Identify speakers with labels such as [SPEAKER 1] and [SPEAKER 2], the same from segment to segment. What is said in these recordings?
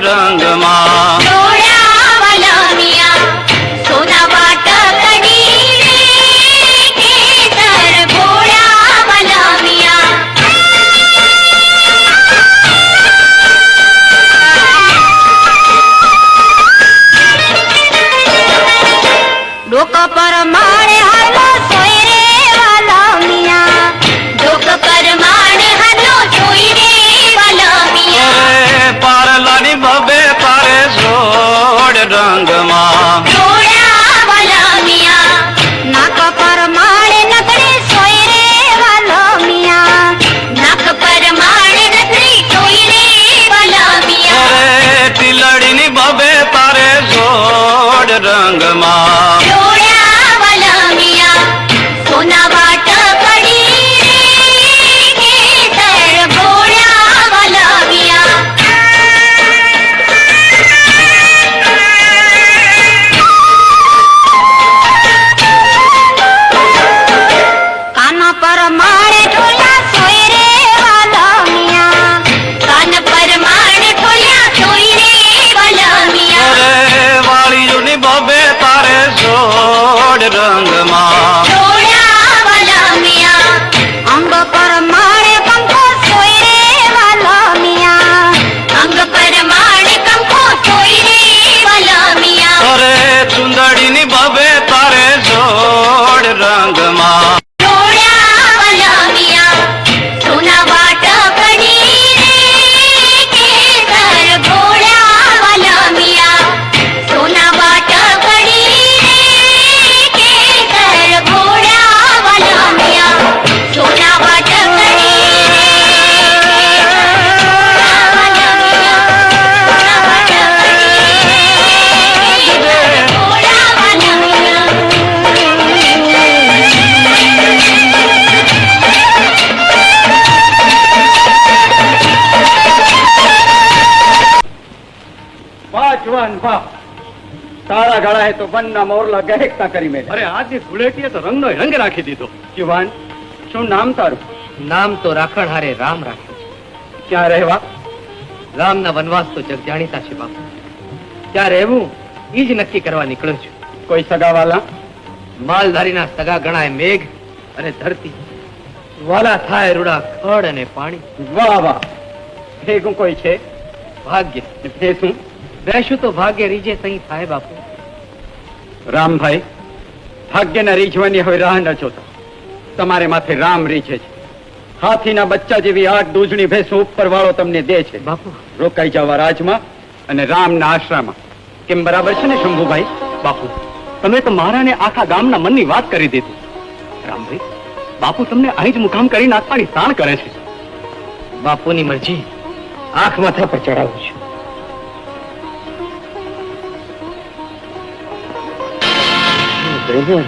[SPEAKER 1] રંગમાં રંગમાં તારા ગળાએ તો વનના મોરલા ગહેકતા કરી મેં.
[SPEAKER 2] અરે આજે ધૂળેટીએ તો રંગનો રંગ રાખી દીધો.
[SPEAKER 1] યુવાન, શું નામ તારું?
[SPEAKER 3] નામ તો રાખણ હારે રામ રાખ્યું.
[SPEAKER 1] ક્યાં રહેવા?
[SPEAKER 3] રામના વનવાસ તો જગ જાણીતા છે બાપુ. ત્યાં રહેવું ઈ જ નક્કી કરવા નીકળ્યો છું.
[SPEAKER 1] કોઈ સગાવાલા?
[SPEAKER 3] માલધારીના સગા ગણાય મેઘ અને ધરતી. વાલા થાય રૂડા ખડ અને પાણી.
[SPEAKER 1] વાહ વાહ, ભેગું કોઈ છે?
[SPEAKER 3] ભાગ્ય.
[SPEAKER 1] એ શું?
[SPEAKER 3] બેસું તો ભાગ્ય રીજે સહી થાય બાપુ.
[SPEAKER 1] રામભાઈ, ભાગ્યના રીઝવાની હવે રાહ ન જોતા. તમારે માથે રામ રીઝે છે. હાથીના બચ્ચા જેવી 8 દૂધની ભેંસો ઉપર વાળો તમને દે છે.
[SPEAKER 3] બાપુ
[SPEAKER 1] રોકાઈ જવા રાજમાં અને રામના આશ્રમમાં. કેમ બરાબર છે ને શંભુભાઈ?
[SPEAKER 2] બાપુ, તમે તો મારા ને આખા ગામના મનની વાત કરી દીધી. રામભાઈ, બાપુ તમને અહીં જ મુકામ કરી નાખવાની તાણ કરે છે.
[SPEAKER 3] બાપુની મરજી આંખ માથા પર ચડાવું છું.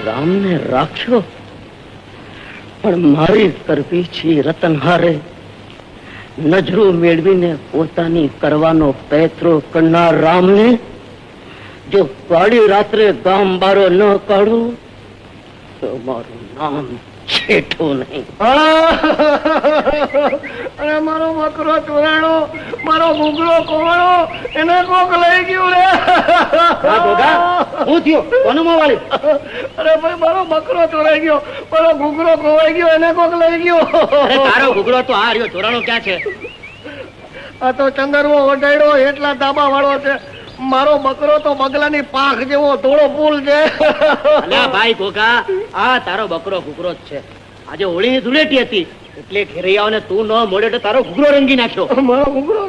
[SPEAKER 3] રામને રાખ્યો, પણ મારી કરવી છે રતનહારે. નજરો મેળવીને પોતાની કરવાનો પેત્રો કરનાર રામને જો કાળી રાત્રે ગામ બારો ન કાઢું તો મારું નામ છેઠું નહીં.
[SPEAKER 2] અરે મારો બકરો ચોરાણો, મારો ઘૂઘરો કોવાળો, એને કોક લઈ ગયું રે.
[SPEAKER 3] હું થયો કોનું મોવાળી?
[SPEAKER 2] અરે ભાઈ, મારો બકરો ચોરાઈ ગયો, મારો ઘૂઘરો ખોવાઈ ગયો, એને કોક લઈ ગયો.
[SPEAKER 3] તારો ઘૂઘરો તો આ રહ્યો, ચોરાણો ક્યાં છે?
[SPEAKER 2] આ તો ચંદરવો વટાડ્યો એટલા ધાબા વાળો છે. મારો બકરો તો બગલાની પાંખ જેવો ધોળો પુલ છે.
[SPEAKER 3] ભાઈ ઘોઘા, આ તારો બકરો ઘૂઘરો જ છે. આજે હોળીની ધૂળેટી હતી એટલે ઘેરૈયાઓને તું ન મળ્યો તો તારો ઘૂઘરો રંગી નાખ્યો.
[SPEAKER 2] મારો ઘૂઘરો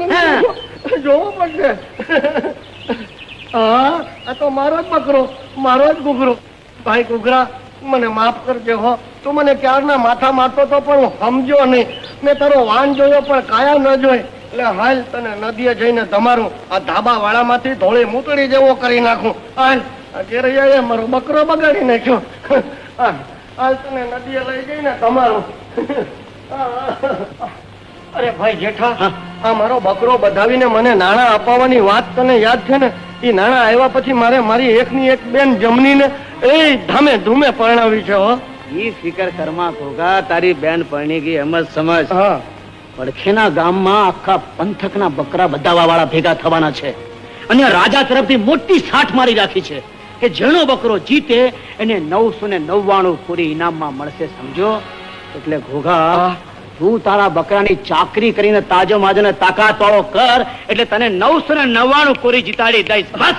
[SPEAKER 2] જોવો પડશે. હા, આ તો મારો જ બકરો, મારો જ ઘૂઘરો. ભાઈ ઘૂઘરા, મને માફ કરજે હો. તું મને ક્યારના માથા મારતો તો પણ હું સમજ્યો નહીં. મેં તારો વાન જોયો પણ કાયા ન જોઈ. એટલે હાલ તને નદીએ જઈને તમારું આ ધાબા વાળામાંથી ધોળી મૂતળી જેવો કરી નાખું. હાલ, ઘેરૈયાએ મારો બકરો બગાડી નાખ્યો. હાલ તને નદીએ લઈ જઈને તમારું. અરે ભાઈ જેઠા, આ મારો બકરો બધાવીને મને નાણાં અપાવવાની વાત તને યાદ છે ને? એ નાણાં આવ્યા પછી મારે મારી એકની એક બેન જમનીને એ ધામે ધૂમે પરણાવી છે. હો,
[SPEAKER 3] ઈ ફિકર કરમાં ઘોઘા, તારી બેન પરણી ગઈ એમ જ સમજ.
[SPEAKER 2] હા,
[SPEAKER 3] પડખેના ગામમાં આખા પંથકના બકરા બધાવા વાળા ભેગા થવાના છે અને રાજા તરફથી મોટી સાઠ મારી રાખી છે કે જેનો બકરો જીતે એને 999 પૂરી ઇનામમાં મળશે, સમજો? એટલે ઘોઘા, તું તારા બકરાની ચાકરી કરીને તાજો માજો ને તાકાત વાળો કર, એટલે તને 999 પૂરી જીતાડી દઈશ, બસ.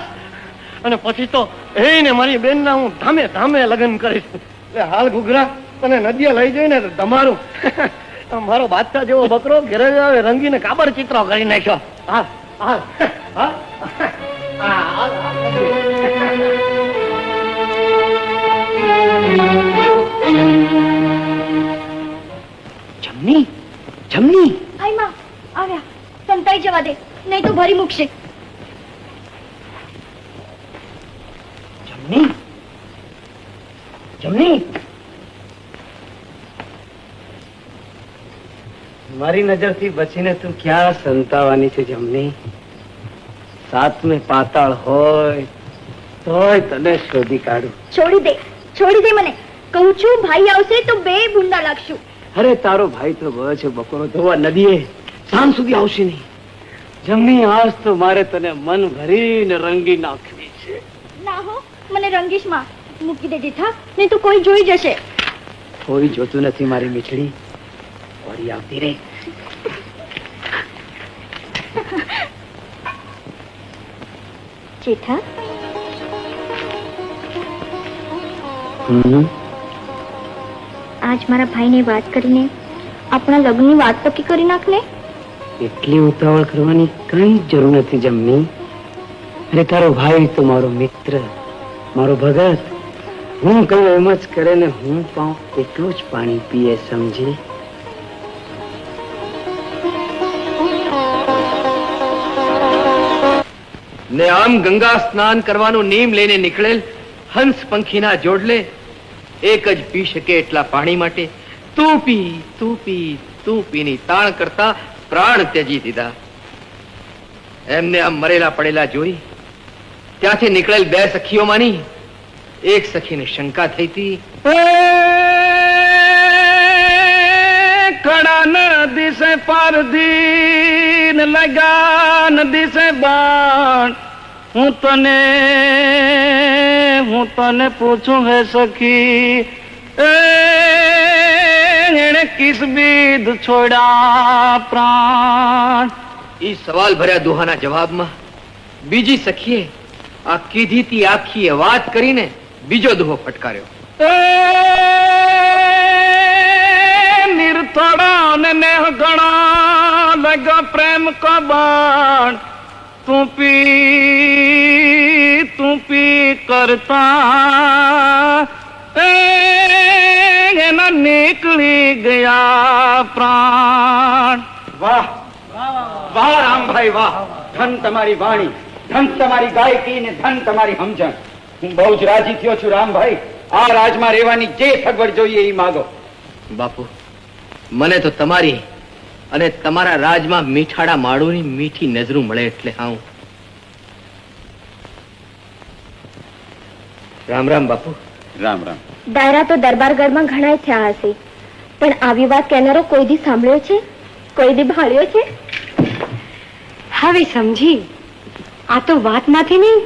[SPEAKER 2] અને પછી તો એને મારી બેનના હું ધામે ધામે લગ્ન કરીશ. એટલે હાલ ઘૂઘરા, તને નદીએ લઈ જઈને તમારું મારો બાદશાહ જેવો બકરો ઘરે જ આવે રંગીને કાબર ચિત્રો કરી નાખ્યો. હા હા હા
[SPEAKER 3] જમની, જમની,
[SPEAKER 4] આય માં, આવ્યા. સંતાઈ જવા દે, નહીં તો ભરી મૂકશે.
[SPEAKER 3] જમની, જમની. મારી નજરથી બચીને તું ક્યાં સંતાવાની છે જમની? સાતમે પાતાળ હોય તોય તને શોધી કાઢું.
[SPEAKER 4] છોડી દે, છોડી દે મને. કહું છું, ભાઈ આવશે તો બે ભૂંડા લાગશું.
[SPEAKER 3] અરે તારો ભાઈ તો ગયો છે બકરો ધોવા નદીએ, સાંજ સુધી આવશે નહીં. જમની, આજ તો મારે તને મન ભરીને રંગી નાખવી છે.
[SPEAKER 4] ના હો, મને રંગીશ માં. મૂકી દે જેઠા, નહીં તો કોઈ જોઈ જશે.
[SPEAKER 3] કોઈ જોતું નથી મારી મીઠડી, વળી આવતી રે.
[SPEAKER 4] જેઠા, આજ મારા ભાઈને વાત કરીને આપણા લગ્નની વાત પક્કી કરી નાખ ને.
[SPEAKER 3] એટલી ઉતાવળ કરવાની કઈ જરૂર નથી જમની. અરે તારો ભાઈ તો મારો મિત્ર, મારો ભગત. હું કહું એમ જ કરે ને હું પાઉં એટલું જ પાણી પીએ, સમજી?
[SPEAKER 5] ને આમ ગંગા સ્નાન કરવાનું નીમ લઈને નીકળેલ હંસ પંખીના જોડલે એક જ પી શકે એટલા પાણી માટે તું પી, તું પી, તું પીની તાણ કરતા પ્રાણ ત્યજી દીધા. એમને આમ મરેલા પડેલા જોઈ ત્યાંથી નીકળેલ બે સખીઓમાંની એક સખીને શંકા થઈ હતી.
[SPEAKER 2] ખડા નદી સે પારધીન લગા નદી સે બાણ. હું તને પૂછું હે સખી, એને કિસ બીદ છોડા પ્રાણ.
[SPEAKER 5] ઈ સવાલ ભર્યા દુહાના જવાબમાં બીજી સખીએ આ કીધીતી આખી વાત કરીને બીજો દુહો ફટકાર્યો.
[SPEAKER 2] નિર્થોડા ને નેહ ગણા લગા પ્રેમ કો બાણ. તું પી કરતા એના નીકળી ગયા પ્રાણ.
[SPEAKER 1] વાહ વાહ રામભાઈ વાહ! ધન તમારી વાણી, ધન તમારી ગાયકી ને ધન તમારી સમજણ. હું બહુ જ રાજી થયો છું રામભાઈ. આ રાજમાં રહેવાની જે સગવડ જોઈએ એ માગો.
[SPEAKER 5] બાપુ, મને તો તમારી અને તમારા રાજમાં મીઠાડા માળોની મીઠી નજરું મળે એટલે હા. રામ રામ બાપુ.
[SPEAKER 1] રામ રામ.
[SPEAKER 4] દાયરા તો દરબારગઢમાં ઘણા થયા હશે, પણ આવી વાત કહેનારો કોઈ દી સાંભળ્યો છે? કોઈ દી ભાળ્યો છે?
[SPEAKER 6] હવે સમજી, આ તો વાત માંથી નહીં,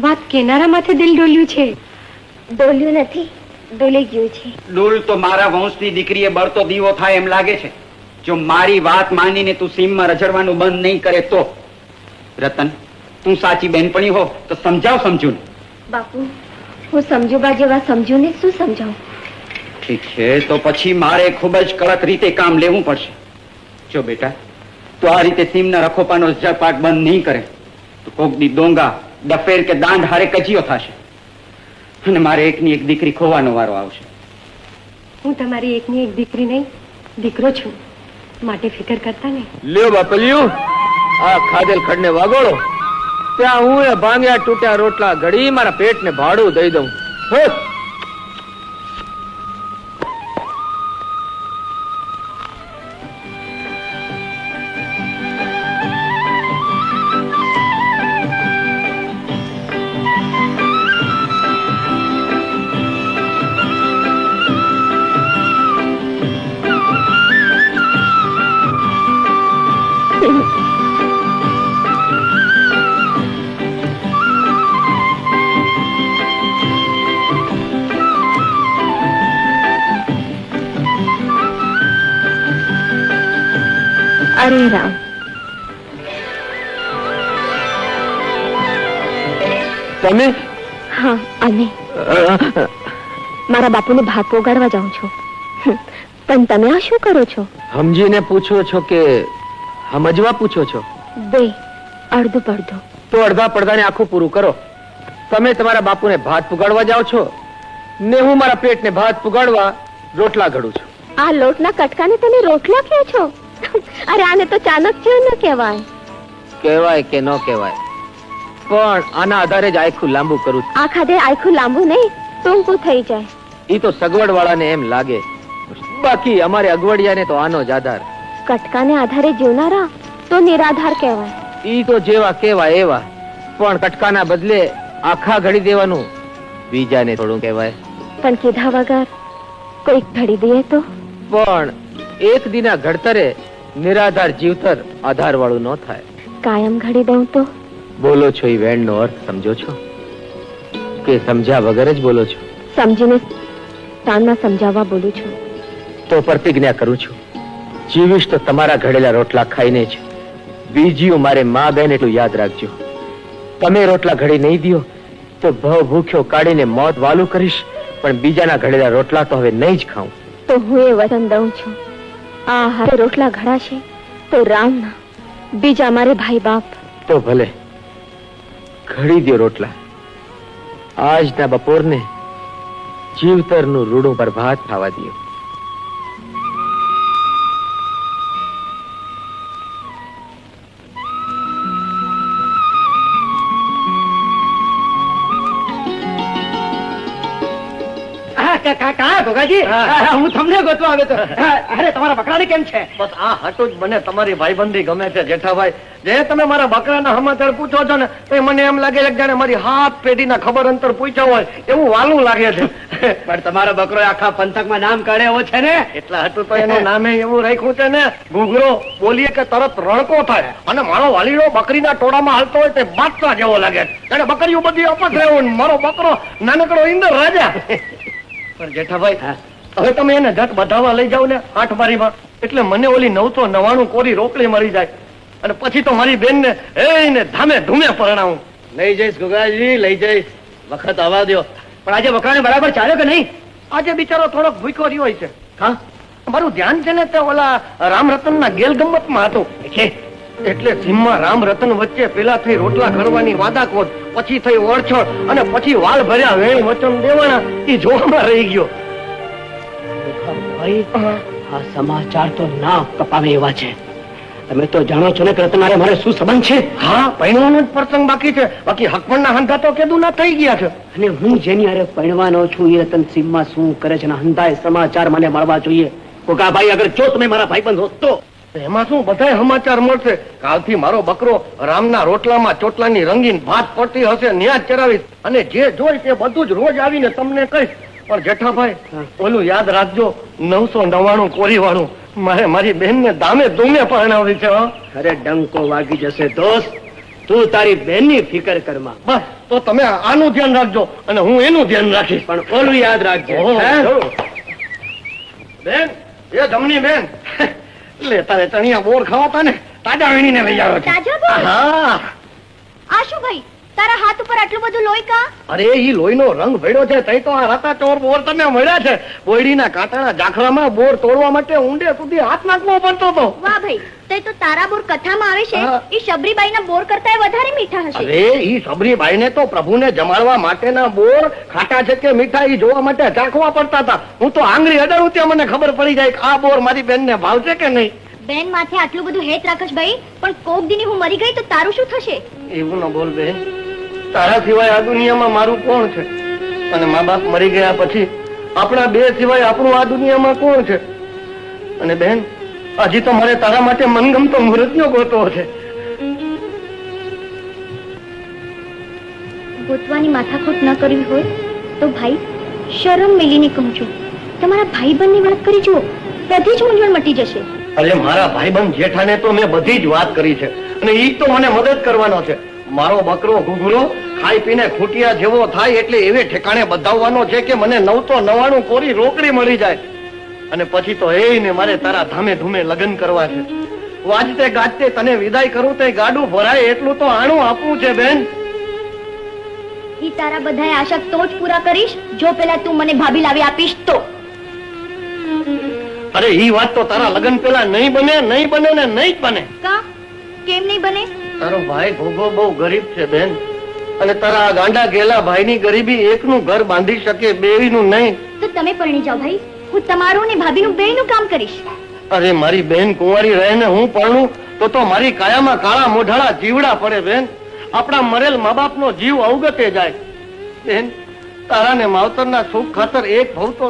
[SPEAKER 6] વાત કેનારા માથે દિલ ડોલ્યું છે.
[SPEAKER 4] ડોલ્યું નથી, ડોલી ગયું છે.
[SPEAKER 1] ડોલ તો મારા વંશની દીકરીએ બળતો દીવો થાય એમ લાગે છે. જો મારી વાત માનીને તું સીમમાં રજડવાનું બંધ નહીં કરે તો. રતન, તું સાચી બેનપણી હો તો સમજાવ સમજુને.
[SPEAKER 4] બાપુ, હું સમજુબા જેવા સમજુ ને શું સમજાવું?
[SPEAKER 1] ઠીક છે, તો પછી મારે ખૂબ જ કડક રીતે કામ લેવું પડશે. જો બેટા, તો આ રીતે સીમના રખોપાનો ઝપાટ બંધ નહીં કરે તો કોકની ડોંગા, ડફેર કે દાંડ હારે કજીયો થશે અને મારે એકની એક દીકરી ખોવાનો વારો આવશે.
[SPEAKER 6] હું તમારી એકની એક દીકરી નહીં, દીકરો છું, માટે ફિકર કરતા નહીં.
[SPEAKER 5] લ્યો બાપલિયું, આ ખાધેલ ખડને વાગોળો, ત્યાં હું એ ભાંગ્યા તૂટ્યા રોટલા ઘડી મારા પેટને ભાડું દઈ દઉં.
[SPEAKER 4] અરે રામ,
[SPEAKER 5] તમે
[SPEAKER 4] હા અને મારા બાપુને ભાત પોગાડવા જાઉં છું. પણ તમે આ શું કરો છો?
[SPEAKER 5] સમજીને પૂછો છો કે સમજવા પૂછો છો?
[SPEAKER 4] બે અડધું પડધું.
[SPEAKER 5] તો અડધા પડધાને આખું પૂરું કરો. તમે તમારા બાપુને ભાત પુગાડવા જાઓ છો ને હું મારા પેટને ભાત પુગાડવા રોટલા ઘડું છું.
[SPEAKER 4] આ લોટના કટકાને તમે રોટલા કહો છો? અરે આને તો ચાણક્ય ન કહેવાય.
[SPEAKER 5] કહેવાય કે ન કહેવાય, પણ આના આધારે જ આખું લાંબુ કરું છું.
[SPEAKER 4] આ ખાધે આખું લાંબુ નહીં, ટૂંકું થઈ જાય.
[SPEAKER 5] ઈ તો સગવડ વાળાને એમ લાગે, બાકી અમારે અગવડિયાને તો આનો જ આધાર.
[SPEAKER 4] કટકાને આધારે જીવનારા તો નિરાધાર કહેવાય.
[SPEAKER 5] ઈ તો જેવા કેવાય એવા, પણ કટકાના બદલે આખા ઘડી દેવાનું બીજાને થોડું કહેવાય.
[SPEAKER 4] પણ કીધા વગર કોઈક ઘડી દે તો?
[SPEAKER 5] પણ એક દિના ઘડતરે નિરાધાર જીવતર આધાર વાળું ન થાય.
[SPEAKER 4] કાયમ ઘડી દઉં તો?
[SPEAKER 5] બોલો છો ઈ વેણનો અર્થ સમજો છો કે સમજ્યા વગર જ બોલો છો?
[SPEAKER 4] સમજીને તાનમાં સમજાવવા બોલું છું.
[SPEAKER 5] તો પ્રતિજ્ઞા કરું છું, જીવીશ તો તમારા ઘડેલા રોટલા ખાઈને જ. બીજીઓ મારે મા બેન એટલું યાદ રાખજો. તમે રોટલા ઘડી નહીં દો તો ભવ ભૂખ્યો કાઢીને મોત વાલું કરીશ, પણ બીજાના ઘડેલા રોટલા તો હવે નહીં જ ખાઉં.
[SPEAKER 4] તો હું એ વચન દઉં છું, આ હારે રોટલા ઘડાશે તો રામના, બીજા મારે ભાઈ બાપ.
[SPEAKER 5] તો ભલે ઘડી દો રોટલા. આજના બપોરને જીવતરનું રૂડું પર ભાત ખાવા દો.
[SPEAKER 3] હું તમને ગોતવા આવ્યો તો. અરે તમારા બકરાને કેમ છે?
[SPEAKER 2] બસ આ હાટું જ મને તમારી ભાઈબંધી ગમે છે જેઠાભાઈ. જે તમે મારા બકરાના સમાચાર પૂછો છો ને તો મને એમ લાગે છે કે જાણે મારી હાથ પેઢીના ખબર અંતર પૂછ્યા હોય એવું વાલું લાગે છે.
[SPEAKER 3] પણ તમારો બકરો આખા પંથકમાં નામ કાઢે એવો છે ને.
[SPEAKER 2] એટલા હાટું તો એનું નામે એવું રાખ્યું છે ને, ઘૂઘરો બોલીએ કે તરત રણકો થાય. અને મારો વાલીડો બકરીના ટોળામાં હાલતો હોય તે બાદશાહ જેવો લાગે. એને બકરીઓ બધી અપસ રહેવું, મારો બકરો નાનકડો ઇન્દર રાજા. પણ જેઠાભાઈ હવે તમે એને જટ બધાવા લઈ જાવ ને 8 બારીમાં, એટલે મને ઓલી 999 કોરી રોકડી મળી જાય, અને પછી તો મારી બેન ને એને ધામે ધૂમે પરણાવું.
[SPEAKER 3] લઈ જઈશ ગુગાજી, લઈ જઈશ. વખત આવવા દો. પણ આજે બકરાને બરાબર ચાલ્યો કે નહીં?
[SPEAKER 2] આજે બિચારો થોડોક ભૂખ્યો રહ્યો હોય છે.
[SPEAKER 3] હા,
[SPEAKER 2] મારું ધ્યાન છે ને તે ઓલા રામરતન ના ગેલગમ્મતમાં હતું. એટલે સીમમાં રામરતન વચ્ચે પેલા થઈ રોટલા ઘડવાની વાદાખોદ, પછી થઈ ઓળછોડ, અને પછી વાળ ભર્યા વેણ વચન દેવાના, એ જોવામાં રહી ગયો.
[SPEAKER 3] ભાઈ, આ સમાચાર તો ના કપાવે એવા છે. તમે તો જાણો છો ને કે રત્નારે મારે શું સંબંધ છે?
[SPEAKER 2] હા, પૈણવાનો જ પ્રસંગ બાકી છે, બાકી હકમણના હંધા તો કેદું ના થઈ ગયા છે.
[SPEAKER 3] અને હું જેની હારે પરણવાનો છું એ રતન સીમમાં શું કરે છે ને હંધાય સમાચાર મને મળવા જોઈએ. કોકાભાઈ, અગર જો તમે મારા ભાઈબંધ હોત તો.
[SPEAKER 2] એમાં શું બધાય સમાચાર મળશે. કાલથી મારો બકરો રામના રોટલામાં ચોટલાની રંગીન ભાત પડતી હશે, ન્યા જ ચરાવીશ, અને જે જોઈ તે બધું જ રોજ આવીને તમને કહીશ. પણ જેઠાભાઈ, ઓલું યાદ રાખજો, 999 કોરી વાળું મારે મારી બેન ને દામે ધૂમે પરણાવી છે.
[SPEAKER 3] અરે ડંકો વાગી જશે દોસ્ત, તું તારી બેનની ફિકર કરમાં.
[SPEAKER 2] બસ તો તમે આનું ધ્યાન રાખજો અને હું એનું ધ્યાન રાખીશ.
[SPEAKER 3] પણ ઓલું યાદ રાખજે.
[SPEAKER 2] બેન, એ જમણી બેન, લે તારે ચણિયા બોર ખાવાતા ને તાજા વીણીને લઈ આવ્યો છે.
[SPEAKER 4] તાજા બોર?
[SPEAKER 2] હા.
[SPEAKER 4] આ શું ભાઈ, તારા હાથ ઉપર આટલું બધું લોહી કા?
[SPEAKER 2] અરે ઈ લોહીનો રંગ ભેડ્યો છે, તઈ તો આ રાતા ચોર બોર તને મળ્યા છે. બોયડીના કાંટાના જાખરામાં બોર તોડવા માટે ઊંડે સુધી હાથ નાખવો પડતો હતો.
[SPEAKER 4] વાહ ભાઈ, તે તો તારા બોર કથામાં આવે છે
[SPEAKER 2] હા.
[SPEAKER 4] એ શબરીબાઈના બોર કરતા વધારે મીઠા હશે.
[SPEAKER 2] અરે ઈ સબરીબાઈને તો પ્રભુને જમાડવા માટેના બોર ખાટા છે કે મીઠા ઈ જોવા માટે ચાખવા પડતા હતા. હું તો આંગળી અડાડું ત્યાં મને ખબર પડી જાય કે આ બોર મારી બેનને ભાવશે કે નહીં.
[SPEAKER 4] બેન માથે આટલું બધું હેત રાખશ ભાઈ, પણ કોક દીની હું મરી ગઈ તો તારું શું થશે?
[SPEAKER 2] એવું ન બોલ બેન, તારા સિવાય આ દુનિયામાં મારું કોણ છે? અને મા બાપ મરી ગયા પછી આપણા બે સિવાય આપણું આ દુનિયામાં કોણ છે? અને બેન, હજી તો મારે તારા માટે મનગમતો મુહૂર્તનો ગોતવો છે.
[SPEAKER 4] ગોતવાની માથાકૂટ ન કરવી હોય તો ભાઈ શરમ મેલીને કહું છું, તમારા ભાઈબંધની વાત કરી જુઓ, બધી જ મૂંઝવણ મટી જશે.
[SPEAKER 2] અરે મારા ભાઈબંધ જેઠાને તો મેં બધી જ વાત કરી છે, અને ઈ તો મને મદદ કરવાનો છે. મારો બકરો ઘૂઘરો ખાઈ પીને ખૂટિયા જેવો થાય એટલે એવે ઠેકાણે બધાવવાનો છે કે મને 999 કોરી રોકડી મળી જાય, અને પછી તો એને મારે તારા ધામે ધૂમે લગ્ન કરવા છે. વાજતે ગાજતે તને વિદાય કરું તે ગાડું ભરાય એટલું તો આણું આપવું છે બેન.
[SPEAKER 4] ઈ તારા બધાય આશા તો જ પૂરા કરીશ જો પેલા તું મને ભાભી લાવી આપીશ તો.
[SPEAKER 2] અરે ઈ વાત તો તારા લગ્ન પેલા નહીં બને ને નહીં જ બને.
[SPEAKER 4] કા કેમ નહીં બને?
[SPEAKER 2] તારો ભાઈ ભોગો બહુ ગરીબ છે બેન, અને તારા આ ગાંડા ગેલા ભાઈની ગરીબી એકનું ઘર બાંધી શકે, બેયનું નહીં.
[SPEAKER 4] તો તમે પરણી જાઓ ભાઈ, હું તમારું ને ભાભીનું બેયનું કામ કરીશ.
[SPEAKER 2] અરે મારી બેન કુંવારી રહે ને હું પરણું તો મારી કાયામાં કાળા મોઢાળા જીવડા પડે બેન. આપણા મરેલ મા બાપનો જીવ અવગતે જાય બેન. તારા ને માવતરના સુખ ખાતર એક ભવ તો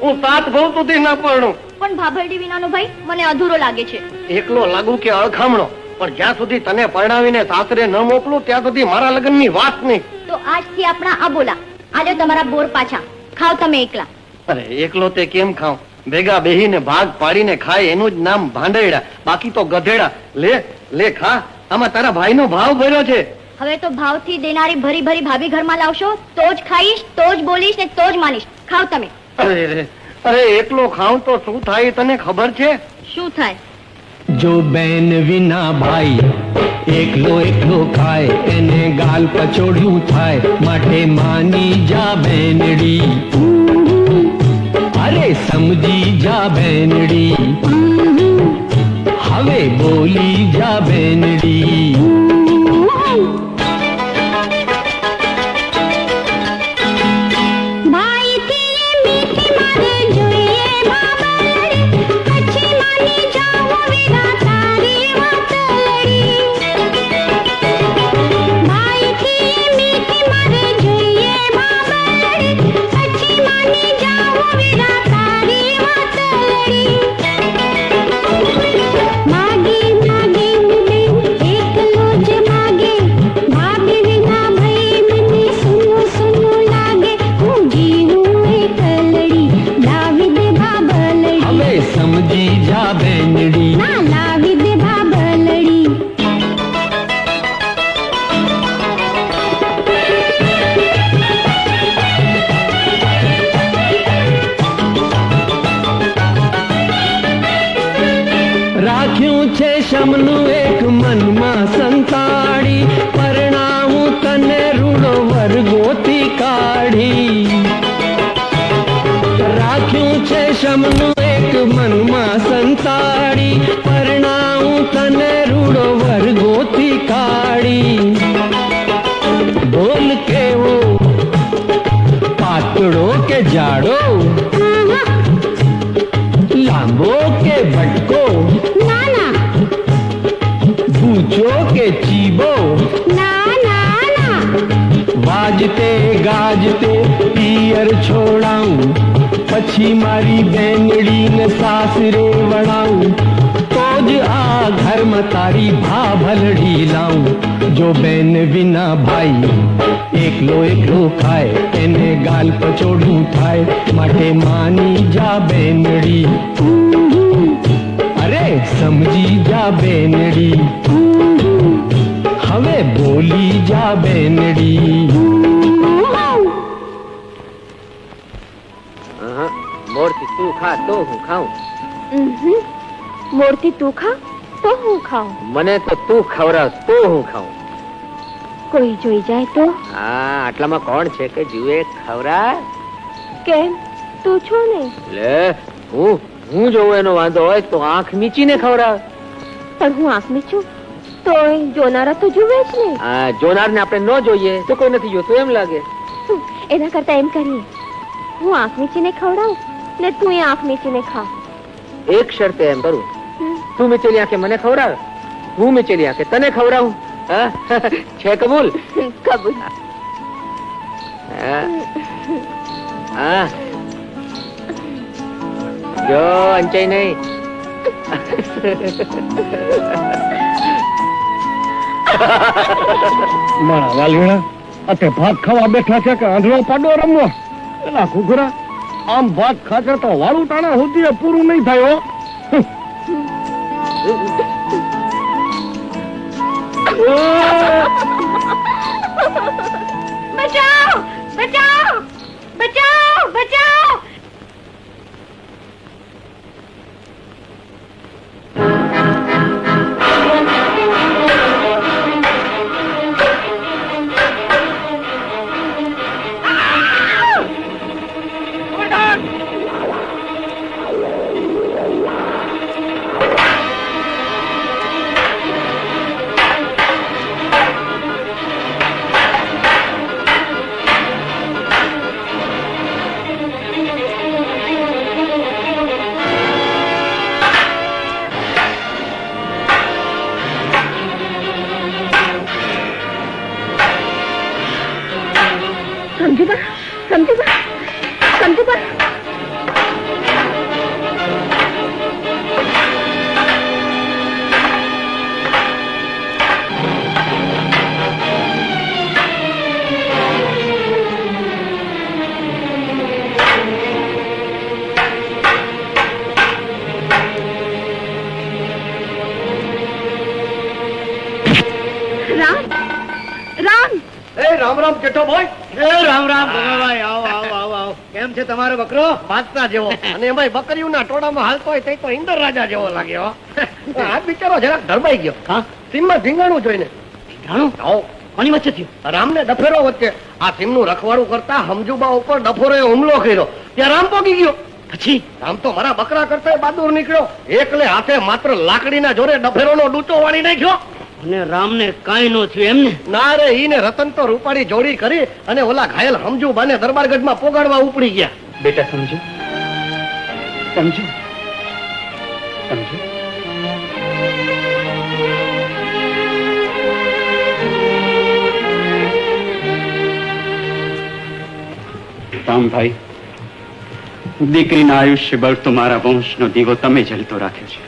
[SPEAKER 2] હું 7 ભવ સુધી ના પરણું.
[SPEAKER 4] પણ ભાભરડી વિનાનો ભાઈ મને અધૂરો લાગે છે.
[SPEAKER 2] એકલો લાગુ કે અળખામણો, પણ જ્યાં સુધી તને પરણાવીને સાસરે ન મોકલું ત્યાં સુધી મારા લગ્નની વાત નહીં.
[SPEAKER 4] તો આજથી આપણા આ બોલા આલ્યો તમારા બોર પાછા, ખાઓ તમે એકલા.
[SPEAKER 2] અરે એકલો તે કેમ ખાઉં? ભેગા બેહીને ભાગ પાડીને ખાય એનું જ નામ ભાંડેડા, બાકી તો ગધેડા. લે લે ખા, આમાં તારા ભાઈનો ભાવ ભર્યો છે.
[SPEAKER 4] હવે તો ભાવથી દેનારી ભરી ભરી ભાભી ઘરમાં લાવશો તો જ ખાઈશ, તો જ બોલીશ ને તો જ માનીશ. ખાઓ તમે.
[SPEAKER 2] અરે એકલો ખાઉં તો શું થાય તને ખબર છે?
[SPEAKER 4] શું થાય?
[SPEAKER 7] જો બેન વિના ભાઈ એકલો એકલો ખાય એને ગાલ પચોડ્યું થાય, માટે માની જા બેનડી, અરે સમજી જા બેનડી, હવે બોલી જા બેનડી. રાખ્યું છે શમનું એક મનમાં સંતાડી, પરણાવું તને રૂડો વર્ગોથી કાઢી. રાખ્યું છે શમનું એક મનમાં સંતાડી, પરણાવું તને રૂડો વર્ગોથી કાઢી. બોલ કેવો પાતળો કે જાડો, લાંબો કે ભટકો, પૂછો કે ચીબો, વાજતે ગાજતે પિયર છોડાવું, પછી મારી બેનડીને સાસરે વળાવું, તો જ આ ઘરમાં તારી ભાભલડી લાવું. જો બેન વિના ભાઈ એકલો એકલો ખાય એને ગાલ પચોડું થાય, માટે માની જા બેનડી, અરે સમજી જા બેનડી, હવે બોલી જા બેનડી.
[SPEAKER 5] મોરથી તું ખા તો હું ખાઉં.
[SPEAKER 4] મોરથી તું ખા તો હું ખાઉં.
[SPEAKER 5] મને તો તું ખવડાવ તો હું ખાઉં.
[SPEAKER 4] કોઈ જોઈ જાય તો?
[SPEAKER 5] હા, આટલામાં કોણ છે કે જુએ ખવડાવ?
[SPEAKER 4] કેમ? તું છો ને.
[SPEAKER 5] લે હું જોઉં એનો વાંધો હોય તો આંખ મીચીને ખવડાવ.
[SPEAKER 4] પણ હું આંખ મીચું તો જોનારા તો જુએ જ ને.
[SPEAKER 5] આ જોનારને આપણે ન જોઈએ તો કોઈ નથી જોતું એમ લાગે.
[SPEAKER 4] એના કરતા એમ કરીએ, હું આંખ મીચીને ખવડાવું ને તું એ આંખ મીચીને ખા.
[SPEAKER 5] એક શરતે એમ કરું, તું મીચેલી આંખે મને ખવડાવ, હું મીચેલી આંખે તને ખવડાવું. હા? છે કબૂલ?
[SPEAKER 4] કબૂલ.
[SPEAKER 5] હા જો અંચાઈ નહીં.
[SPEAKER 2] મારા વાલીણા આ ભાત ખાવા બેઠા છે કે આંધળો પાડો રમવા? એલા ઘૂઘરા, આમ ભાત ખાશે તો વાળું ટાણા સુધી પૂરું નહીં થાય.
[SPEAKER 4] બચાઓ બચાઓ બચાઓ બચાઓ. સમજુ બા
[SPEAKER 2] રામ રામ જેઠાભાઈ.
[SPEAKER 3] રામ રામ ભગાભાઈ, આવો આવો આવો આવો. કેમ છે તમારો બકરો?
[SPEAKER 2] વાંચતા જેવો અને એમાંય બકરીઓના ટોળામાં હાલતો હોય તે તો ઇન્દર રાજા જેવો લાગ્યો. આ બિચારો જરાક ધરબાઈ ગયો.
[SPEAKER 3] હા,
[SPEAKER 2] સીમમાં ધીંગાણું જોઈને.
[SPEAKER 3] જાણો
[SPEAKER 2] આવો.
[SPEAKER 3] કોની વચ્ચે થયું?
[SPEAKER 2] રામને ડફેરો વચ્ચે આ સીમનું રખવાડું કરતા હમજુબા ઉપર ડફોરે હુમલો કર્યો. ત્યાં રામ પોગી ગયો.
[SPEAKER 3] પછી
[SPEAKER 2] રામ તો મારા બકરા કરતા બહાદુર નીકળ્યો. એકલે હાથે માત્ર લાકડીના જોરે ડફેરોનો ડૂચો વાળી નાખ્યો.
[SPEAKER 3] અને રામને કાંઈ નો થયું એમને?
[SPEAKER 2] ના રે, ઈને રતન તો રૂપાળી જોડી કરી અને ઓલા ઘાયલ હમજુબાને દરબારગઢમાં પોગાડવા ઉપડી ગયા.
[SPEAKER 1] બેટા સમજો, સમજો, સમજો. રામભાઈ, દીકરીના આયુષ્ય બળ તો મારા વંશનો દીવો તમે જલતો રાખ્યો છે.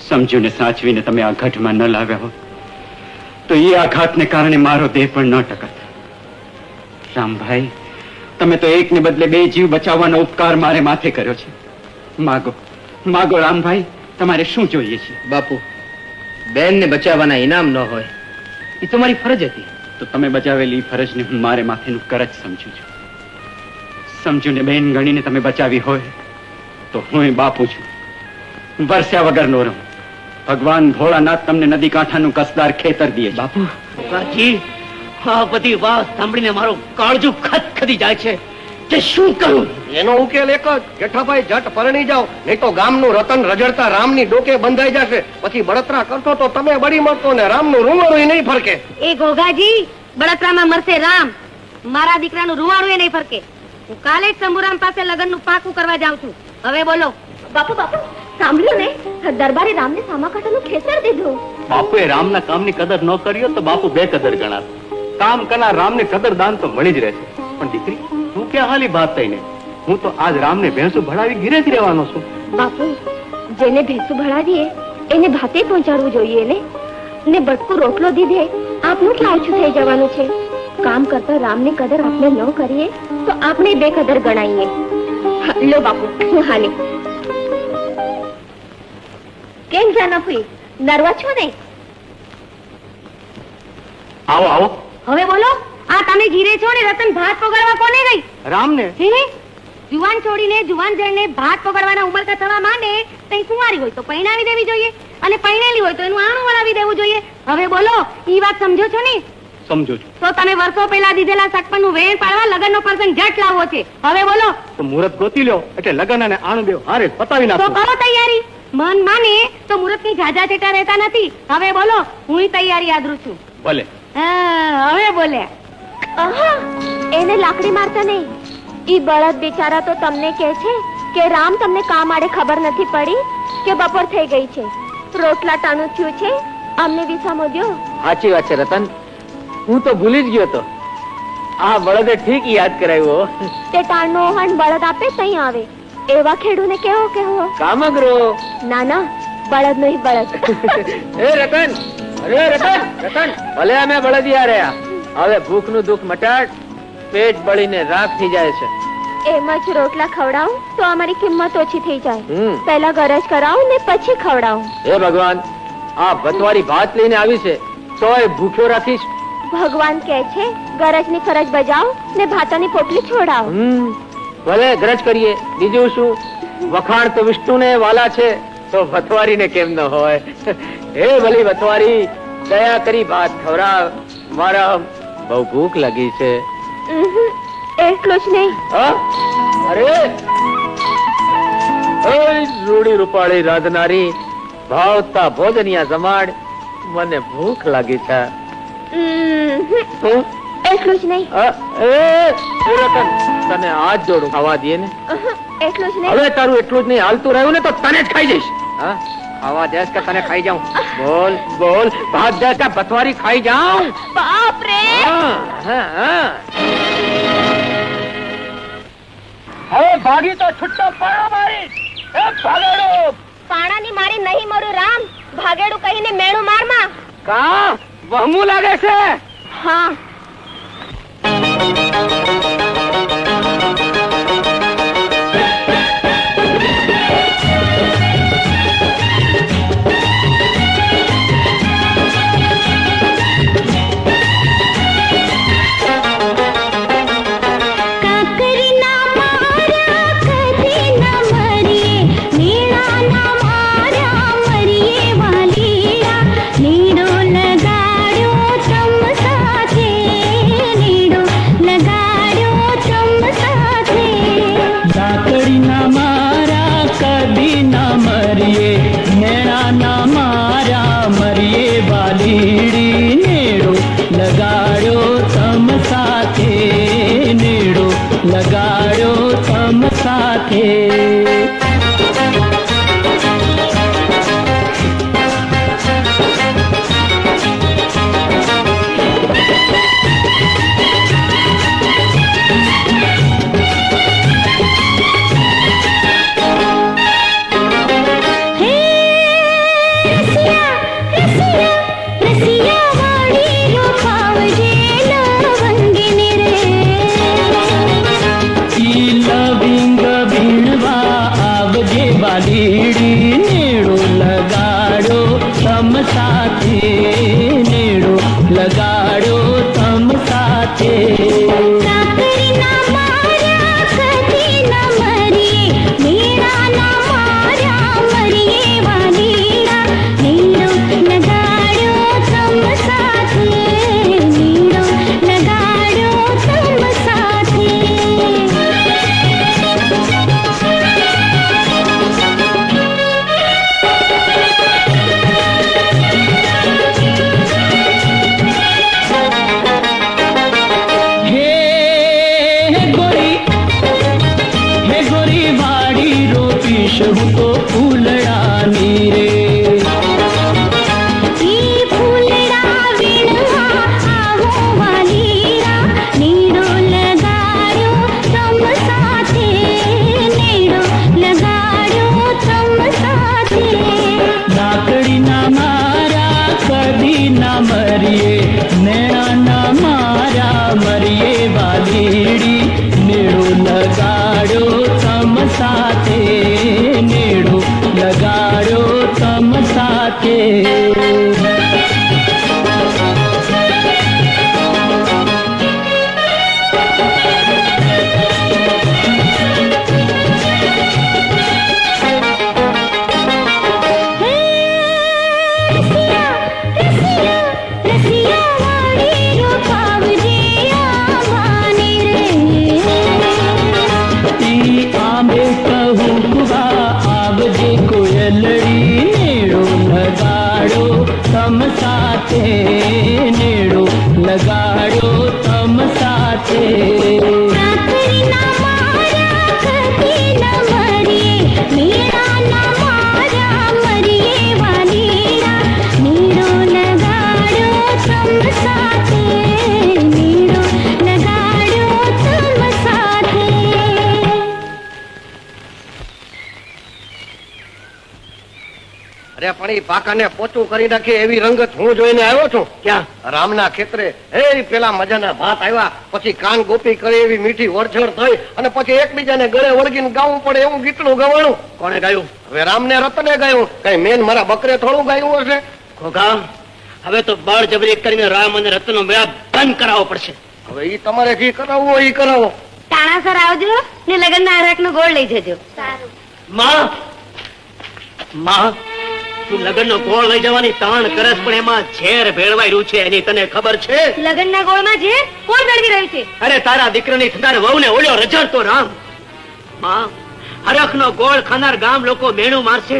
[SPEAKER 1] સમજ્યુને સાચવીને તમે આ ઘટમાં ન લાવ્યા હોત તો એ આઘાતને કારણે મારો દેહ પણ ન ટકત. રામભાઈ, તમે તો એકને બદલે બે જીવ બચાવવાનો ઉપકાર મારે માથે કર્યો છે. માગો, માગો રામભાઈ, તમારે શું જોઈએ છે?
[SPEAKER 5] બાપુ, બેનને બચાવવાના ઇનામ ન હોય એ તો મારી ફરજ હતી.
[SPEAKER 1] તો તમે બચાવેલી ફરજને હું મારે માથેનું કરજ સમજુ છું. સમજુને બેન ગણીને તમે બચાવી હોય તો હું બાપુ છું. વરસ્યા વગર નો રહું. ભગવાન ભોળાનાથ તમને નદી કાંઠાનું કસદાર ખેતર દે.
[SPEAKER 3] બાપુ, કાજી, આ બધી વાત સાંભળીને મારો કાળજું ખદખદી જાય છે કે શું કરું.
[SPEAKER 2] એનો ઉકેલ એક જ, જેઠાભાઈ જટ પરણી જાઓ, નહીં તો ગામનું રતન રજડતા રામની ડોકે બંધાઈ જશે. પછી બળતરા કરતો તો તમે બળી મળતો ને રામનું રૂવાડું નહીં ફરકે.
[SPEAKER 6] એ ઘોઘાજી, બળતરામાં મરશે રામ, મારા દીકરાનું રૂવાડું નહીં ફરકે. હું કાલે જ શંભુરામ પાસે લગ્નનું પાકું કરવા જાઉં છું. હવે બોલો.
[SPEAKER 4] બાપુ સાંભળ્યું ને, દરબારે રામને સામા કાંઠાનું ખેતર દીધું.
[SPEAKER 8] બાપુએ રામના કામની કદર ન કરી હોત તો બાપુ બે કદર ગણાત. કામ કરનાર રામને કદરદાન તો મળી જ રહેશે. પણ દીકરી, તું ક્યાં હાલી બાત થઈને? હું તો આજ રામને ભેંસું ભણાવી ઘીરે જ રહેવાનો છું.
[SPEAKER 4] બાપુ, જેને ભેંસું ભણાવીએ એને ભાતે પહોંચાડવું જોઈએ ને બટકું રોટલો દીધે આપનું જ લાવછું થઈ જવાનું છે. કામ કરતા રામની કદર આપણે ન કરીએ તો આપણે બેકદર ગણાઈએ. લો બાપુ, હું હાલી. કેમ જાનફી, નર્વસ છો ને?
[SPEAKER 8] આવો આવો.
[SPEAKER 6] હવે બોલો, આ તમે ઘીરે છો ને રતન ભાત પગાડવા કોને ગઈ?
[SPEAKER 8] રામને.
[SPEAKER 6] હે? જુવાન છોડીને જુવાન જણને ભાત પગાડવાના ઉંમર થવા માંડે તઈ કુંવારી હોય તો પૈણાવી દેવી જોઈએ અને પૈણેલી હોય તો એનું આણું વળાવી દેવું જોઈએ. હવે બોલો, ઈ વાત સમજો છો ને?
[SPEAKER 8] સમજો છું.
[SPEAKER 6] તો તમે વર્ષો પહેલા દીધેલા સગપણનું વેણ પાડવા લગનનો પ્રસંગ જટ લાવવો છે. હવે બોલો.
[SPEAKER 8] તો મુહૂર્ત ગોતી લ્યો એટલે લગન અને આણું બે હારે જ પતાવી
[SPEAKER 6] તો
[SPEAKER 8] નાખો.
[SPEAKER 6] કરો તૈયારી. મન માને તો મુહૂર્તની ઝાઝા છેટા રહેતા નથી. હવે બોલો, હું તૈયારી આદરું છું.
[SPEAKER 8] ભલે.
[SPEAKER 6] હા, હવે બોલ્યા.
[SPEAKER 4] આહા, એને લાકડી મારતા નહીં. ઈ બળદ બિચારા તો તમને કહે છે કે રામ તમને કામ આડે ખબર નથી પડી કે બપોર થઈ ગઈ છે, રોટલા ટાણું થયું છે, અમને વિસામો દ્યો.
[SPEAKER 5] સાચી વાત છે રતન, હું તો ભૂલી જ ગયો તો. આ બળદે ઠીક યાદ કરાવ્યો.
[SPEAKER 4] તે ટાણનો ઓહણ બળદ આપે તઈ આવે એવા ખેડૂને કેવો
[SPEAKER 5] કામગરો.
[SPEAKER 4] ના ના, બળદ નહીં બળદ.
[SPEAKER 5] એ રતન, અરે રતન, રતન, ભલે અમે બળદિયા રહ્યા. હવે ભૂખનું દુઃખ મટાડ, પેટ બળીને રાખ થઈ જાય છે.
[SPEAKER 4] એમ જ રોટલા ખવડાવું તો અમારી કિંમત ઓછી થઈ જાય.
[SPEAKER 5] હમ.
[SPEAKER 4] પહેલા ગરજ કરાવું ને પછી ખવડાવું.
[SPEAKER 5] હે ભગવાન, આ ભતવારી ભાત લઈને આવી છે તોય ભૂખ્યો રાખીશ.
[SPEAKER 4] ભગવાન કહે છે ગરજની ફરજ બજાવ ને ભાતાની પોટલી છોડાવ.
[SPEAKER 5] ભલે ગરજ કરીએ, બીજું શું? વખાણ તો વિષ્ણુને વાલા છે તો ભતવારીને કેમ ન હોય? હે ભલી ભતવારી, દયા કરી ભાત ખવડાવ. મારા બહુ ભૂખ લાગી છે.
[SPEAKER 4] એટલું જ નહીં.
[SPEAKER 5] હા? અરે ઓય રૂડી રૂપાળી રાંધનારી, ભાવતા ભોજનિયા જમાડ, મને ભૂખ લાગી છે.
[SPEAKER 4] એટલું જ નહીં.
[SPEAKER 5] એ રતન, તને હાથ જોડું, ખાવા દે ને.
[SPEAKER 4] એટલું જ નહીં.
[SPEAKER 5] હવે તારું એટલું જ નહીં હાલતું રહ્યું ને તો તને જ ખાઈ જઈશ. હા, ખાવા દેશ કે તને ખાઈ જાઉં? બોલ બોલ, ભાત દેશ કે ભતવારી ખાઈ જાઉં?
[SPEAKER 4] બાપ રે.
[SPEAKER 5] હા હા હા.
[SPEAKER 3] ભાગી તો છૂટો પાડો મારી એ ભાગેડો
[SPEAKER 4] પાણાની મારી નહીં મરું રામ, ભાગેડું કહીને મેણું મારમાં.
[SPEAKER 3] કા વહમું લાગે છે.
[SPEAKER 4] હા
[SPEAKER 2] અરે પણ એ પાકાને પોચું કરી નાખે એવી રંગત હું જોઈને આવ્યો છું.
[SPEAKER 3] ક્યાં?
[SPEAKER 2] રામના ખેતરે એ પેલા મજાના ભાત આવ્યા, પછી કાન ગોપી કરી એવી મીઠી વરછડ થઈ, અને પછી એકબીજાને ગળે વળગીને ગાવું પડે એવું ગીતનું ગવાણું.
[SPEAKER 3] કોણે ગાયું?
[SPEAKER 2] હવે રામને રતને ગાયું, કઈ મેન મારા બકરે થોડું ગાયું હશે?
[SPEAKER 3] ખોખા હવે તો બળજબરી કરીને રામ અને રતનનો મેળાપ બંધ કરાવવો પડશે.
[SPEAKER 2] હવે ઈ તમારે જી કરાવવું હોય ઈ કરાવો.
[SPEAKER 6] ટાણાસર આવજો ને લગ્નના હરખનો ગોળ લઈ જજો.
[SPEAKER 3] માં માં તું લગ્નનો ગોળ લઈ જવાની તાણ કરસ, પણ એમાં ઝેર ભેળવાઈ રહ્યું છે એની તને ખબર છે?
[SPEAKER 6] લગ્નના ગોળમાં જે કોણ ભેળવી રહ્યું છે?
[SPEAKER 3] અરે તારા દીકરાની થનાર વહુને ઓળ્યો રજડતો રામ. માં હરખનો ગોળ ખાનાર ગામ લોકો મેણું મારશે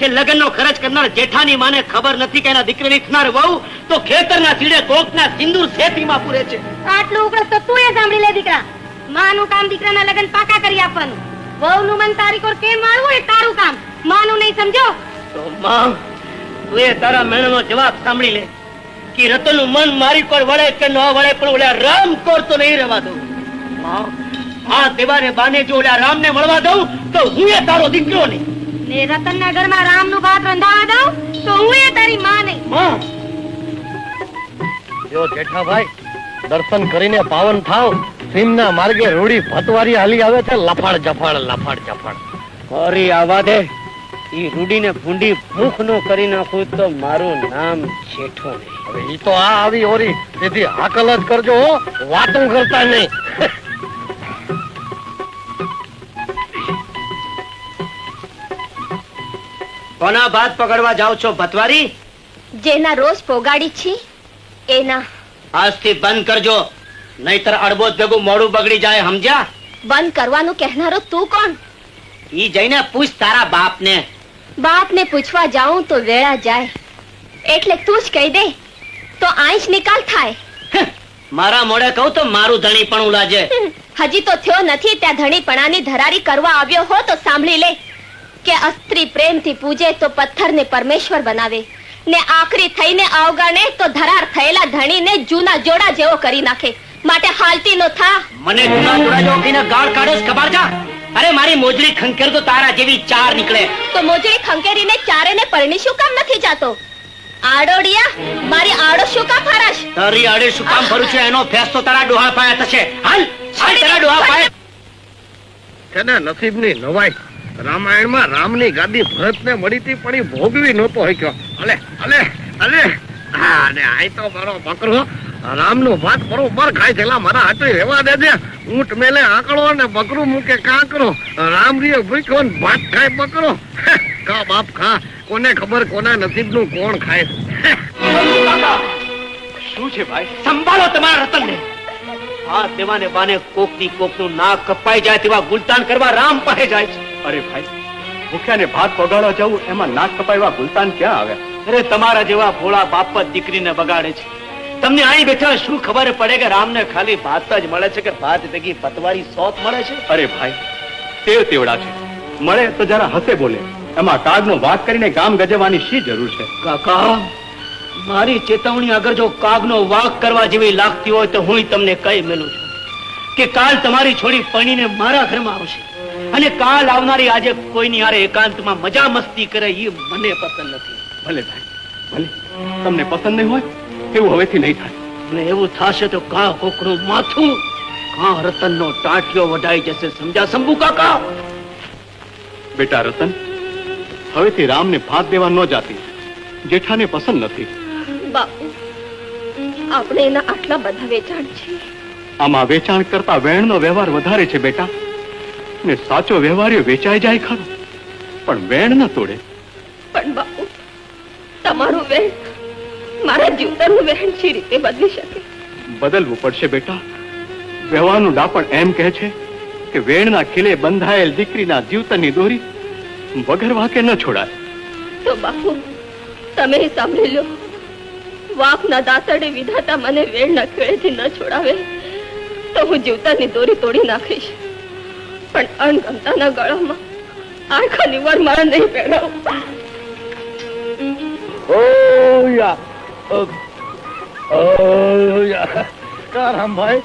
[SPEAKER 3] કે લગ્નનો ખર્ચ કરનાર જેઠાની માને ખબર નથી કે એના દીકરાની થનાર વહુ તો ખેતરના ચીડે કોકના સિંદૂર શેતીમાં પૂરે છે.
[SPEAKER 6] આટલું ઉકળસ તો તું એ સાંભળી લે દીકરા. માનું કામ દીકરાના લગ્ન પાકા કરી આપવાનું, વહુનું મન તારી કોર કેમ મારવું એ તારું કામ. માનું નહીં સમજો
[SPEAKER 3] તો માં તું એ તારા મેણનો જવાબ સાંભળી લે કે રતનનું મન મારી કોર વળે કે ન વળે, પણ ઓલા રામ કોર તો નહીં રહેવા દઉં. માં આ દેવાને બાને જો ઓલા રામને મળવા દઉં તો હું એ તારો દીકરો નહીં.
[SPEAKER 6] ને રતનના ઘરમાં રામનું ભાત રંધાવા દઉં તો હું એ તારી માં નહીં.
[SPEAKER 3] માં,
[SPEAKER 2] જો જેઠાભાઈ દર્શન કરીને પાવન થાવ. સીમના માર્ગે રૂડી ભતવારી હાલી આવે છે, લફાડ જફાડ લફાડ જફાડ.
[SPEAKER 3] અરે આવા દે. ઈ રૂડીને ભૂંડી ભૂખ નો કરી નાખું તો મારું નામ જેઠો નહીં.
[SPEAKER 2] હવે ઈ તો આ આવી ઓરી સીધી હાકલ જ કરજો હો, વાતું કરતા નહીં.
[SPEAKER 3] કોના ભાત પકડવા જાવ છો ભતવારી?
[SPEAKER 4] જેના રોજ પોગાડી છી એના.
[SPEAKER 3] આજથી બંધ કરજો, નહીતર અડબોજ ભેગું મોડું બગડી જાય, સમજ્યા?
[SPEAKER 4] બંધ કરવાનું કહેનારો તું કોણ?
[SPEAKER 3] ઈ જઈને પૂછ તારા બાપને.
[SPEAKER 4] બાપને પૂછવા જાઉં તો વેળા જાય, એટલે તું જ કહી દે તો આંચ નિકાલ થાય.
[SPEAKER 3] મારા મોડે કહું તો મારું ધણી પણ લાજે.
[SPEAKER 4] હજી તો થયો નથી ત્યાં ધણીપણાની ધરારી કરવા આવ્યો હો તો સાંભળી લે કે અસ્ત્રી પ્રેમથી પૂજે તો પથ્થરને પરમેશ્વર બનાવે, ને આખરી થઈને અવગણે તો ધરાર થયેલા ધણીને જૂના જોડા જેવો કરી નાખે. માટે હાલતી નો થા.
[SPEAKER 3] મને જૂના જોડા જેવો કહીને ગાળ કાઢે છે, ખબર છે? અરે મારી મોજડી ખંખેર તો તારા જેવી ચાર નીકળે.
[SPEAKER 4] તો મોજડી ખંકેરીને ચારેને પરણી શું કામ નથી જાતો? આડોડિયા, મારી આડો શું કામ ફરાશ?
[SPEAKER 3] તારી આડે શું કામ ફરું છું એનો ફેંસ તો તારા ડોહા પાયા થશે. હાલ હાલ, તારા ડોહા પાયા.
[SPEAKER 2] છે ને નસીબની નવાઈ. રામાયણમાં રામની ગાદી ભરતને મળી હતી પણ ઈ ભોગવી નહોતો શક્યો. અલે અલે અલે હા, અને આય તો મારો બકરો રામનું ભાત બરોબર ખાય છે. મારા હાથે રહેવા દેજે. ઊંટ મેલે આંકડો ને બકરું મૂકે કાંકરો. રામ રીએ ભૂખ્યો ને ભાત ખાય બકરો. કા બાપ ખા, કોને ખબર કોના નસીબનું કોણ ખાય.
[SPEAKER 8] શું છે ભાઈ?
[SPEAKER 3] સંભાળો તમારા રતનને. આ દેવાને બાને કોકની કોકનું નાક કપાઈ જાય તેવા ગુલતાન કરવા રામ પાસે જાય છે.
[SPEAKER 8] અરે ભાઈ, ભૂખ્યાને ભાત પગાડવા જવું એમાં નાક કપાયવા ગુલતાન ક્યાં આવ્યા?
[SPEAKER 3] અરે તમારા જેવા ભોળા બાપ જ દીકરીને બગાડે છે. તમને અહીં બેઠા શું ખબર પડે કે રામને ખાલી ભાત જ મળે છે કે ભાત ભેગી પતવારી સોત મળે છે?
[SPEAKER 8] અરે ભાઈ, તેવડા છે, મળે તો જરા હસે બોલે. એમાં કાગનો વાત કરીને ગામ ગજવવાની શી જરૂર છે?
[SPEAKER 3] કાકા, મારી ચેતવણી અગર જો કાગનો વાક કરવા જેવી લાગતી હોય તો હું તમને કહી મેલું છું કે કાલ તમારી છોડી પરણીને મારા ઘરમાં આવશે, અને કાલ આવનારી આજે કોઈની હારે એકાંતમાં મજા મસ્તી કરે એ મને પસંદ નથી.
[SPEAKER 8] ભલે ભાઈ, ભલે. તમને પસંદ નહીં હોય એવું હવેથી નહીં થાય.
[SPEAKER 3] અને એવું થશે તો કા કોકનું માથું, કા રતનનો ટાંટિયો વઢાઈ જશે. સમજ્યા શંભુ કાકા?
[SPEAKER 8] બેટા રતન, હવેથી રામને ભાત દેવા ન જાતી. જેઠાને પસંદ નથી.
[SPEAKER 4] બાપુ, આપણે એના આટલા બધા વેચાણ છે.
[SPEAKER 8] આમાં વેચાણ કરતા વેણનો વ્યવહાર વધારે છે બેટા. ને સાચો વ્યવહાર્યો વેચાઈ જાય ખરો, પણ વેણ ન તોડે.
[SPEAKER 4] પણ બાપુ, તમારું વેણ મારા જીવતરનું વેણ છે રીતે બદલી શકે?
[SPEAKER 8] બદલવું પડશે બેટા. વ્યવહારનું ડાપણ એમ કહે છે કે વેણના ખીલે બંધાયેલ દીકરીના જીવતરની દોરી વગર વાકે ન છોડાય.
[SPEAKER 4] તો બાપુ, તમે સાંભળી લો. વાપના દાતરડે વિધાતા મને વેણના ખીલેથી ન છોડાવે તો હું જીવતરની દોરી તોડી નાખીશ, પણ અણગમતાના ગળામાં આંખાની વરમાળા નહીં પહેરાવું.
[SPEAKER 2] રામભાઈ,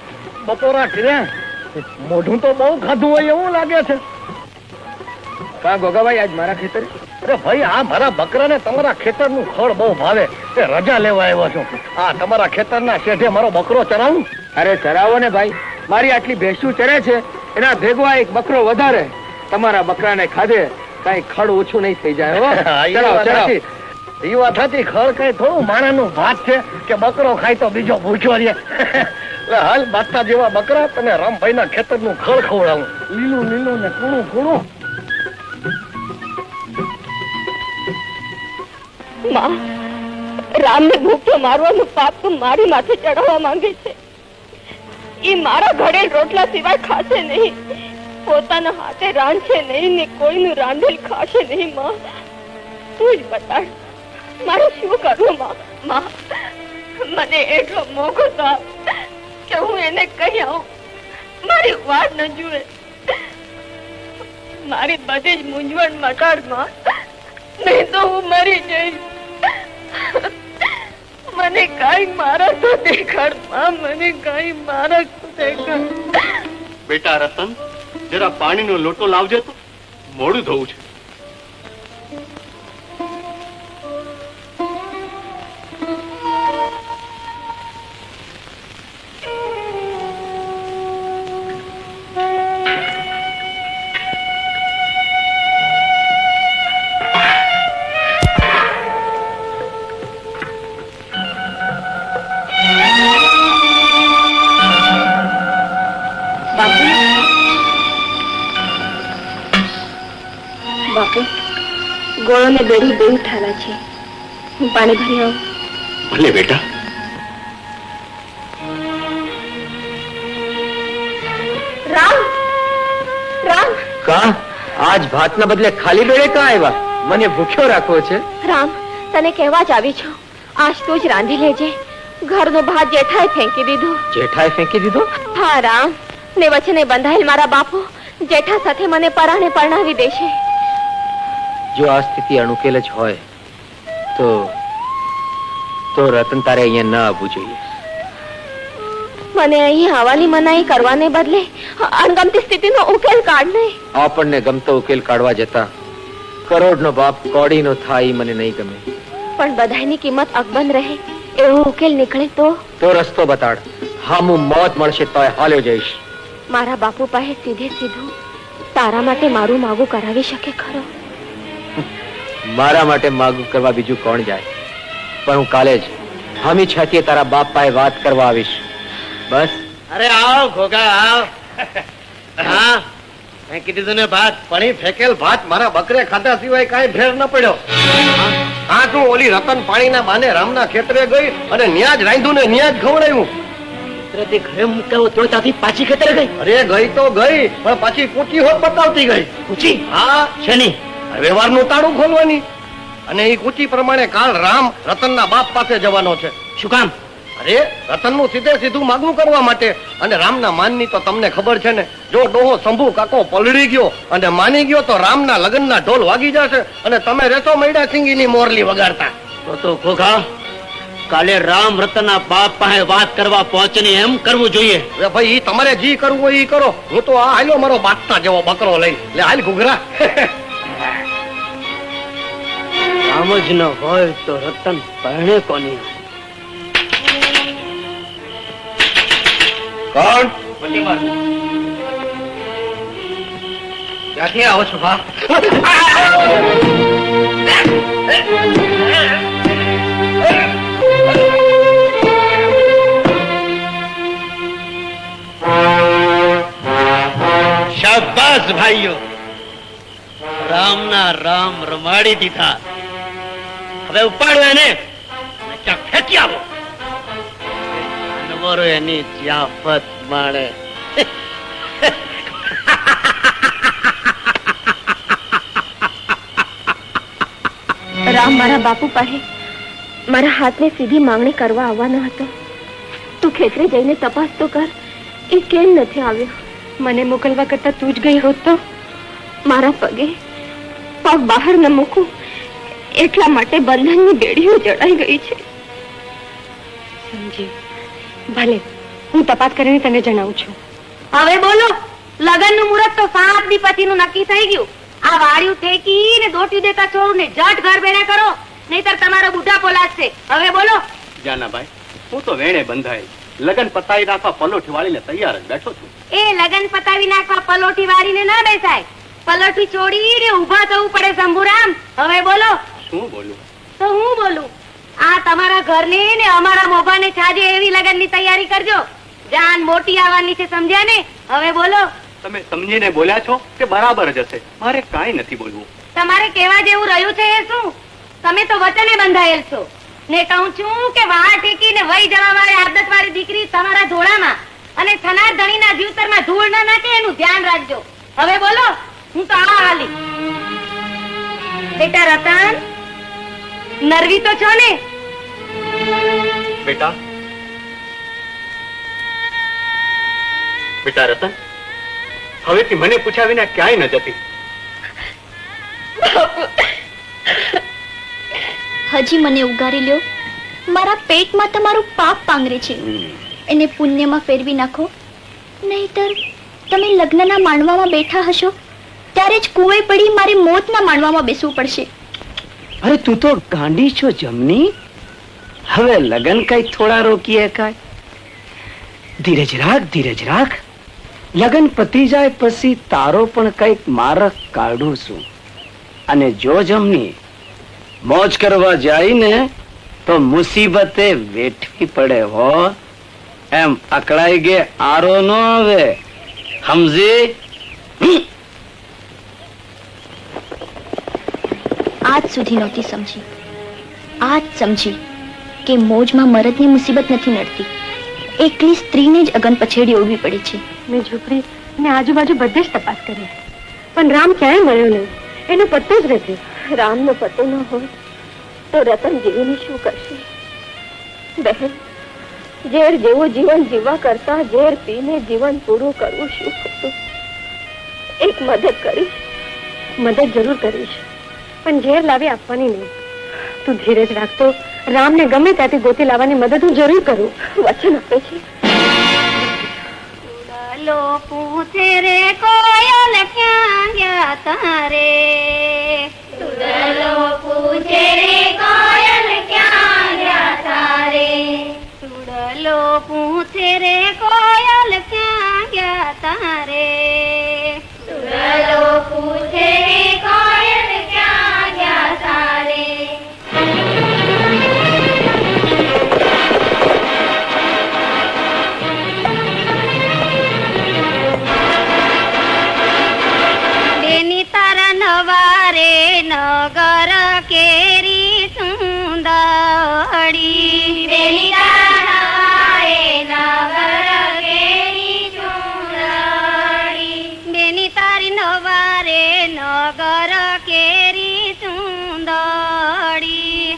[SPEAKER 2] બપોરા કર્યા મોઢું તો બહુ ખાધું હોય એવું લાગે છે. કા ગોગાભાઈ, આજ મારા ખેતર? અરે ભાઈ, આ મારા બકરાને તમારા ખેતરનું ફળ બહુ ભાવે. તે રજા લેવા આવ્યો છું. આ તમારા ખેતરના શેઢે મારો બકરો ચરાવું? અરે ચરાવો ને ભાઈ, મારી આટલી ભેંસું ચરે છે એના ભેગો એક બકરો વધારે. તમારા બકરાને ખાધે કઈ ખડ ઓછું નહીં થઈ જાય. એ વાત હતી, ખડ કઈ થોડું માણાનું ભાત છે કે બકરો ખાય તો બીજો ભૂખ્યો રહે. એટલે હાલ બાદતા જેવા બકરા તને રામભાઈ ના ખેતર નું ખડ ખવડાવું. લીલું લીલું ને કૂણું કૂણું.
[SPEAKER 4] માં, રામને ભૂખ મારવાનું પાપ તો મારી માથે ચડાવવા માંગે છે. એ મારા ઘડેલ રોટલા સિવાય ખાશે નહીં, પોતાના હાથે રાંધશે નહીં ને કોઈનું રાંધેલ ખાશે નહીં. માં, તું જ બતાડ મારે શું કરવું? માં, મને એટલો મોકો તો આપ કે હું એને કહી આવું. મારી વાત ન જુએ, મારી બધી જ મૂંઝવણ મટાડ માં, નહીં તો હું મરી જઈશ. મને કઈ મારા તો દેખાડ માં, મને કઈ મારા તો દેખાડ.
[SPEAKER 8] બેટા રતન, જરા પાણીનો લોટો લાવજે તો, મોડું થવું છે.
[SPEAKER 4] બાપુ, ગોળો ને બેડી બે ઠાલા છે. હું પાણી ભરી આવું.
[SPEAKER 8] ભલે બેટા.
[SPEAKER 4] રામ, રામ,
[SPEAKER 5] કા આજ ભાતના બદલે ખાલી બેડે કાં આવ્યા? મને ભૂખ્યો રાખવો છે.
[SPEAKER 4] રામ, તને કહેવા જ આવી છું. આજ તું જ રાંધી લેજે. ઘરનો ભાત જેઠાએ ફેંકી દીધો.
[SPEAKER 5] જેઠાએ ફેંકી દીધો?
[SPEAKER 4] હા રામ, ને વચને બંધાયેલ મારા બાપુ જેઠા સાથે મને પરાણે પરણાવી દેશે.
[SPEAKER 5] જો આ સ્થિતિ અણુકેલ જ હોય તો રતન તારે અહીંયા ન આવવું જોઈએ.
[SPEAKER 4] મને અહીં આવવાની મનાઈ કરવાને બદલે અણગમતી સ્થિતિનો ઉકેલ કાઢ ને.
[SPEAKER 5] આપણને ગમતો ઉકેલ કાઢવા જતા કરોડનો બાપ કોડીનો થાય મને નહીં ગમે.
[SPEAKER 4] પણ બધાની કિંમત અકબંધ રહે એવો ઉકેલ નીકળે તો
[SPEAKER 5] રસ્તો બતાડ. હામું મોત મળશે તોય હાલ્યો જઈશ.
[SPEAKER 4] મારા બાપુ પાસે સીધે સીધું તારા માટે મારું માગું કરાવી શકે ખરો?
[SPEAKER 5] મારા માટે માગું કરવા બીજું કોણ જાય? પણ હું કાલે જ હામી છાતીએ તારા બાપ પાસે વાત કરવા આવીશ. બસ.
[SPEAKER 2] અરે આવ ઘોઘા આવ. હા, ફેંકી દીધું ને ભાત. પણ એ ફેંકેલ ભાત મારા બકરે ખાધા સિવાય કાંઈ ફેર ન પડ્યો. હા, તું ઓલી રતન પાણીના બાને રામના ખેતરે ગઈ અને ન્યા જ રાંધ્યું ને ન્યા જ ખવડાવ્યું.
[SPEAKER 3] ઘરે મૂકાવો તો ત્યાંથી પાછી ખેતરે ગઈ.
[SPEAKER 2] અરે ગઈ તો ગઈ, પણ પાછી કૂચી હોત બતાવતી ગઈ.
[SPEAKER 3] કૂચી?
[SPEAKER 2] હા,
[SPEAKER 3] શેની?
[SPEAKER 2] વ્યવહારનું તાળું ખોલવાની. અને એ કૂચી પ્રમાણે કાલ રામ રતનના બાપ પાસે જવાનો છે.
[SPEAKER 3] શું કામ?
[SPEAKER 2] અરે રતનનું સીધે સીધું માગવું કરવા માટે. અને રામના માનની તો તમને ખબર છે ને. જો ડોહો શંભુ કાકો પલળી ગયો અને માની ગયો તો રામના લગ્નના ઢોલ વાગી જશે અને તમે રહેશો મૈડા સિંગીની મોરલી વગાડતા.
[SPEAKER 3] તો ઘોઘા, કાલે રામ રતનના બાપ પાસે વાત કરવા પહોંચની એમ કરવું જોઈએ.
[SPEAKER 2] હવે ભાઈ ઈ તમારે જી કરવું હોય ઈ કરો. હું તો આ હાલ્યો મારો બાટના જેવો બકરો લઈ. લે હાલ ઘૂઘરા.
[SPEAKER 3] રામ જ ન હોય તો રતન પરણે કોની?
[SPEAKER 2] કોણ? ક્યાંથી આવો છો બા?
[SPEAKER 3] શાબાશ ભાઈઓ, રામના રામ રમાડી દીધા. હવે ઉપાડો એને, ક્યાં ફેંકી આવો. અનવરો એની જિયાફત માણે.
[SPEAKER 4] રામ મારા બાપુ પાસે મારા હાથને સીધી માંગણી કરવા આવવાનો હતો. તું ખેતરે જઈને તપાસ તો કર, એ કેમ નથી આવ્યો. મને મોકલવા કરતા તું જ ગઈ હોત તો મારા પગે પગ બહાર ન મૂકું એટલા માટે બંધનની બેડીઓ જડાઈ ગઈ છે. સમજી, ભલે હું તપાસ કરીને તને જણાવું છું.
[SPEAKER 6] હવે બોલો, લગનનું મુહૂર્ત તો 7 દી પછીનું નક્કી થઈ ગયું. આ વાળ્યું ઠેકીને દોટી દેતા છોડું ને જટ ઘર બેડા કરો, નહીતર તમારો બુઢા પોલાશે. હવે બોલો.
[SPEAKER 8] જાનાભાઈ, હું તો વેણે બંધાય લગન પતાવી નાખવા પલોઠી વાળીને તૈયાર જ બેઠો છું.
[SPEAKER 6] એ લગન પતાવી નાખવા પલોઠી વાળીને ના બેસાય, પલોઠી છોડીને ઊભા થવું પડે શંભુરામ. હવે બોલો.
[SPEAKER 8] શું બોલું?
[SPEAKER 6] તો હું બોલું. આ તમારા ઘરને ને અમારા મોભાને છાજે એવી લગનની તૈયારી કરજો. જાન મોટી આવવાની છે, સમજ્યા ને? હવે બોલો.
[SPEAKER 8] તમે સમજીને બોલ્યા છો કે બરાબર જ હશે? મારે કાંઈ નથી બોલવું.
[SPEAKER 6] તમારે કેવા જેવું રહ્યું છે એ શું? તમે તો વચને બંધાયેલ છો ને કહું છું કે વાહ ટેકીને વહી જવા વાળી આદત વાળી દીકરી તમારા ધોળામાં અને થનાર ધણીના જીવતરમાં ધૂળ ન નાખે એનું ધ્યાન રાખજો. હવે બોલો. હું તો આ હાલી. બેટા રતન, નરવી તો છો ને?
[SPEAKER 8] બેટા રતન, હવેથી મને પૂછ્યા વિના ક્યાંય ન જતી.
[SPEAKER 9] હજી મને ઉગારી લ્યો. મારા પેટમાં તમારું પાપ પાંગરે છે, એને પુણ્યમાં ફેરવી નાખો, નહીતર તમે લગ્નના માંડવામાં બેઠા હશો ત્યારે જ કુવે પડી મારે મોતના માંડવામાં બેસવું પડશે.
[SPEAKER 3] અરે તું તો ગાંડી છો જમની. હવે લગન કઈ થોડા રોકીએ કાય. ધીરજ રાખ, ધીરજ રાખ. લગન પતી જાય પછી તારો પણ કઈક મારક કાઢું છું. અને જો જમની મોજ કરવા જાય ને તો મુસીબતે વેઠવી પડે હો. એમ અકળાઈ ગે આરો ન આવે, સમજી?
[SPEAKER 9] આજ સુધી નહોતી સમજી, આજ સમજી કે મોજમાં મરદની મુસીબત નથી નડતી. એકલી સ્ત્રીને જ અગન પછેડી ઓળવી પડી છે.
[SPEAKER 6] મેં ઝૂંપડી ને આજુબાજુ બધે જ તપાસ કરી, પણ રામ ક્યાંય મળ્યો નહીં. એનો પત્તો જ નથી.
[SPEAKER 4] રામનો પતો ન હોય તો રતન જીવીને શું કરશે? બહેન, ઝેર જેવું જીવન જીવવા કરતા ઝેર પીને જીવન પૂરું કરવું શું ખોટું? એક મદદ કરીશ.
[SPEAKER 6] મદદ જરૂર કરીશ, પણ ઝેર લાવી આપવાની નહીં. તું ધીરજ રાખતો. રામને ગમે ત્યાંથી ગોતી લાવવાની મદદ હું જરૂર કરું.
[SPEAKER 4] વચન આપે છે.
[SPEAKER 6] લો પૂછે રે કોયલ ક્યાં ગયા તારે?
[SPEAKER 4] સુડલો પૂછે રે કોયલ ક્યાં ગયા તારે?
[SPEAKER 6] સુડલો પૂછે રે કોયલ ક્યાં ગયા તારે?
[SPEAKER 4] સુડલો પૂછે રે કોયલ ક્યાં ગયા તારે?
[SPEAKER 6] બેની તારા નવારે નગર કેરી સુંદરી.
[SPEAKER 4] બેની તારા નવારે નગર કેરી સુંદરી.
[SPEAKER 6] બેની તારી નવારે નગર કેરી સુંદરી.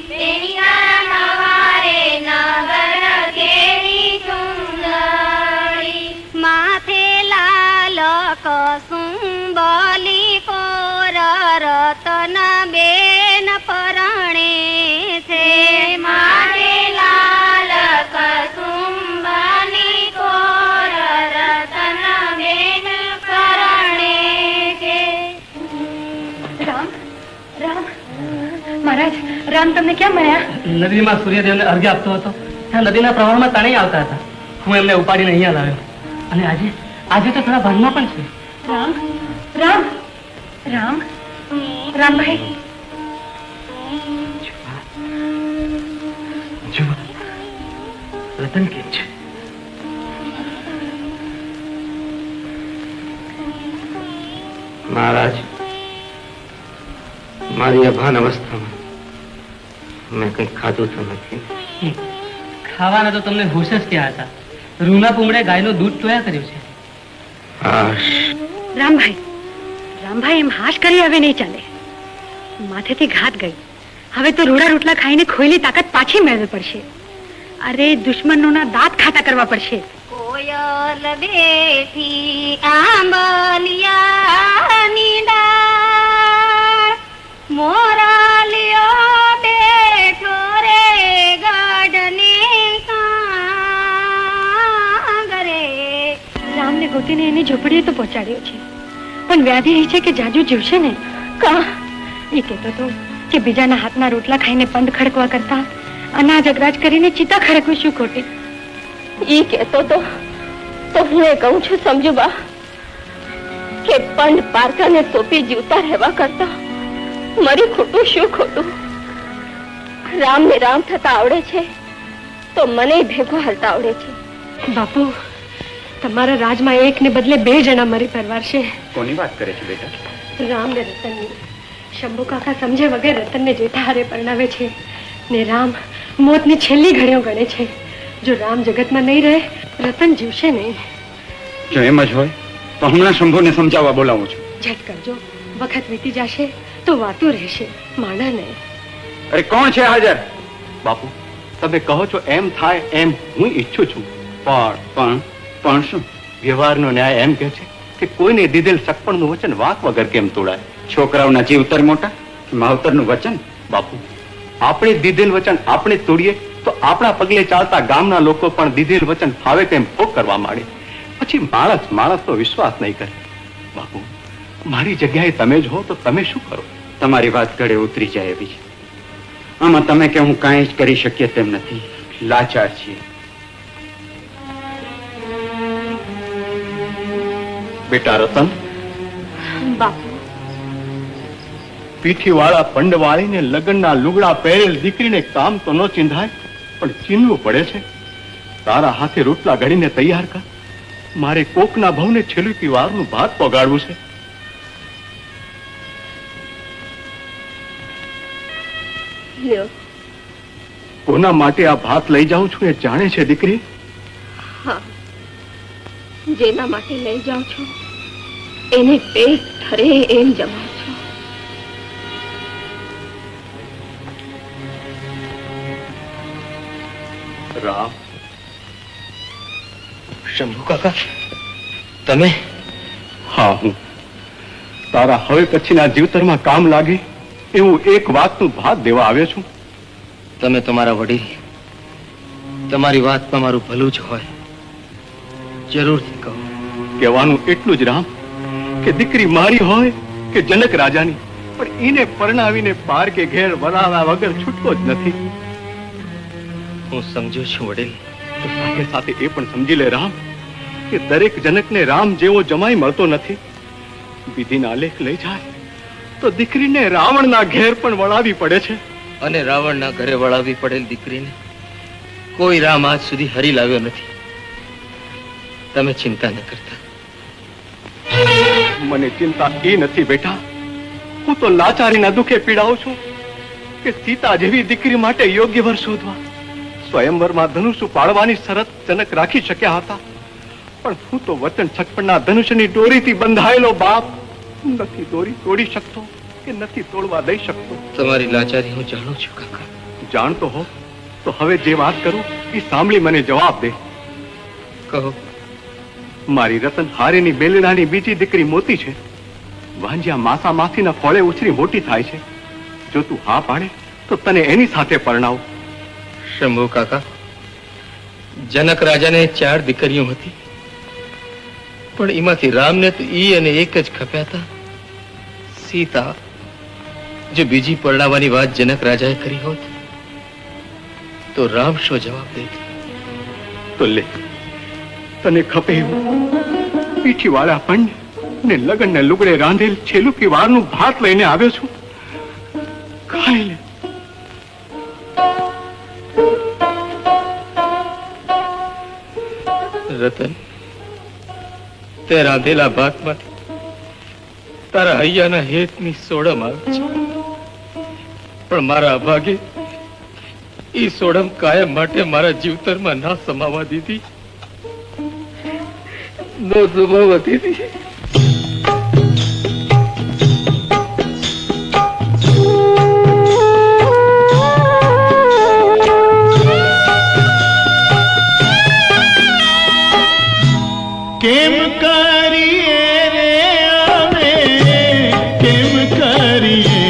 [SPEAKER 4] બેની તારા નવારે નગર કેરી સુંદરી.
[SPEAKER 6] માથે લાલ કસુંબલી કોર રતન બેન પરણે છે.
[SPEAKER 4] માથે લાલ કસુંબની કોર રતન બેન પરણે છે.
[SPEAKER 6] મહારાજ, રામ તમને ક્યાં મળ્યા?
[SPEAKER 5] નદીમાં સૂર્યદેવને અર્ઘ્ય આપતો હતો. ત્યાં નદીના પ્રવાહમાં તણાઈ આવતા હતા. હું એમને ઉપાડીને અહીંયા લાવ્યો. અને આજે તો થોડા ભાનમાં પણ છે.
[SPEAKER 6] રામ, રામ, રામ, રામભાઈ.
[SPEAKER 5] જુઓ, રતન કેમ છે? મહારાજ, મારી અભાન અવસ્થામાં મેં કંઈ ખાધું તો નથી. ખાવાના તો તમને હોશ જ ક્યાં હતા? રૂના પૂમડે ગાયનું દૂધ ટોયા કર્યું છે.
[SPEAKER 6] રામભાઈ, રામભાઈ, એમ હાશ કરી હવે નહીં ચાલે. માથેથી ઘાત ગઈ. હવે તો રૂડા રોટલા ખાઈને ખોયેલી તાકાત પાછી મેળવવી પડશે. અરે દુશ્મનોના દાંત ખાતા કરવા પડશે.
[SPEAKER 4] કોયલ બેઠી આંબલિયાની ડાળ, મોરાલિયો બેઠો રે ગઢને કાંગરે.
[SPEAKER 6] રામને ગોતીને એની ઝૂંપડીએ તો પહોંચાડ્યો છે, પણ વ્યાધિ એ છે કે જાજુ જીવશે ને. કા એ કહેતો તો કે બીજાના હાથના રોટલા ખાઈને પંદ ખડકવા કરતા અનાજ અગરાજ કરીને ચિતા ખડકવું શું ખોટી?
[SPEAKER 4] ઈ કહેતો તો હું એ કહું છું સમજુ બા કે પંડ પારકાને સોંપી જીવતા રહેવા કરતા મરી ખોટું શું ખોટું? રામને રામ થતા આવડે છે તો મને ભેગો હાલતા આવડે છે.
[SPEAKER 6] બાપુ, તમારા રાજમાં એક ને બદલે બે જણા મરી પરવારશે.
[SPEAKER 1] કોની વાત કરે છે બેટા?
[SPEAKER 6] રામ ને રતનની. શંભુ કાકા સમજે વગર રતનને જેઠા હારે પરણાવે છે ને રામ મોતની છેલ્લી ઘડીઓ ગણે છે. જો રામ જગતમાં નહીં રહે, રતન જીવશે નહીં.
[SPEAKER 1] જો એમ જ હોય તો હમણાં શંભુને સમજાવવા બોલાવું છું.
[SPEAKER 6] ઝટ કરજો, વખત વીતી જશે તો વાતો રહેશે, માણા નહીં.
[SPEAKER 1] અરે કોણ છે હાજર?
[SPEAKER 8] બાપુ, તમે કહો છો એમ થાય એમ હું ઈચ્છું છું,
[SPEAKER 1] પણ શું?
[SPEAKER 8] વ્યવહારનો ન્યાય એમ કહે છે કે કોઈને દીધેલ સગપણનું વચન વાંક વગર કેમ તોડાય?
[SPEAKER 1] છોકરાઓના જીવતર મોટા, માવતરનું વચન.
[SPEAKER 8] બાપુ, આપણે દીધેલ વચન આપણે તોડીએ તો આપણા પગલે ચાલતા ગામના લોકો પણ દીધેલ વચન ફાવે તેમ ભોગ કરવા માંડે. પછી માણસનો વિશ્વાસ નહીં કરે. બાપુ, મારી જગ્યાએ તમે જ હો તો તમે શું કરો?
[SPEAKER 1] તમારી વાત ગળે ઉતરી જાય એવી છે. આમાં તમે કે હું કાંઈ જ કરી શકીએ તેમ નથી. લાચાર છીએ.
[SPEAKER 8] બેટા રતન,
[SPEAKER 9] બાપુ,
[SPEAKER 8] પીઠીવાળા પંડવાળીને લગ્નના લુગડા પહેરેલ દીકરીને કામ તો ન ચિંધાય, પણ ચીનવું પડે છે. તારા હાથે રોટલા ઘડીને તૈયાર કર. મારે કોકના ભવને છેલ્લી વારનું ભાત પગાડવું છે.
[SPEAKER 4] લ્યો.
[SPEAKER 8] કોના માટે આ ભાત લઈ જાઉં છું એ જાણે છે દીકરી?
[SPEAKER 4] હા, જેના માટે લઈ જાઉં છું એને પેટ ઠરે એમ જમાવ છો.
[SPEAKER 8] રામ,
[SPEAKER 5] શંભુ કાકા, તમે?
[SPEAKER 8] હા, હું તારા હવે પછીના જીવતરમાં કામ લાગે એવું એક વાતનું ભાત દેવા આવ્યો છું.
[SPEAKER 5] તમે તમારા વડીલ, તમારી વાતમાં મારું ભલું જ હોય, જરૂરથી કહો.
[SPEAKER 8] કહેવાનું એટલું જ રામ કે દીકરી મારી હોય કે જનક રાજાની, પણ એને પરણાવીને પાર કે ઘેર વરાવ્યા વગર છૂટકો જ નથી.
[SPEAKER 5] હું સમજુ છું વડીલ.
[SPEAKER 8] તો સાથે સાથે એ પણ સમજી લે રામ કે દરેક જનકને રામ જેવો જમાઈ મળતો નથી. વિધિના લેખ લઈ જાય તો દીકરીને રાવણના ઘેર પણ વળાવી પડે છે.
[SPEAKER 5] અને રાવણના ઘરે વળાવી પડેલ દીકરીને કોઈ રામ આજ સુધી હરી લાવ્યો નથી. તમે ચિંતા ન કરતા.
[SPEAKER 8] મને ચિંતા એ નથી બેટા. હું તો લાચારીના દુઃખે પીડાઉં છું કે સીતા જેવી દીકરી માટે યોગ્ય વર શોધવા સ્વયંવરમાં ધનુષ પાડવાની શરત જનક રાખી શક્યા હતા, પણ હું તો વચન છકપણના ધનુષની દોરીથી બંધાયેલો બાપ નથી દોરી તોડી શકતો કે નથી તોડવા દઈ શકતો.
[SPEAKER 5] તમારી લાચારી હું જાણું છું કાકા.
[SPEAKER 8] જાણતો હો તો હવે જે વાત કરું એ સાંભળી મને જવાબ દે.
[SPEAKER 5] કહો.
[SPEAKER 8] મારી રતન હારેની બેલડાની બીજી દીકરી મોતી છે. વાંજ્યા માસા માથીના ફળે ઉછરી મોટી થાય છે. જો તું હા પાડે તો તને એની સાથે પરણાવું.
[SPEAKER 5] શંભુ કાકા, જનક રાજાને 4 દીકરીઓ હતી, પણ એમાંથી રામને તો ઈ અને એક જ ખપ્યા હતા, સીતા. જો બીજી પરણાવવાની વાત જનક રાજાએ કરી હોત તો રામ શો જવાબ દેત?
[SPEAKER 8] તો લે, તને ખપે એવું પીઠીવાળા પંડ ને લગન ને લુગડે રાંધેલ છેલ્લું વારનું ભાત લઈને આવ્યો છું. ખાઈ લે.
[SPEAKER 5] રતન, તે રાંધેલા ભાતમાંથી તારા હૈયાના હેતની સોડમ આવે છે, પણ મારા અભાગે ઈ સોડમ કાયમ માટે મારા જીવતરમાં ના સમાવા દીધી, નો સમાવા દીધી.
[SPEAKER 7] કેમ કરીએ રે અમે, કેમ કરીએ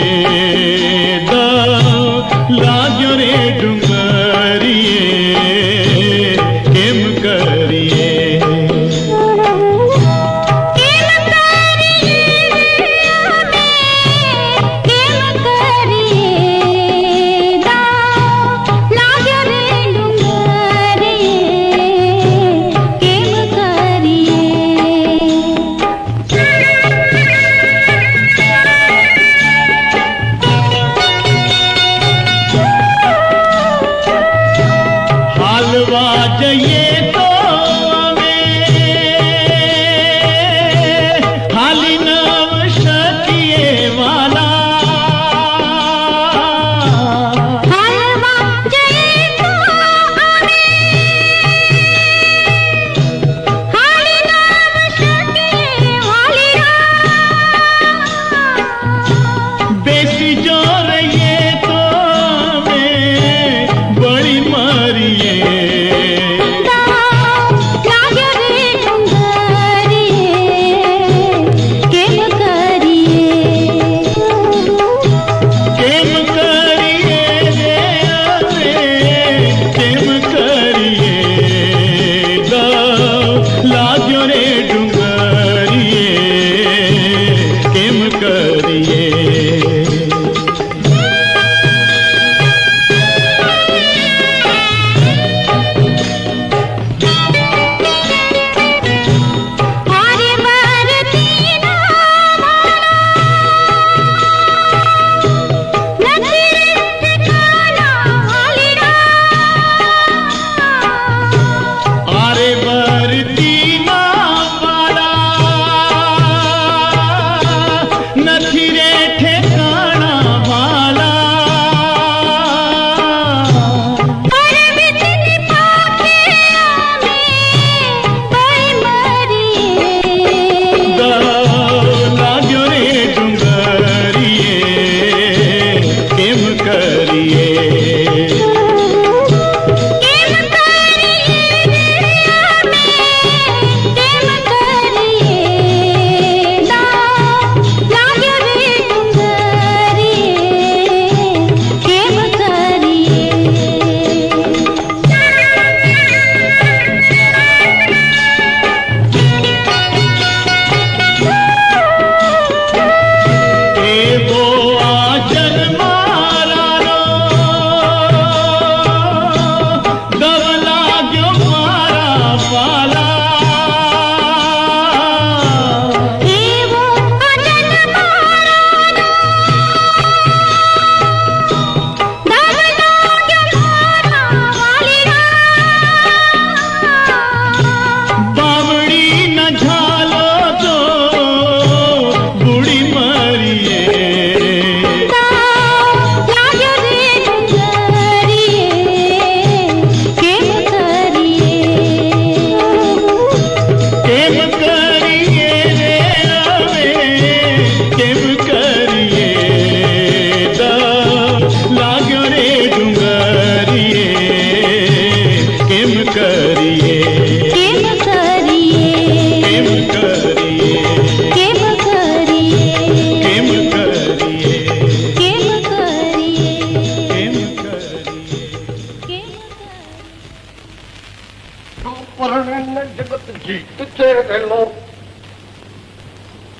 [SPEAKER 7] લાગ્યો રે ડુંગરીએ, કેમ કરીએ.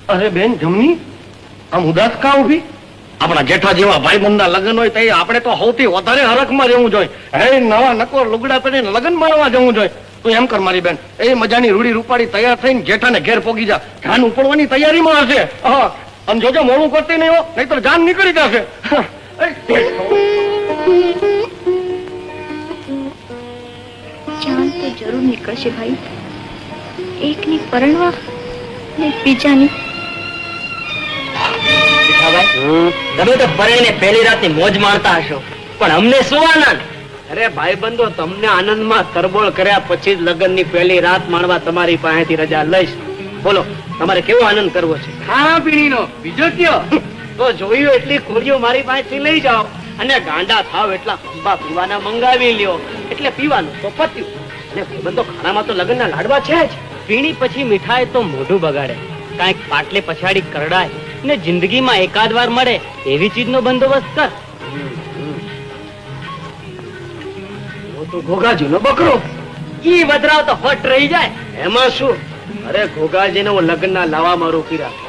[SPEAKER 2] અરે બેન જમની આમ ઉદાસ કા ઉભી? આપણા જેઠા જેવા ભાઈબંધના લગ્ન હોય તો આપણે તો સૌથી વધારે હરખમાં રહેવું જોઈએ. હે નવા નકોર લુગડા પહેરીને લગ્ન માણવા જવું જોઈએ. તું એમ કર મારી બેન, એ મજાની રૂડી રૂપાડી તૈયાર થઈને જેઠાને ઘેર પોગી જા. જાન ઉપડવાની તૈયારીમાં હશે. હા, અને જોજો મોડું કરતી નહીં હો, નહીતર જાન નીકળી જશે.
[SPEAKER 9] જાન તો જરૂર નીકળશે ભાઈ. એકની પરણવા ને બીજાની.
[SPEAKER 3] તમે તો પરણીને પહેલી રાતની મોજ માણતા હશો, પણ અમને શું આનંદ? અરે ભાઈબંધો, તમને આનંદમાં તરબોળ કર્યા પછી જ લગ્નની પહેલી રાત માણવા તમારી પાસેથી રજા લઈશ. બોલો, તમારે કેવો આનંદ કરવો છે? ખાણા પીણીનો. બીજો કયો? તો જોયું એટલી ખોરીઓ મારી પાસેથી લઈ જાઓ, અને ગાંડા થાવ એટલા ખંભા પીવાના મંગાવી લ્યો, એટલે પીવાનું તો પત્યું. અને ભાઈબંધો, ખાણામાં તો લગ્નના લાડવા છે જ. પીણી પછી મીઠાઈ તો મોઢું બગાડે, કાંઈક પાટલે પછાડી કરડાય, ને જિંદગીમાં એકાદ વાર મળે એવી ચીજનો બંદોબસ્ત કર. ઘોઘાજીનો બકરો ઈ વધરાવ તો હટ રહી જાય, એમાં શું? અરે ઘોઘાજીને હું લગ્નના લાવામાં રોકી રાખો,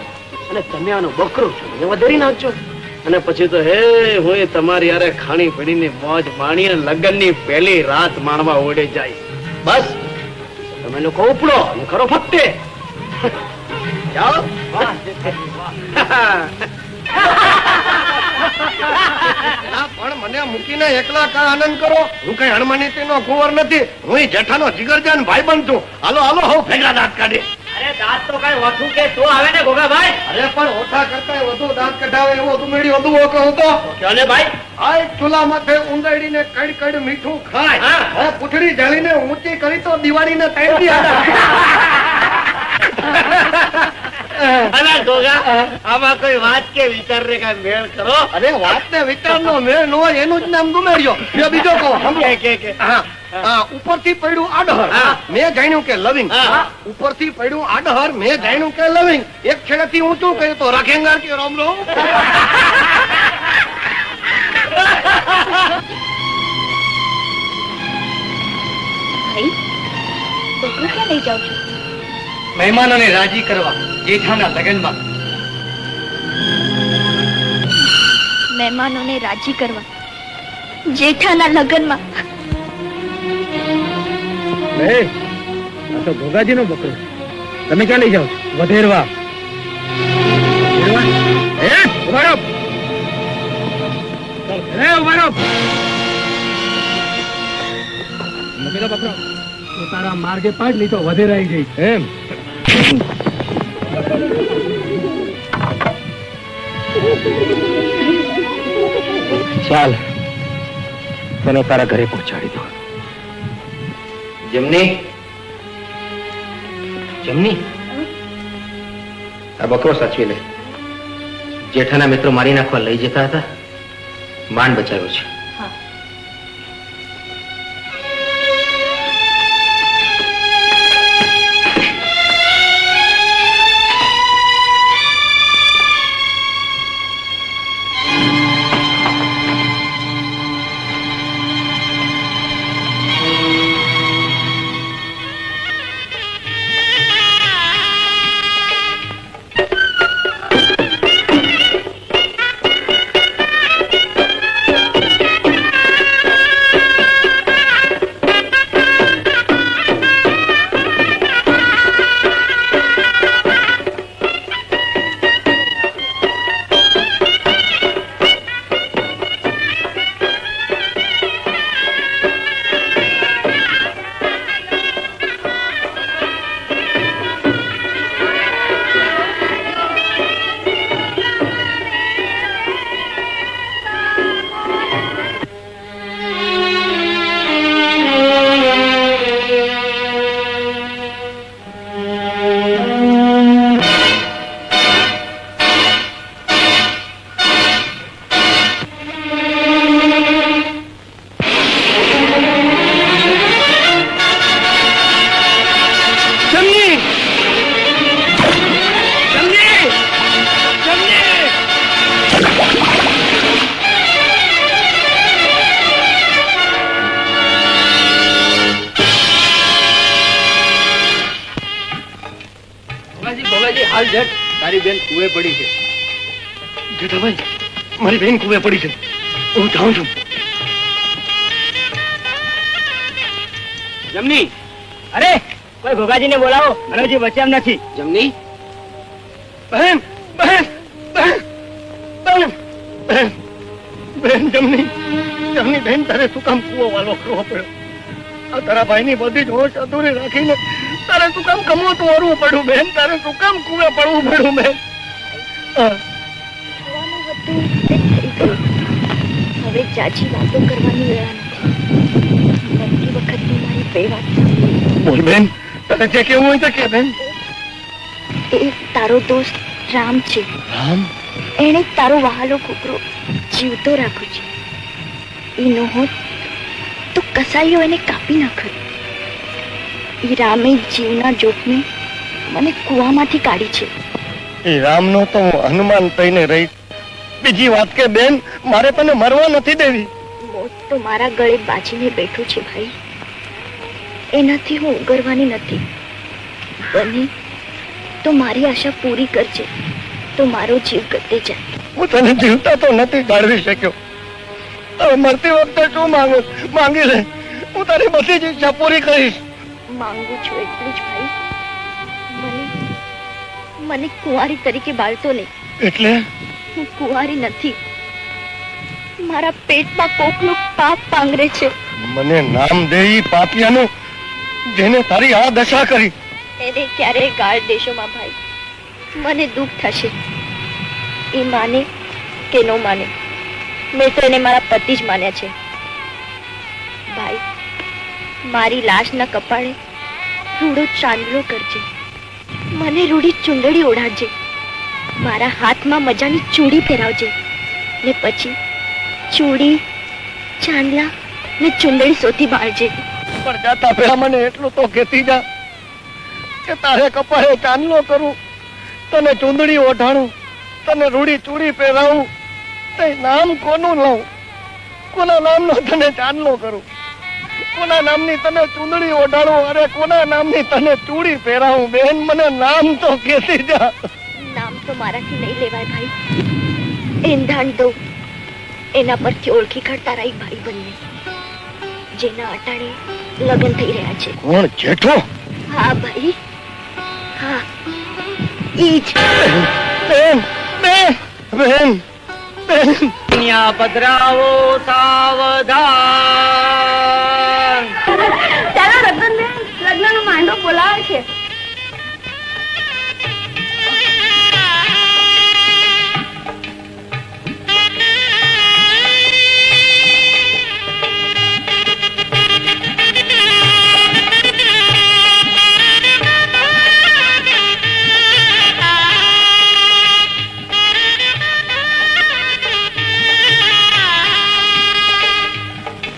[SPEAKER 3] અને તમે આનો બકરો છો એ વધારી નાખજો. અને પછી તો હે હું તમારી યારે ખાણી પીણીની મોજ માણી અને લગ્નની પહેલી રાત માણવા ઓડે જાય. બસ તમે લોકો ઉપડો અને કરો ફક્તે. જાઓ.
[SPEAKER 2] પણ મને મૂકીને એકલા કા આનંદ કરો? હું કઈ હણમાનીતી નો કુંવર નથી. હું જેઠાનો જીગરજાન ભાઈબંધ છું. હાલો હાલો, હો ભેગા દાંત કાઢે.
[SPEAKER 3] અરે દાંત તો કઈ ઓછું કે તો આવે ને ઘોઘાભાઈ.
[SPEAKER 2] અરે પણ ઓછા કરતા વધુ દાંત કઢાવે એવો તુમેડી વધુ કહું તો
[SPEAKER 3] ક્યાં ભાઈ?
[SPEAKER 2] આ ચૂલા માથે ઉંદરડીને કડ કડ મીઠું ખાય, હવે પૂંછડી જાળીને ઊંચી કરી તો દિવાળીને તાળી દી.
[SPEAKER 3] અરે ઘોઘા, આમાં કોઈ વાત કે વિચાર ને કઈ મેળ કરો.
[SPEAKER 2] અરે વાત ને વિચાર નો મેળ ન હોય એનું જ નામ ગુમેડ્યો. બીજો કહો. ઉપરથી પડ્યું આડહર, મેં જાણ્યું કે લવિંગ. ઉપરથી પડ્યું આડહર, મેં જાણ્યું કે લવિંગ. એક છેડેથી ઊંચું કહ્યું તો રાખેંગા કે રામ રામ.
[SPEAKER 9] ભાઈ, બકરું ક્યાં લઈ જાઉં છું?
[SPEAKER 5] મહેમાનોને રાજી કરવા જેઠાના લગ્નમાં.
[SPEAKER 9] મહેમાનોને રાજી કરવા જેઠાના લગ્નમાં?
[SPEAKER 3] તો ઘોઘાજીનો બકરો તમે ક્યાં લઈ જાઓ છો? વધેરવા. તારા માર્ગે પાડ નહીં તો વધેરાઈ જઈ. એમ ચાલ, તને તારા ઘરે પહોંચાડી દો.
[SPEAKER 5] જમની, જમની, આ બકરો સાચવી લે. જેઠાના મિત્રો મારી નાખવા લઈ જતા હતા, માંડ બચાવ્યો છે. ભોગાજી હાલ જટ તારી બેન કુએ પડી છે.
[SPEAKER 2] જેઠાભાઈ મારી બેન કુવે પડી છે, હું જાઉં છું.
[SPEAKER 3] જમની, અરે કોઈ ભોગાજીને બોલાવો, મનોજી વચ્ચે એમ નથી.
[SPEAKER 5] જમની,
[SPEAKER 2] બહેન બહેન બહેન બહેન બહેન બહેન જમની જમની બહેન, તારે શું કામ કૂવો વાલો કરવો પડ્યો? આ તારા ભાઈની બધી જ હોશ અધૂરી રાખીને તારે શું કામ કમોતું ઓરવું પડ્યું બેન? તારે શું કામ કૂવે પડવું પડ્યું બેન?
[SPEAKER 9] જોવાનું હતું તે થઈ ગયું. હવે જાજી વાતો કરવાની વેળા નથી. મરતી વખતની મારી બે વાત સાંભળી.
[SPEAKER 2] બોલ બેન, તને જે કેવું હોય તો કે બેન.
[SPEAKER 9] એ તારો દોસ્ત રામ છે.
[SPEAKER 2] રામ?
[SPEAKER 9] એણે તારો વહાલો કૂતરો જીવતો રાખ્યો છે. એ ન હોત તો કસાઈઓ એને કાપી નાખત. એ રામે જીવના જોખમે મને કૂવામાંથી કાઢી છે.
[SPEAKER 2] એ રામનો તો હું હનુમાન થઈને રહી. બીજી વાત કે બેન, મારે તને મરવા નથી દેવી.
[SPEAKER 9] મોત તો મારા ગળે બાજીને બેઠું છે ભાઈ. એનાથી હું ઉગરવાની નથી. બને તો મારી આશા પૂરી કરજે, તો મારો જીવ ગતે જાય.
[SPEAKER 2] હું તને જીવતા તો નથી જાળવી શક્યો. હવે મરતી વખતે શું માંગી લે, હું તારી બધી જ ઈચ્છા પૂરી કરીશ.
[SPEAKER 9] માંગુ છું એટલું જ ભાઈ. મને કુંવારી તરીકે બાળતો નહીં.
[SPEAKER 2] એટલે
[SPEAKER 9] હું કુંવારી નથી. મારા પેટમાં કોકનું પાપ પાંગરે છે.
[SPEAKER 2] મને નામ દે ઈ પાપિયાનું, જેને તારી આ દશા કરી.
[SPEAKER 9] એને ક્યારેય ગાળ દેશોમાં ભાઈ. મને દુઃખ થશે. એ માને કે ન માને, મેં તો એને મારા પતિ જ માન્યા છે. ભાઈ, મારી લાશના કપાળે રૂડો ચાંદલો કરજે. મને રૂડી ચુંદડી ઓઢાડજે. મારા હાથમાં મજાની ચૂડી પહેરાવજે. ને પછી ચૂડી, ચાંદલા ને ચુંદડી સોથી બાળજે.
[SPEAKER 2] પણ જાતા પહેલા મને એટલું તો કહેતી જા કે તારે કપાળે ચાંદલો કરું, તને ચૂંદડી ઓઢાણું, તને રૂડી ચૂડી પહેરાવું, તે નામ કોનું લઉં? કોના નામનો તને ચાંદલો કરું? કોના નામની તને ચૂંદડી ઓઢાડું? અરે કોના નામની તને ચૂડી પહેરાવું? બેન, મને નામ તો કહેતી જા.
[SPEAKER 9] નામ તો મારાથી નહીં લેવાય ભાઈ. એંધાણ દઉં એના પરથી ઓળખી કાઢતા રહી ભાઈ બંને, જેના અટાણે લગ્ન થઈ રહ્યા છે.
[SPEAKER 2] કોણ? જેઠો?
[SPEAKER 9] હા ભાઈ, હા, ઈ જ.
[SPEAKER 2] બેન બેન બેન બેન,
[SPEAKER 3] દુનિયા પધરાવો સાવધાન.
[SPEAKER 4] ચાલો રતનબેન, લગ્નનો માંડો બોલાવે છે.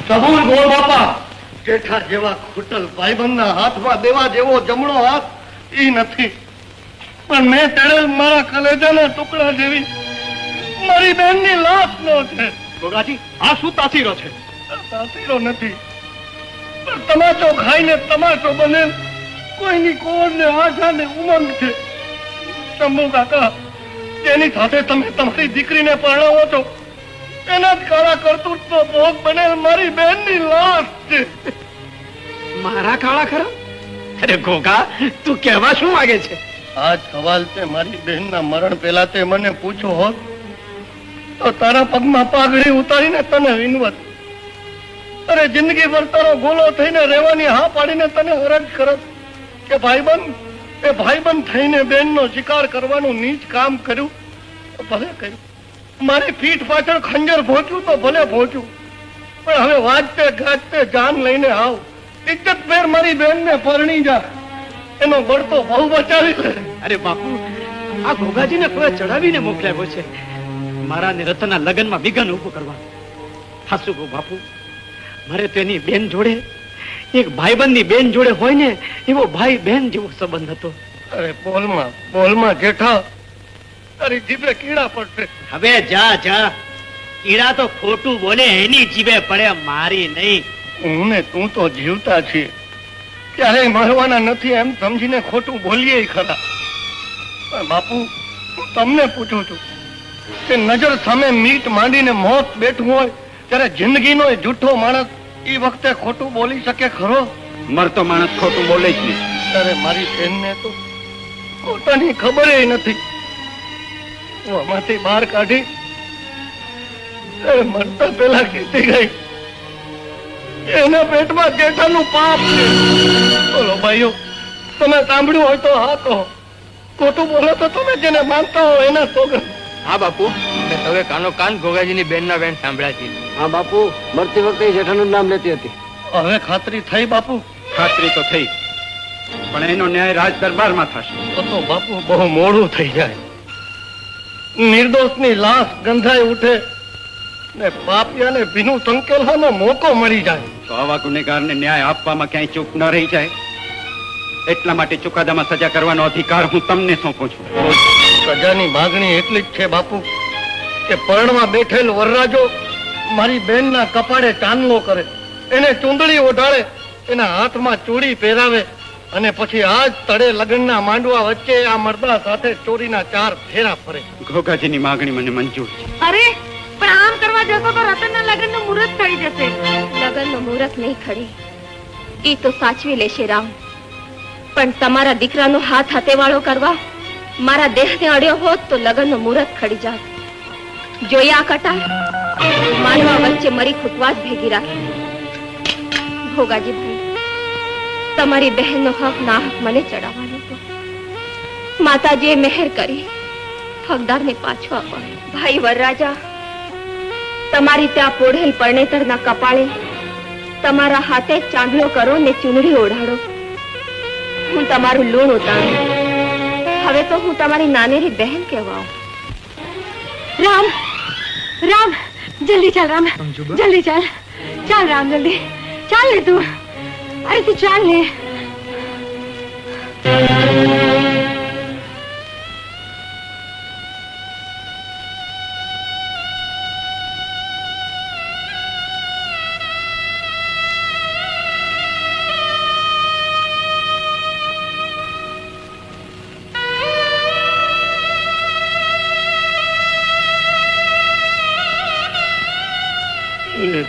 [SPEAKER 2] કબૂલ બોલ બાપા. જેઠા જેવા ખોટલ ભાઈબંધના હાથમાં દેવા જેવો જમણો હાથ ઈ નથી, પણ મેં તેડેલ મારા કલેજાના ટુકડા જેવી મારી બેનની લાશ નો છે.
[SPEAKER 8] ગોગાજી, આ શું તાસીરો છે?
[SPEAKER 2] તાસીરો નથી, પણ તમાચો ખાઈને તમાચો બનેલ કોઈની કોળને આશા ને ઉમંગ છે. શંભુ કાકા, જેની સાથે તમે તમારી દીકરીને પરણાવો છો, એના જ કાળા કરતૂતનો ભોગ બનેલ મારી બેનની લાશ છે.
[SPEAKER 3] મારા કાળા ખરા? અરે ગોગા, તું કહેવા શું માંગે છે?
[SPEAKER 2] આ સવાલ તે મારી બહેનના મરણ પહેલા તે મને પૂછ્યો હોત તો તારા પગમાં પાઘડી ઉતારીને તને વિનવત. અરે જિંદગી ભર તારો ગોલો થઈને રહેવાની હા પાડીને તને અરજ કરત કે ભાઈબંધ થઈને બેનનો શિકાર કરવાનું નીચ કામ કર્યું તો ભલે કર્યું. મારી પીઠ પાછળ ખંજર ભોંચ્યું તો ભલે ભોંચ્યું, પણ હવે વાજતે ગાજતે જાન લઈને આવ. ઇજ્જત ફેર મારી બેનને પરણી જા. એનો બળતો બહુ બચાવી લે.
[SPEAKER 3] અરે બાપુ, આ ગોગાજીને કોઈ ચડાવીને મોકલ્યો છે મારા ને રતનના લગ્નમાં વિઘન ઉભું કરવા. હાસુ ગો બાપુ, મારે તો એની બેન જોડે, એક ભાઈબંધની બેન જોડે હોય ને એવો ભાઈ બેન જેવો સંબંધ હતો.
[SPEAKER 2] અરે બોલમાં જેઠા, તારી જીભે કીડા પડશે.
[SPEAKER 3] હવે જા જા, કીડા તો ખોટું બોલે એની જીભે પડે, મારી નહીં.
[SPEAKER 2] હું ને તું તો જીવતા છીએ, ક્યારેય મરવાના નથી એમ સમજીને ખોટું બોલીએ ખરા. પણ બાપુ હું તમને પૂછું છું કે નજર સામે મીટ માંડીને મોત બેઠું હોય ત્યારે જિંદગીનો એ જૂઠો માણસ એ વખતે ખોટું બોલી શકે ખરો?
[SPEAKER 1] મરતો માણસ ખોટું બોલે જ નહીં.
[SPEAKER 2] ત્યારે મારી બેનને તો પોતાની ખબર નથી. હું આમાંથી બહાર કાઢી ત્યારે મરતા પેલા કીધી ગઈ એના પેટમાં જેઠાનું પાપ છે. બોલો ભાઈઓ, તમે સાંભળ્યું હોય તો હા કહો, ખોટું બોલો તો તમે જેને માનતા હો એના સોગંદ.
[SPEAKER 5] હા બાપુ, મેં હવે કાનો કાન ગોગાજીની બેનના વેણ સાંભળ્યા છે.
[SPEAKER 3] હા બાપુ, મરતી વખતે જેઠાનું નામ લેતી હતી.
[SPEAKER 2] હવે ખાતરી થઈ બાપુ?
[SPEAKER 1] ખાતરી તો થઈ, પણ એનો ન્યાય રાજ દરબારમાં થશે.
[SPEAKER 2] તો બાપુ બહુ મોડું થઈ જાય. નિર્દોષની લાશ ગંધાઈ ઉઠે ને પાપિયાને ભીનું સંકેલવાનો મોકો મળી જાય.
[SPEAKER 1] તો આવા ગુનેગારને ન્યાય આપવામાં ક્યાંય ચૂક ન રહી જાય, એટલા માટે ચુકાદામાં સજા કરવાનો અધિકાર હું તમને સોંપું છું.
[SPEAKER 2] સજાની માગણી એટલી જ છે બાપુ કે પરણમાં બેઠેલ વરરાજો મારી બેનના કપાળે ચાંદલો કરે, એને ચૂંદડી ઓઢાડે, એના હાથમાં ચૂડી પહેરાવે અને પછી આજ તળે લગ્નના માંડવા વચ્ચે આ મરદા સાથે ચોરીના 4 ફેરા ફરે.
[SPEAKER 1] ઘોઘાજીની માગણી મને મંજૂર છે.
[SPEAKER 6] અરે પણ આમ કરવા જશો તો રતનના લગ્નનું મુહૂર્ત થઈ જશે.
[SPEAKER 4] લગ્નનું મુહૂર્ત નહીં ખડે, ઈ તો સાચવી લેશે રામ. પણ તમારા દીકરાનો હાથ હાથેવાળો કરવા મારા દેહને અડ્યો હોત તો લગ્નનું મુહૂર્ત ખડી જાત. જોયા કટા, માનવા વચ્ચે મરી ખૂટવા જ ભેગી રાખી. ભોગાજી ભાઈ, તમારી બહેનનો હક ના હક મને ચડાવવાનો હતો. માતાજીએ મહેર કરી હકદારને પાછો અપાયો. ભાઈ વરરાજા, તમારી ત્યાં પોઢેલ પરણેતરના કપાળે તમારા હાથે ચાંદલો કરો ને ચૂંદડી ઓઢાડો. હું તમારું લૂણ ઉતારું. હવે તો હું તમારી નાનેરી બહેન કહેવાઉં.
[SPEAKER 6] રામ રામ, જલ્દી ચાલ રામ, જલ્દી ચાલ. ચાલ રામ, જલ્દી ચાલ ને તું. અરે તું ચાલ ને.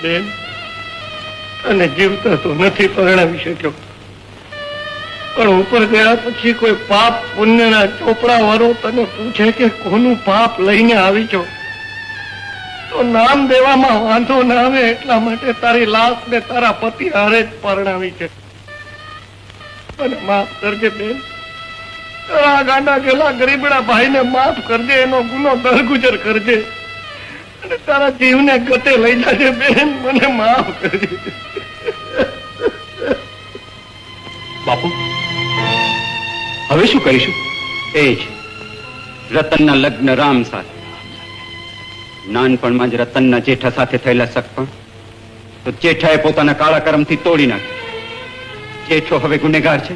[SPEAKER 2] બેન, અને જીવતા તો નથી પરણાવી શક્યો, પણ ઉપર ગયા પછી કોઈ પાપ પુણ્યના ચોપડા વાળો તને પૂછે કે કોનું પાપ લઈને આવી છો તો નામ દેવામાં વાંધો ના આવે એટલા માટે તારી લાશ ને તારા પતિ હારે જ પરણાવી છે. અને માફ કરજે બેન, તારા ગાંડા ગેલા ગરીબડા ભાઈને માફ કરજે, એનો ગુનો દરગુજર કરજે અને તારા જીવને ગતે લઈ જાજે બેન, મને માફ કરજે.
[SPEAKER 8] બાપુ, હવે શું કરીશું?
[SPEAKER 1] એ જ રતનના લગ્ન રામ સાથે. નાનપણમાં જ રતનના જેઠા સાથે થયેલા સગપણ તો જેઠાએ પોતાના કાળા કર્મથી તોડી નાખ્યું. જેઠો હવે ગુનેગાર છે,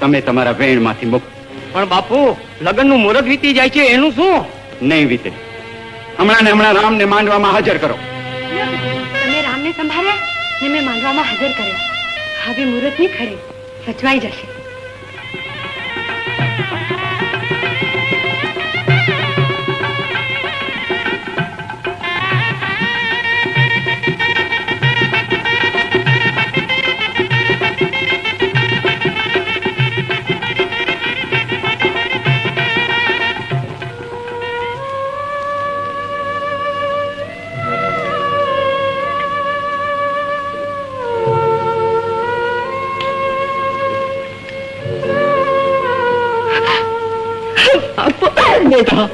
[SPEAKER 1] તમે તમારા વેણમાંથી મુક્ત.
[SPEAKER 3] પણ બાપુ, લગ્નનું મુહૂર્ત વીતી જાય છે, એનું શું?
[SPEAKER 1] નહીં વીતે. હમણાં ને હમણાં રામને માંડવામાં હાજર કરો.
[SPEAKER 6] તમે રામને સંભાળ્યા ને મેં માંડવામાં હાજર કર્યા. હવે મુહૂર્ત નહીં ખડે, સચવાઈ જશે.
[SPEAKER 3] બેટા,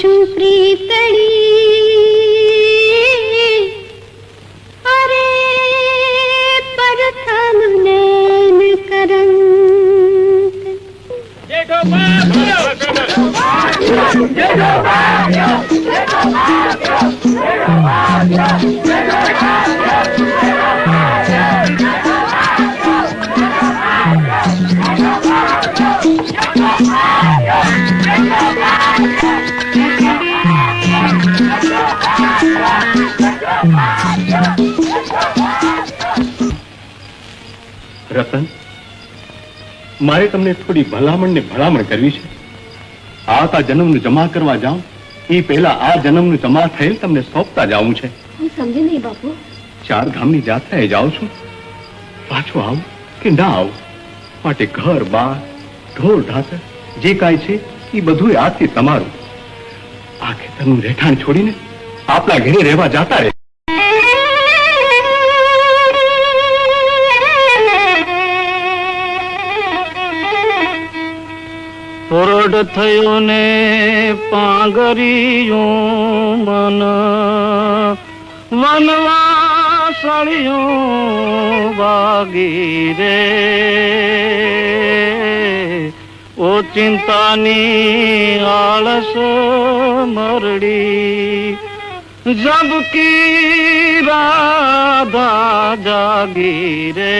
[SPEAKER 10] શું પ્રીતળી અરે પ્રથમ નૈન કરંત
[SPEAKER 8] રતન, મારે તમને થોડી ભલામણ ને ભલામણ કરવી છે. આવતા જન્મનું જમા કરવા જાઉં એ પહેલા આ જન્મનું જમા થયેલ તમને સોંપતા જાવું છે.
[SPEAKER 4] હું સમજી નહીં બાપુ.
[SPEAKER 8] 4 ગામની જાત્રાએ જાઉં છું. પાછું આવું કે ના આવું માટે ઘર બાર ઢોર ઢાંકર જે કાંઈ છે એ બધું આજથી તમારું. આ ખેતરનું રહેઠાણ છોડીને આપણા ઘરે રહેવા જાતા રહે.
[SPEAKER 3] ફોરડ થયો ને પાંગરિયું મન વનવાસળિયું વાગી રે ઓ ચિંતાની આળસ મરડી જબકી રાધા જાગી રે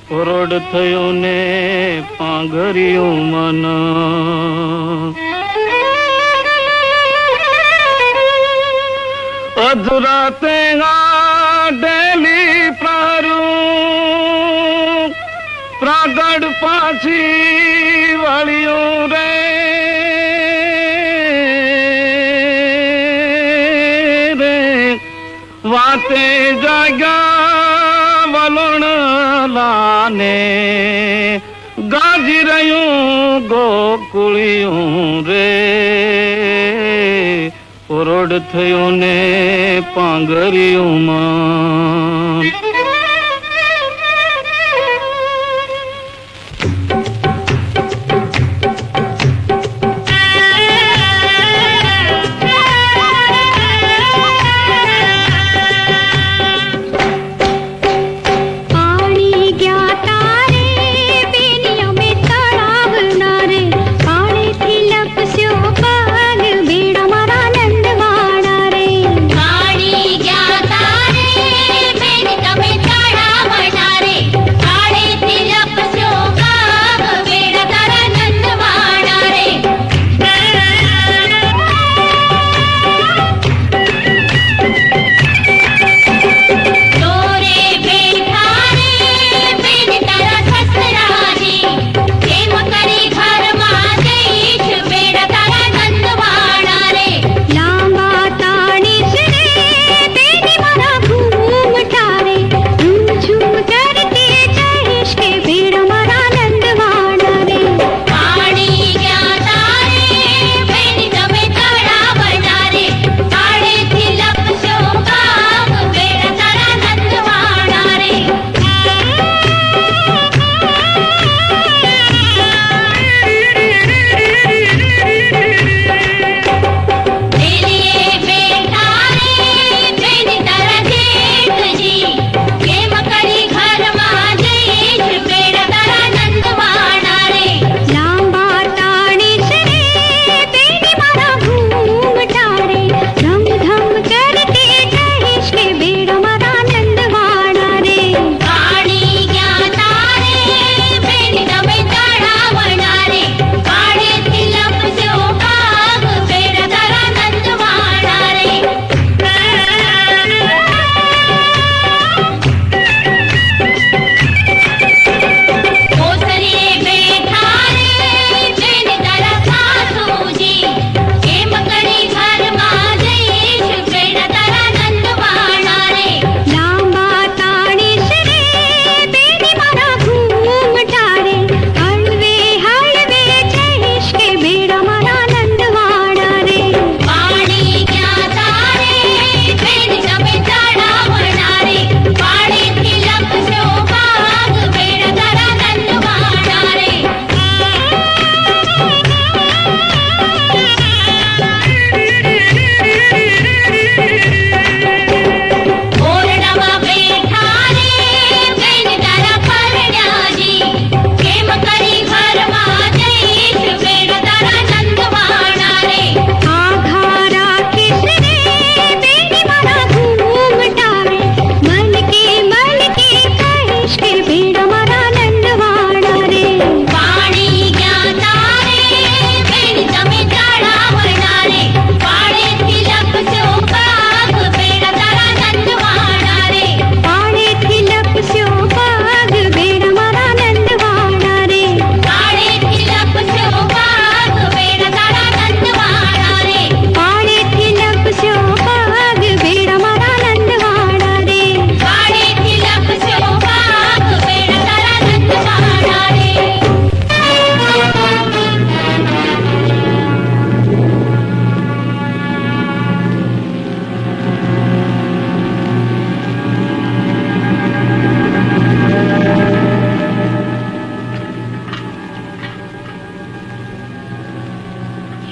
[SPEAKER 3] ફોરડ થયો ને પાંગરિયું મન અધરાતે ગાડેલી પ્રારું પ્રાગડ પાછી વળ્યું રે વાતે જાગ્યા વલણ લાને ગાજી રહ્યું ગોકુળિયું રે ફોરડ થયો ને પાંગરિયું મન
[SPEAKER 10] તમે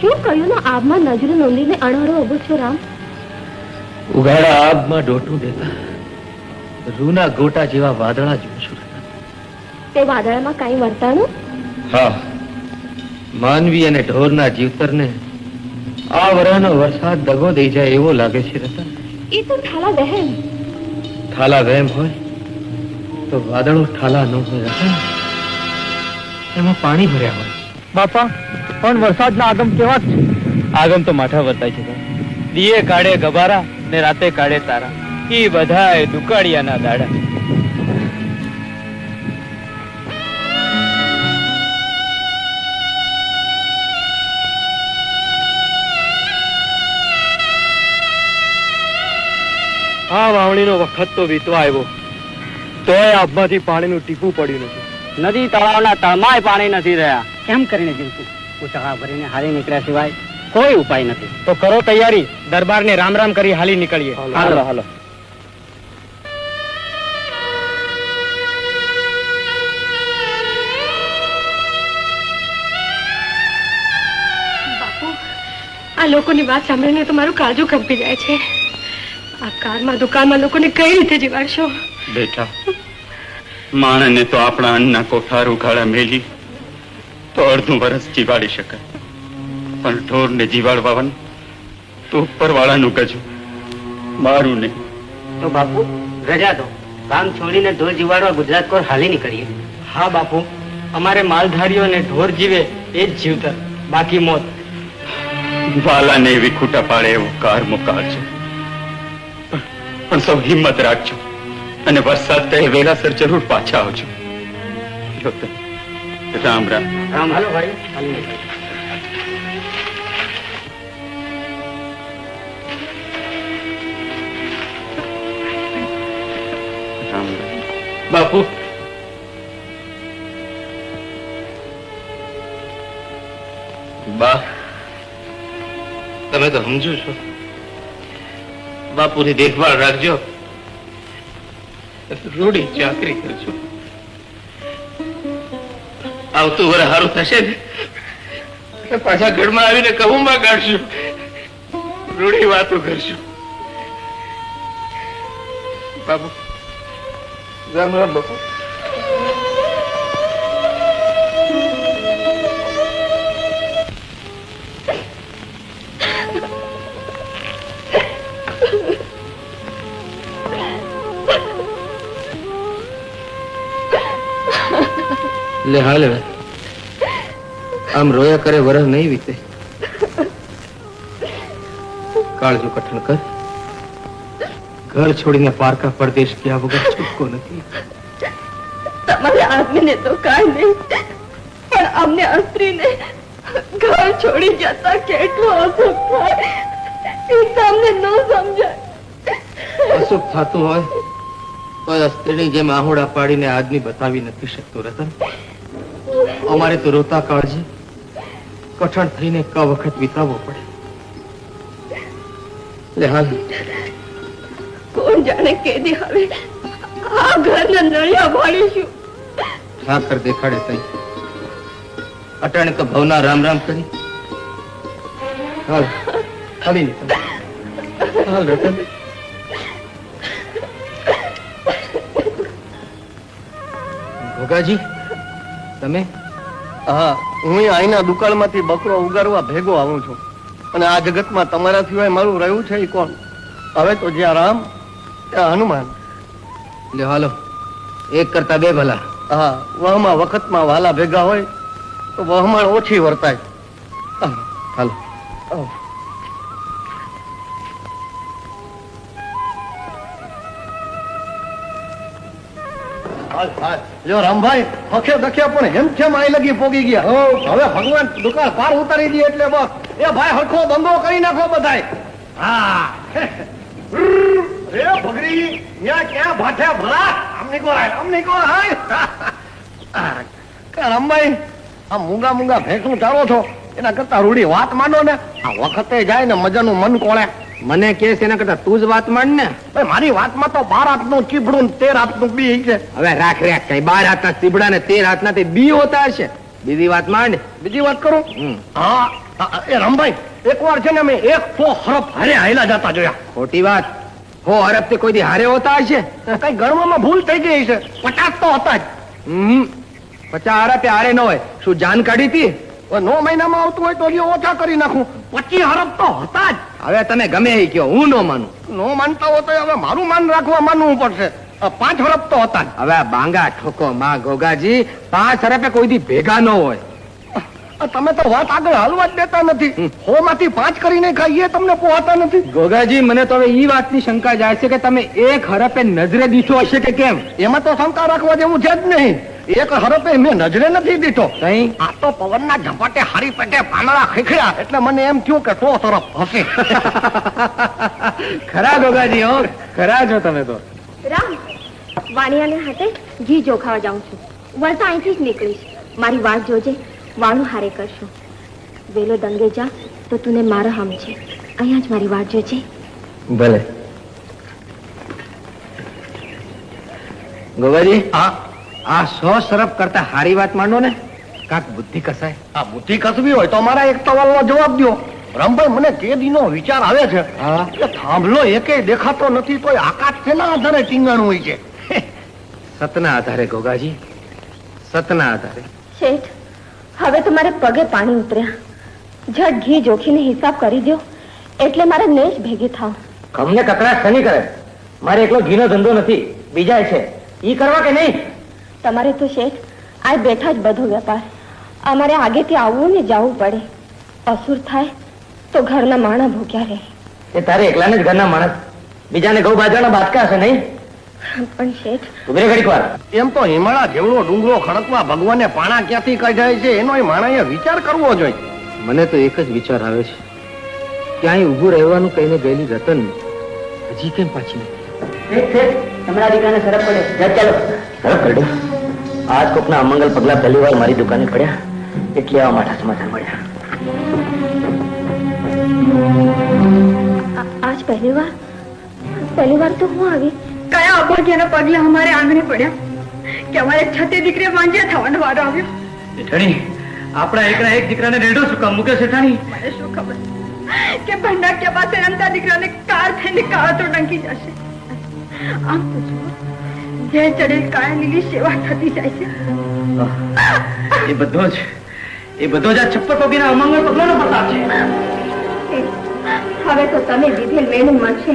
[SPEAKER 4] શું કહ્યું ને આબમાં નજરો નોંધીને અણહરો ઉભો છો રામ?
[SPEAKER 5] ઉઘાડા આબમાં ડોટું દેતા રૂના ગોટા જેવા વાદળા જોઉં છું.
[SPEAKER 4] તે વાદળામાં કાંઈ વર્તાણું?
[SPEAKER 5] હા, માનવી અને ઢોરના જીવતરને આ વરાનો વરસાદ દગો દઈ જાય એવો લાગે છે રતન.
[SPEAKER 4] એ તો ઠાલા વહેમ.
[SPEAKER 5] ઠાલા વહેમ હોય તો વાદળો ઠાલા ન હોય રતન. એમાં પાણી ભર્યા હોય.
[SPEAKER 8] બાપા પણ વરસાદના આગમ કેવા છે?
[SPEAKER 11] આગમ તો માઠા વર્તાય છે. દીએ કાઢે ગબારા ને રાતે કાઢે તારા, ઈ બધાય દુકાળિયાના દાડા.
[SPEAKER 8] આ વાવણીનો વખત તો વીતવા આવ્યો, તોય આબમાંથી પાણીનું ટીપું પડ્યું નથી.
[SPEAKER 3] નદી તળાવના તળમાય પાણી નથી રહ્યા. કેમ કરીને જીવતું? ઉચાળા ભરીને હારી નીકળ્યા સિવાય કોઈ ઉપાય નથી.
[SPEAKER 11] તો કરો તૈયારી, દરબારને રામ રામ કરી હાલી નીકળીએ.
[SPEAKER 3] હાલો હાલો.
[SPEAKER 10] બાપુ, આ લોકોની વાત સાંભળીને તો મારું કાળજું કંપી જાય છે. આ કારમાં દુકાનમાં લોકોને કઈ રીતે જીવાડશો?
[SPEAKER 1] બેટા, માણસને તો આપણા અન્નના કોઠાર ઉઘાડા મેલી તો અડધું વર્ષ જીવાડી શકાય, પણ ઢોરને જીવાડવાનું તો ઉપરવાળાનું ગજું, મારું નહીં.
[SPEAKER 3] તો બાપુ રજા દો, કામ છોડીને ઢોર જીવાડવા ગુજરાત કોર હાલી નીકળીએ. હા બાપુ, અમારે માલધારીઓને ઢોર જીવે એ જ જીવતર, બાકી મોત.
[SPEAKER 1] વાલાને એવી ખૂટા પાડે એવો કાર મુકાળ છે, પણ સૌ હિંમત રાખજો અને વરસાદ કહે વેલાસર જરૂર પાછા આવજો. રામ રામ.
[SPEAKER 3] રામ. હાલો ભાઈ, હાલી નીકળીએ.
[SPEAKER 1] રામ રામ.
[SPEAKER 5] બાપુ, બા, તમે તો સમજો છો. બાપુની દેખભાળ રાખજો, રૂડી ચાકરી કરજો. આવતું વર સારું થશે ને પાછા ઘરમાં આવીને કહુંમાં કાઢશું, રૂડી વાતો કરશું. બાપુ, રામ રામ. બાપુ, લે હાલ, હવે આમ રોયા કરે વરસ નહીં વીતે. કાળજું કઠણ કર. ઘર છોડીને પારકા પરદેશ ગયા વગર છૂટકો નથી.
[SPEAKER 9] તમારા આદમીને તો કાંઈ નહીં, પણ અમને સ્ત્રીને ઘર છોડી જતા કેટલો અસુખ થાય એ તમને ન સમજાય.
[SPEAKER 5] અસુખ થતું હોય તો સ્ત્રીની જેમ આહોડા પાડીને આદમી બતાવી નથી શકતો રતન. અમારે તો રોતા કાળજી કઠણ થઈને ક વખત વિતાવવો પડે. લે હાલ.
[SPEAKER 9] કોણ જાણે કેદી હવે આ ઘરના નળિયા ભાળીશું.
[SPEAKER 5] ઠાકર દેખાડે તઈ અટાણે તો ભવના રામ રામ કરી. હાલ, હાલી નીકળ. હાલ રતન. ભોગાજી, તમે?
[SPEAKER 2] હા, હું અહીંના દુકાળમાંથી બકરો ઉગારવા ભેગો આવું છું, અને આ જગતમાં તમારા સિવાય મારું રહ્યું છે એ કોણ? હવે તો જ્યાં રામ ત્યાં હનુમાન.
[SPEAKER 5] લે હાલો, એક કરતા બે ભલા.
[SPEAKER 2] હા, વહમાં વખતમાં વાલા ભેગા હોય તો વહમાં ઓછી વર્તાય.
[SPEAKER 5] હાલો.
[SPEAKER 2] લ્યો રામભાઈ, હખે દખ્યા પણ હેમ કેમ આઈ લગી પોગી ગયા. હવે ભગવાન દુકાળ પાર ઉતારી દે એટલે બસ. એ ભાઈ હરખો ધંધો કરી નાખો બધાય. હા રે ભગરી, ન્યા ક્યાં ભાઠ્યા ભલા? આમની કોણ હાય. રામભાઈ, આ મૂંગા મૂંગા ભેંસું ચારો છો એના કરતા રૂડી વાત માંડો ને. આ વખતે જાય ને મજાનું મન કોળે.
[SPEAKER 5] મને કે એના કરતા તું જ વાત માંડ ને.
[SPEAKER 2] ભાઈ, મારી વાતમાં તો 12 હાથનું ચીબડું 13 હાથનું બી છે.
[SPEAKER 5] હવે રાખ કઈ 12 હાથના સીબડા ને 13 હાથના તે બી હોતા હશે. બીજી વાત માંડ.
[SPEAKER 2] બીજી વાત કરું? હા, એ રામભાઈ, એકવાર છે ને મેં 100 હરફ હારે હાયલા જતા જોયા.
[SPEAKER 5] ખોટી વાત. હો હરફ તે કોઈ દી હારે હોતા હશે?
[SPEAKER 2] કઈ ગણવામાં ભૂલ થઈ ગઈ છે. 50 તો હતા જ.
[SPEAKER 5] 50 હરફ હારે ન હોય. શું જાન કાઢી હતી?
[SPEAKER 2] 9 મહિનામાં આવતું હોય તો હજી ઓછા કરી નાખું. 25 હરફ તો હતા જ.
[SPEAKER 5] હવે તમે ગમે એ કયો, હું ન માનું.
[SPEAKER 2] નો માનતા હો તો હવે મારું માન રાખવા માનવું પડશે. 5 હરફ તો હતા જ.
[SPEAKER 5] હવે આ બાંગા ઠોકો માં ગોગાજી, 5 હરફે કોઈ દી ભેગા ન હોય.
[SPEAKER 2] તમે તો વાત આગળ હાલવા જ દેતા નથી. 100 માંથી 5 કરીને ખાઈએ તમને પોહાતા નથી.
[SPEAKER 5] ગોગાજી, મને તો હવે ઈ વાતની શંકા જાય છે કે તમે એક હરફે નજરે દીઠો હશે કે કેમ?
[SPEAKER 2] એમાં તો શંકા રાખવા જેવું છે જ નહીં. એક હરફે મેં નજરે નથી દીધો.
[SPEAKER 5] કઈ?
[SPEAKER 2] આ તો પવનના ઝપાટે હારી પેટે પાંદડા ખીખડ્યા એટલે મને એમ થયું કે 100 તરફ હશે.
[SPEAKER 5] ખરા ગોગાજી, હો ખરા છો તમે તો.
[SPEAKER 4] રામ, વાણિયાને હાથે ઘી જોખાવા જાઉં છું. વળતા અહીંથી જ નીકળીશ. મારી વાત જોજે, વાળું હારે કરશું. વેલો દંગે જા તો તુને મારો હમ છે. અહીંયા જ મારી વાત જોજે.
[SPEAKER 5] ભલે. ગોગાજી, આ 100 શરફ કરતા હારી વાત માંડો ને, કાક બુદ્ધિ કસાય.
[SPEAKER 2] આ બુદ્ધિ કસવી હોય તો મારા એક સવાલનો જવાબ દો. રામભાઈ, મને તે દીનો વિચાર આવે છે કે થાંભલો એકે દેખાતો નથી તો આકાશ શેના આધારે ટીંગાણું હોય છે?
[SPEAKER 5] સતના આધારે ગોગાજી, સતના આધારે.
[SPEAKER 4] શેઠ, હવે તો મારે પગે પાણી ઉતર્યા. ઝટ ઘી જોખીને હિસાબ કરી દો એટલે મારે નેશ ભેગી થાવ.
[SPEAKER 3] અમને કકડાટ શની કરે? મારે એકલો ઘીનો ધંધો નથી, બીજા છે. ઈ કરવા કે નહીં?
[SPEAKER 4] તમારે તો શેઠ આ બેઠા જ બધો વેપાર. અમારે આગેથી આવવું ને જવું પડે. અસુર થાય તો ઘરના માણા ભૂખ્યા રહે.
[SPEAKER 3] એ તારે એકલાને જ ઘરના માણસ, બીજાને ઘઉં બાજરાના બાટકા હશે નહીં?
[SPEAKER 4] પણ શેઠ,
[SPEAKER 3] ઉભરે ઘડીક વાર.
[SPEAKER 2] એમ તો હિમાળા જેવડો ડુંગરો ખડકવા ભગવાને પાણા ક્યાંથી કાઢ્યા છે એનો માણસે વિચાર કરવો જોઈએ.
[SPEAKER 5] મને તો એક જ વિચાર આવે છે, ક્યાંય ઊભું રહેવાનું કહીને ગયેલી રતન હજી કેમ પાછી નથી?
[SPEAKER 3] તમારા દીકરાને સરપ પડ્યો. ચાલો. સરપ પડ્યો? આજ કોકના અમંગલ પગલા પહેલી વાર મારી દુકાને પડ્યા એટલે આવા માઠા સમાચાર મળ્યા.
[SPEAKER 4] આજ પહેલી વાર તો હું આવી.
[SPEAKER 10] કયા અભાગ્યના પગલા અમારે આંગણે પડ્યા કે અમારે છતે દીકરી માંજ્યા થવાનો વારો આવ્યો.
[SPEAKER 3] શેઠાણી, આપણા એકના એક દીકરાને રેડો શું કામ મૂકે શેઠાણી?
[SPEAKER 10] મને શું ખબર કે ભંડાક્યા પાસે રમતા દીકરાને કાર થઈને કાળા તો ડંકી જશે. આમ તો જુઓ, જે ચડે કાયા લીલી સેવા થતી જાય છે.
[SPEAKER 3] એ બધો જ આ છપ્પર પગીના અમંગળ પગલાનો પ્રતાપ છે.
[SPEAKER 4] હવે તો તમે દીધેલ મેનું મળશે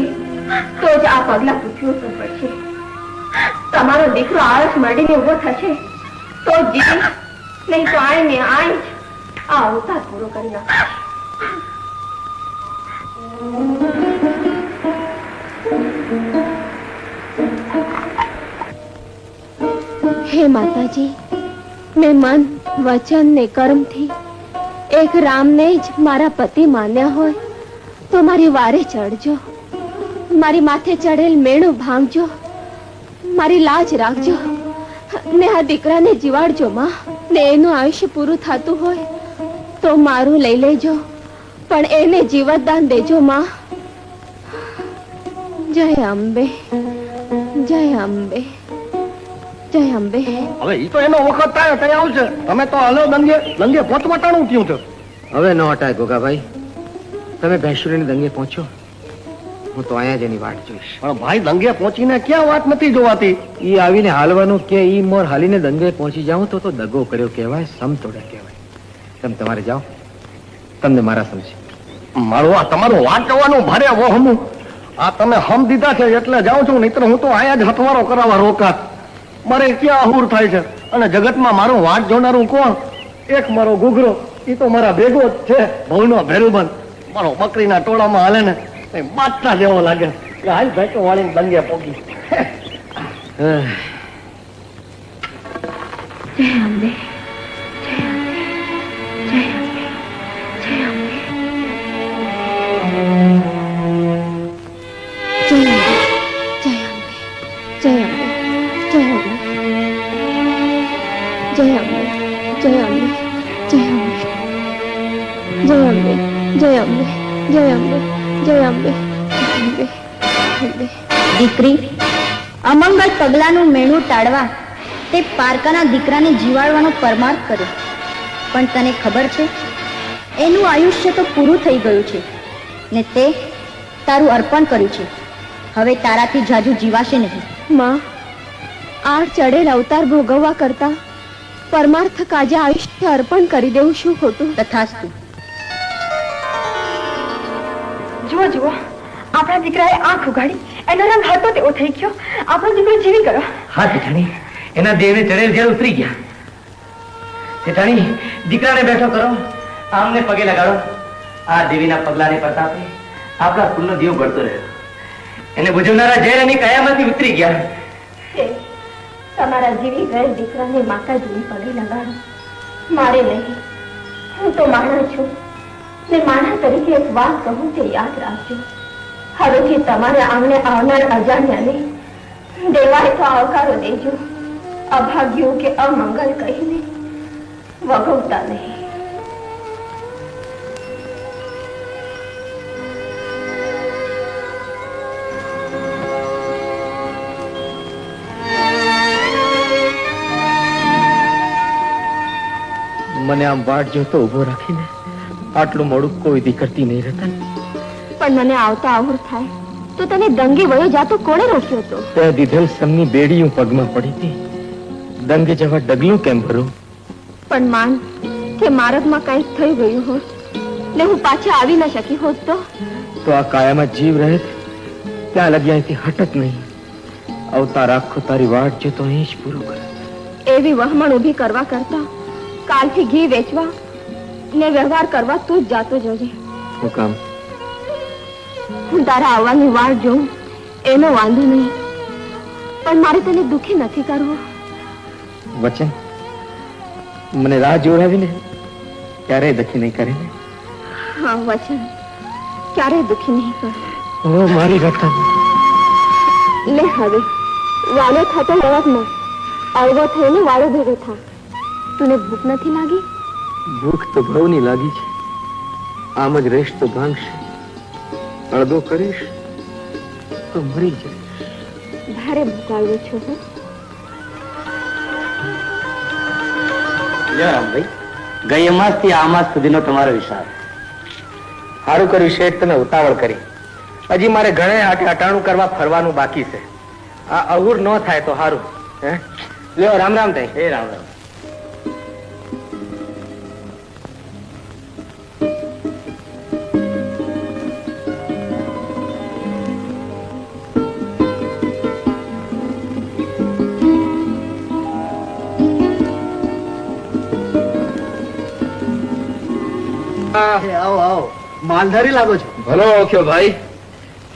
[SPEAKER 4] તો જ આ પગલા પૂછવું તો પડશે. તમારો દીકરો આળસ મળીને ઉભો થશે તો જ જીતી, નહીં તો આઈને આઈ જ આ અવતાર પૂરો કરી નાખશે. હે માતાજી, મેં મન, વચન ને કર્મથી એક રામને જ મારા પતિ માન્યા હોય તો મારી વારે ચડજો. મારી માથે ચડેલ મેણું ભાંગજો. મારી લાજ રાખજો ને આ દીકરાને જીવાડજો માં. ને એનું આયુષ્ય પૂરું થતું હોય તો મારું લઈ લેજો, પણ એને જીવતદાન દેજો માં. જય અંબે, જય અંબે, જય અંબે.
[SPEAKER 2] હવે ઈ તો એનો વખત થાય ત્યાં આવશે. તમે તો હલો દંગે પોચવટાણું થયું છે.
[SPEAKER 5] હવે ન હટાય ગોગાભાઈ, તમે ભેંસુરીની દંગે પહોંચો, હું તો અહીંયા જ એની વાટ જોઈશ.
[SPEAKER 2] પણ ભાઈ, દંગે પહોંચીને ક્યાં વાત નથી જોવાતી?
[SPEAKER 5] ઈ આવીને હાલવાનું કે ઈ મોર હાલીને દંગે પહોંચી જાઉં તો દગો કર્યો કહેવાય, સમતોડા કહેવાય. તમે તમારે જાઓ, તમને મારા સમજે.
[SPEAKER 2] મારું આ તમારું વાત જવાનું ભારે વહમું. આ તમે હમ દીધા છે એટલે જાઉં છું, નહીતર હું તો અહીંયા જ હથવારો કરાવવા રોકાત. મારે ક્યાં અહુર થાય છે? અને જગતમાં મારું વાત જોનારું કોણ? એક મારો ઘૂઘરો, એ તો મારા ભેગો જ છે, ભવનો ભેરુબંધ. મારો બકરીના ટોળામાં હાલે ને બાદશાહ જેવો લાગે કે હાલ ભેટો વાળીને દંગે પોગી.
[SPEAKER 4] જય અંબે, જય અંબે, જય અંબે, જય અંબે, જય અંબે, જય અંબે, જય અંબે, જય અંબે, જય અંબે, જય અંબે, જય અંબે, જય અંબે, જય અંબે, જય અંબે, અંબે, અંબે.
[SPEAKER 9] દીકરી, અમંગળ પગલાનું મેણું ટાળવા તે પારકાના દીકરાને જીવાડવાનો પરમાર્થ કર્યો. પણ તને ખબર છે એનું આયુષ્ય તો પૂરું થઈ ગયું છે ને તે તારું અર્પણ કર્યું છે. હવે તારાથી જાજુ જીવાશે નહીં.
[SPEAKER 4] માં, આ ચડેલ અવતાર ભોગવવા કરતા પરમાર્થ કાજે આયુષ્ય અર્પણ કરી દેવું શું ખોટું?
[SPEAKER 9] તથાસ્તુ.
[SPEAKER 10] જુઓ જુઓ, આપણા દીકરાએ આંખ ઉગાડી, એનો રંગ હતો તેવો થઈ ગયો. આપણો દીકરો જીવી ગયો.
[SPEAKER 5] હા જેઠાણી, એના દેહને ચડેલ ઝેર ઉતરી ગયા. જેઠાણી, દીકરાને બેઠો કરો, આમને પગે લગાડો. આ દેવીના પગલાને પ્રતાપે આપણા કુલનો દીવ બળતો રહ્યો. એને બુજવનારા ઝેર એની કયામાંથી ઉતરી ગયા.
[SPEAKER 4] તમારા જીવી ગયેલ દીકરાને માતાજીની પગે લગાડો, મારે નહીં. હું તો માણસ છું ને માણસ તરીકે એક વાત કહું તે યાદ રાખજો. હવેથી તમારે આમને આવનાર અજાણ્યાને દેવાય તો આવકારો દેજો. અભાગ્યું કે અમંગલ કહીને વગોવતા નહીં.
[SPEAKER 5] મને આમ વાટ જોતો ઉભો રાખીને આટલું મોડું કોઈ દી કરતી નહીં રતન.
[SPEAKER 4] પણ મને આવતા આવું થાય તો તને દંગે વયો જાતો કોણે રોક્યો હતો?
[SPEAKER 5] તે દીધેલ સમની બેડી હું પગમાં પડી હતી. દંગે જવા ડગલું કેમ ભરું?
[SPEAKER 4] પણ માન કે માર્ગમાં કંઈક થઈ ગયું હોત ને હું પાછી આવી ન શકી હોત તો
[SPEAKER 5] આ કાયામાં જીવ રહે ત્યાં લગી અહીંથી હટત નહીં. અવતાર આખો તારી વાટ જોતો અહીં જ પૂરું કરે.
[SPEAKER 4] એવી વહમણ ઊભી કરવા કરતા કાલથી ઘી વેચવા ને વ્યવહાર કરવા તું જ જાતો જોજે.
[SPEAKER 5] હું કામ?
[SPEAKER 4] હું તારા આવવાની વાટ જોઉં એનો વાંધો નહીં, પણ મારે તને દુખી નથી કરવો.
[SPEAKER 5] વચન મને રાહ જોડાવીને ક્યારેય દખી નહીં કરે ને?
[SPEAKER 4] હા વચન, ક્યારેય દુખી નહીં કર.
[SPEAKER 5] ઓ મારી રતન,
[SPEAKER 4] લે હવે વાલો થતો રહેવાતમાં અળવો થઈને વાળો ભેગો થા. તુને ભૂખ નથી લાગી?
[SPEAKER 5] ભૂખ તો બહુની લાગી છે. આમ જ રહીશ તો ભાંગશે, અડધો કરીશ તો મરી જઈશ.
[SPEAKER 4] ભારે ભૂખ આવ્યો છો હું.
[SPEAKER 5] રામભાઈ, ગઈ અમાસ થી આ માસ સુધીનો તમારો હિસાબ. સારું કર્યું શેઠ, તમે ઉતાવળ કરી. હજી મારે ઘણે હાટે અટાણું કરવા ફરવાનું બાકી છે. આ અહુર ન થાય તો સારું. હે લ્યો, રામ રામ થાય. હે રામ રામ.
[SPEAKER 3] આવો આવો, માલધારી લાગો છો.
[SPEAKER 5] ભલો ઓળખ્યો ભાઈ.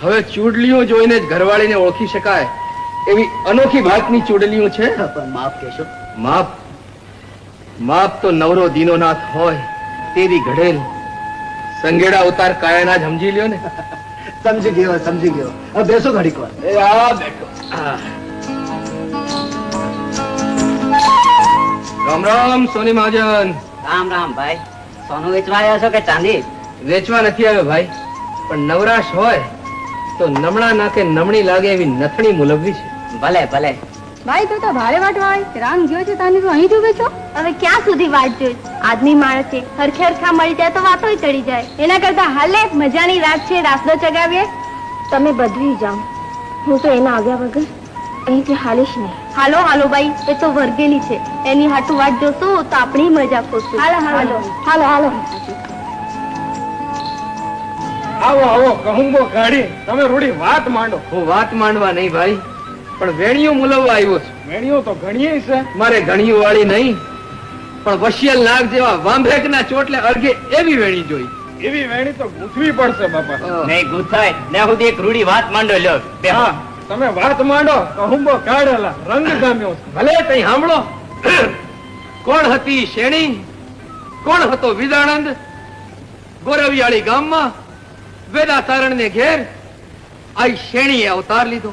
[SPEAKER 5] હવે ચૂડલીઓ જોઈને જ ઘરવાળીને ઓળખી શકાય એવી અનોખી ભાતની ચૂડલીઓ છે.
[SPEAKER 3] પણ માફ કહેશો.
[SPEAKER 5] માપ માપ તો નવરો દીનોનાથ હોય તેવી ઘડેલ સંગેડા ઉતાર કાયાના જ સમજી લ્યો ને.
[SPEAKER 3] સમજી ગયો સમજી ગયો. હવે બેસો ઘડીક વાર.
[SPEAKER 5] એ આ બેઠો. રામ રામ સોની મહાજન.
[SPEAKER 12] રામ રામ ભાઈ. સોનું વેચવા આવ્યા છો કે ચાંદી?
[SPEAKER 5] વેચવા નથી આવ્યો ભાઈ, પણ નવરાશ હોય તો નમણા નાકે નમણી લાગે એવી નથણી મુલવવી છે.
[SPEAKER 12] ભલે ભલે.
[SPEAKER 10] ભાઈ તું તો ભારે વાટ વાળી. રામ જ્યો છે તાને તું અહીં જ ઉભે છો?
[SPEAKER 4] હવે ક્યાં સુધી વાટ જોઈ? આદમી માણસ છે, હરખે હરખા મળી જાય તો વાતોય ચડી જાય.
[SPEAKER 10] એના કરતા હાલે મજાની રાત છે, રાસદો ચગાવીએ.
[SPEAKER 4] તમે બદલી જાઓ, હું તો એના આવ્યા વગર અહીંથી હાલીશ નહીં.
[SPEAKER 10] હાલો હાલો ભાઈ, એ તો વર્ગેલી છે, એની હાટુ વાટ જોશો તો આપણી મજા ખોશું. હાલો હાલો
[SPEAKER 4] હાલો હાલો.
[SPEAKER 8] આવો આવો, કહુંબો કાઢી તમે રૂડી વાત માંડો.
[SPEAKER 5] હું વાત માંડવા નહીં ભાઈ, પણ વેણીઓ મુલવવા આવ્યો છું.
[SPEAKER 8] વેણીઓ તો ઘણી છે.
[SPEAKER 5] મારે ઘણીઓ વાળી નહીં, પણ વશિયલ નાગ જેવા વાંભેકના ચોટલે અર્ઘે એવી વેણી જોઈ.
[SPEAKER 8] એવી વેણી તો ગૂંથવી પડશે બાપા.
[SPEAKER 12] નહીં ગુથાય ને સુધી એક રૂડી વાત માંડો લ્યો.
[SPEAKER 8] હા, તમે વાત માંડો. કહુંબો કાઢેલા રંગ ગામ્યો છે.
[SPEAKER 5] ભલે તઈ સાંભળો. કોણ હતી શેણી, કોણ હતો વિદાનંદ? ગોરવિયાળી ગામમાં વેદાચારણ ને ઘેર આઈ શેણીએ અવતાર લીધો.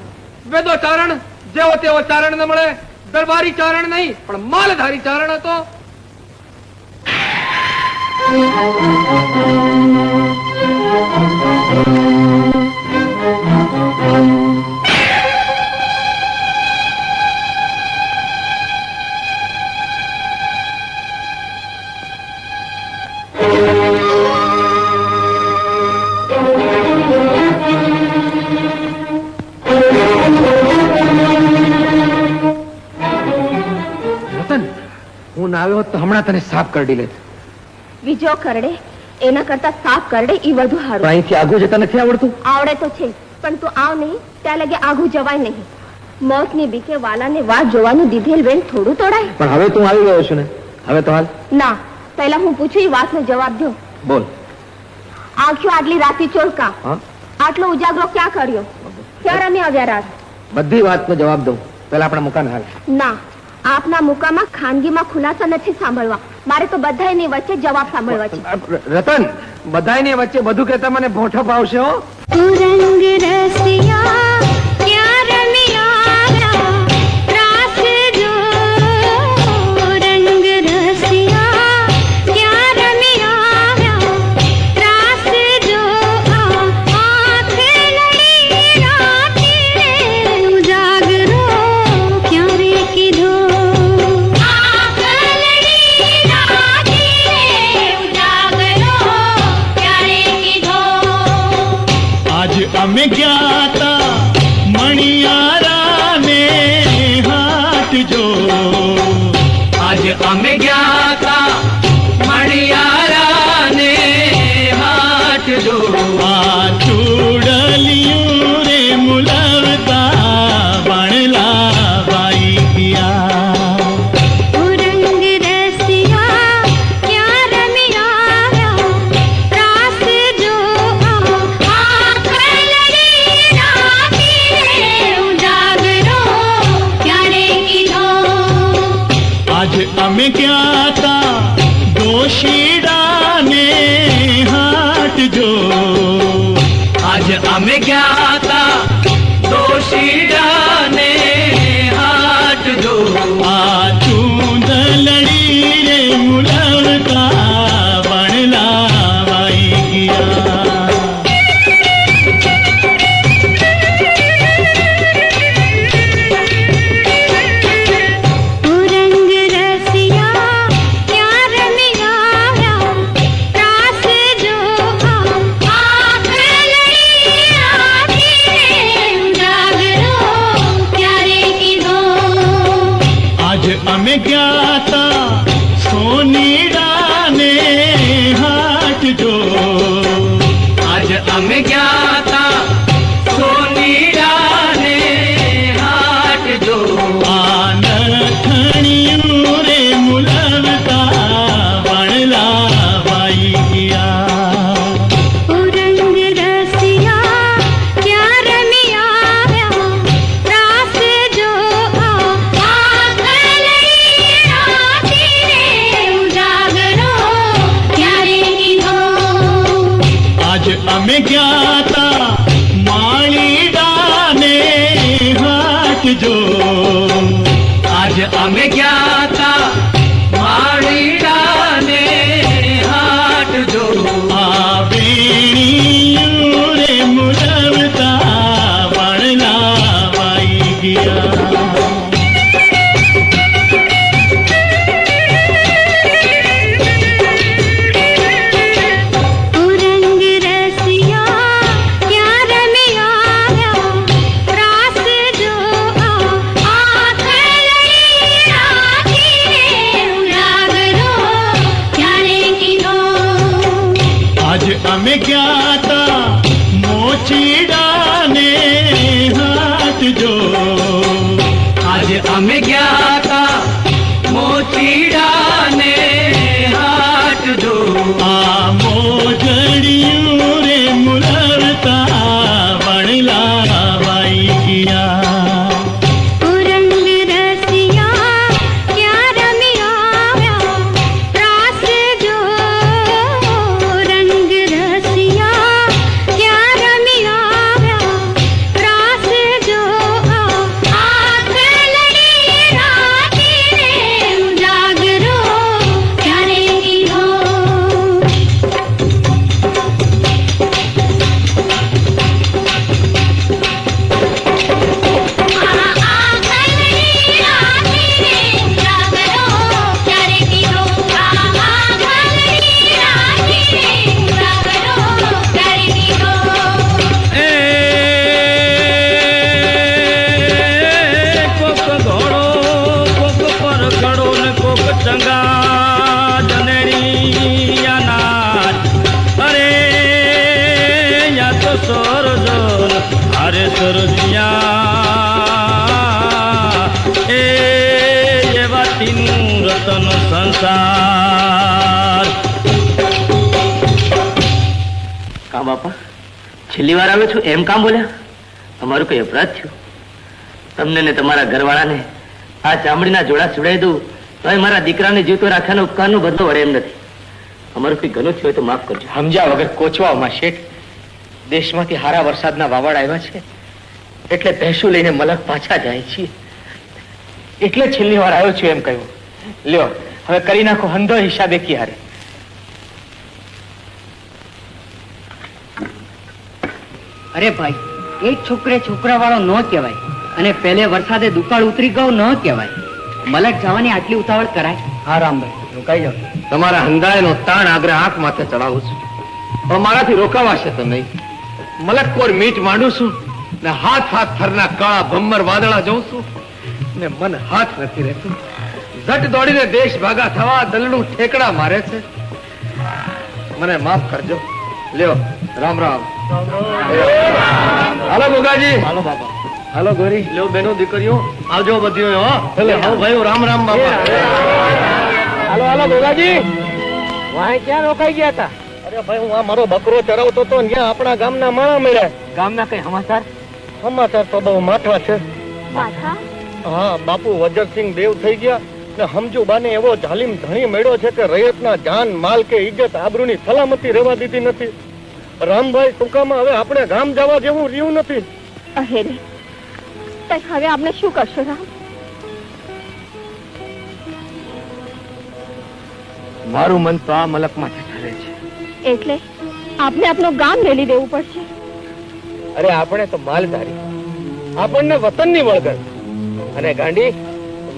[SPEAKER 5] વેદો ચારણ જેવો તેવો ચારણ ન મળે. દરબારી ચારણ નહીં, પણ માલધારી ચારણ હતો. આવ્યો હોત તો હમણાં તને સાફ કરડી લેત.
[SPEAKER 4] બીજો કરડે એના કરતા સાફ કરડે એ વધુ
[SPEAKER 5] પણ
[SPEAKER 4] સારું.
[SPEAKER 5] અહીંથી આગું જતા નથી આવડતું.
[SPEAKER 4] આવડે તો છે પણ તું આવ નહીં ત્યાં લગે આઘું જવાય નહીં. મોતની બીકે વાલાને વાત જોવાનું દીધેલ વેણ થોડું તોડાય.
[SPEAKER 5] પણ હવે તું આવી ગયો છું ને, હવે તો હાલ.
[SPEAKER 4] ના, પહેલા હું પૂછું એ વાતનો જવાબ દો.
[SPEAKER 5] બોલ.
[SPEAKER 4] આંખ્યો આટલી રાતી ચોલકા,
[SPEAKER 5] હા,
[SPEAKER 4] આટલો ઉજાગરો ક્યાં કર્યો? ક્યાં રમી આવ્યા રાત?
[SPEAKER 5] બધી વાતનો જવાબ દઉં. પહેલા આપણા મુકાન હાલ.
[SPEAKER 4] ના, આપના મુકામાં ખાનગીમાં ખુલાસા નથી સાંભળવા. મારે તો બધાયની વચ્ચે જવાબ સાંભળવા છે.
[SPEAKER 5] રતન, બધાયની વચ્ચે બધું કહેતા મને ભોઠો ભાવશે હો.
[SPEAKER 4] રંગ રસિયા ક્યાં રમી આવ્યા રાસ જો. રંગ રસિયા ક્યાં રમી આવ્યા રાસ જો. આંખ લડી રાતી ઉજાગરો ક્યારે કીધો. આંખ લડી રાતી ઉજાગરો ક્યારે કીધો.
[SPEAKER 7] આજ અમે ગયા તા મણિયારા ને હાથ જો. આજ અમે ગયા તા મણિયારા ને હાથ જો. આ ચૂડલિયું રે મુલવતા બણલા બાઈ ગયા.
[SPEAKER 4] રંગ રસિયા ક્યાં રમી આવ્યા રાસ જો. આંખ લડી રાતી ઉજાગરો ક્યારે કીધો.
[SPEAKER 7] આજ અમે ગયા તા દોશીડા ને હાથ જો. આજ અમે ગયા તા દોશીડા ને હાથ જો. આ ચૂંદલડી રે મુલવતા બણલા વાઈ ગયા.
[SPEAKER 4] રંગ રસિયા ક્યાં રમી આવ્યા રાસ જો. આંખ લડી રાતી ઉજાગરો ક્યારે કીધો.
[SPEAKER 7] આજ અમે ગયા તા સોનીડા ને હાથ જો. આજ અમે ગયા તા સોનીડા ને હાથ જો. આ નથણીયું રે મુલવતા બણલા વાઈ ગયા.
[SPEAKER 4] રંગ રસિયા ક્યાં રમી આવ્યા રાસ જો. આંખ લડી રાતી ઉજાગરો ક્યારે કીધો.
[SPEAKER 7] આજ અમે ગયા તા માળીડા ને હાથ જો. આજ અમે ગયા તા માળીડા ને હાથ જો. આ વેણીયું રે મુલવતા બણલા વાઈ ગયા.
[SPEAKER 4] રંગ રસિયા ક્યાં રમી આવ્યા રાસ જો. આંખ લડી રાતી ઉજાગરો ક્યારે કીધો.
[SPEAKER 7] આજ અમે ગયા તા મોચીડા ને હાથ જો. આજ અમે ગયા તા મોચીડા ને હાથ જો. આ મોજડિયું રે મુલવતા બણલા વાઈ ગયા.
[SPEAKER 4] રંગ રસિયા ક્યાં રમી આવ્યા રાસ જો. રંગ રસિયા ક્યાં રમી આવ્યા રાસ જો. આંખ લડી રાતી ઉજાગરો
[SPEAKER 13] સરજિયા એ એવાતીનું રતન સંસાર.
[SPEAKER 12] કા બાપા, છેલ્લી વાર આવ્યો છું એમ કામ બોલ્યા? તમારું કઈ અપરાધ થયું? તમને ને તમારા ઘરવાળાને આ ચામડીના જોડા સુડાઈ દઉં તો મારા દીકરાને જીવતો રાખવાનો ઉપકારનો બદલો વળે એમ નથી. અમારું કઈ ઘણું થયું હોય તો માફ કરજો.
[SPEAKER 5] સમજ્યા વગર કોચવામાં શેઠ. દેશમાંથી હારા વરસાદના વાવાડ આવ્યા છે એટલે ભેંસું લઈને મલક પાછા જાય છીએ. એટલે છેલ્લી વાર આવ્યો છું એમ કહ્યું. લ્યો હવે કરી નાખો હંધો હિસાબે કી હારે.
[SPEAKER 1] અરે ભાઈ, એક છોકરે છોકરા વાળો ન કહેવાય અને પહેલે વરસાદે દુકાળ ઉતરી ગયો ન કહેવાય. મલક જવાની આટલી ઉતાવળ કરાય? હા રામભાઈ, રોકાઈ જાઓ.
[SPEAKER 5] તમારા હંધાયનો તાણ આગ્રહ આંખ માથે ચડાવું છું, પણ મારાથી રોકાવાશે તો નહીં. મલક કોર મીઠ માંડું છું ને હાથ હાથ થરના કાળા ભમ્મર વાદળા જોઉં છું ને મન હાથ નથી રહેતું. ઝટ દોડીને દેશ ભાગા થવા દલનું ઠેકડા મારે છે. મને માફ કરજો. લ્યો રામ રામ. હાલો ગોગાજી. હાલો બાપા. હાલો ગોરી. લ્યો બેનો દીકરીઓ આવજો બધી. હો ભલે હા ભાઈ. રામ રામ બાપા. હાલો હાલો ગોગાજી. વાહે ક્યાં રોકાઈ ગયા હતા?
[SPEAKER 2] અરે ભાઈ, હું આ મારો બકરો ચરાવતો હતો ને ત્યાં આપણા ગામના માણા મળ્યા.
[SPEAKER 5] ગામના કઈ સમાચાર?
[SPEAKER 2] સમાચાર તો બહુ માઠવા છે.
[SPEAKER 4] માથા
[SPEAKER 2] હા, બાપુ વજરસિંહ દેવ થઈ ગયા ને સમજુ બાને એવો જાલિમ ધણી મળ્યો છે કે રૈયતના જાન માલ કે ઇજ્જત આબરૂની સલામતી રહેવા દીધી નથી. રામભાઈ, ટૂંકામાં હવે આપણે ગામ જવા જેવું રહ્યું નથી.
[SPEAKER 4] અહેરે, તઈ હવે આપણે શું કરશો રામ?
[SPEAKER 5] મારું મન તો આ મલકમાંથી ચાલે છે.
[SPEAKER 4] એટલે આપણે આપણું ગામ મેલી દેવું પડશે.
[SPEAKER 5] અરે આપણે તો માલધારી, આપણને વતનની વળગર. અને ગાંડી,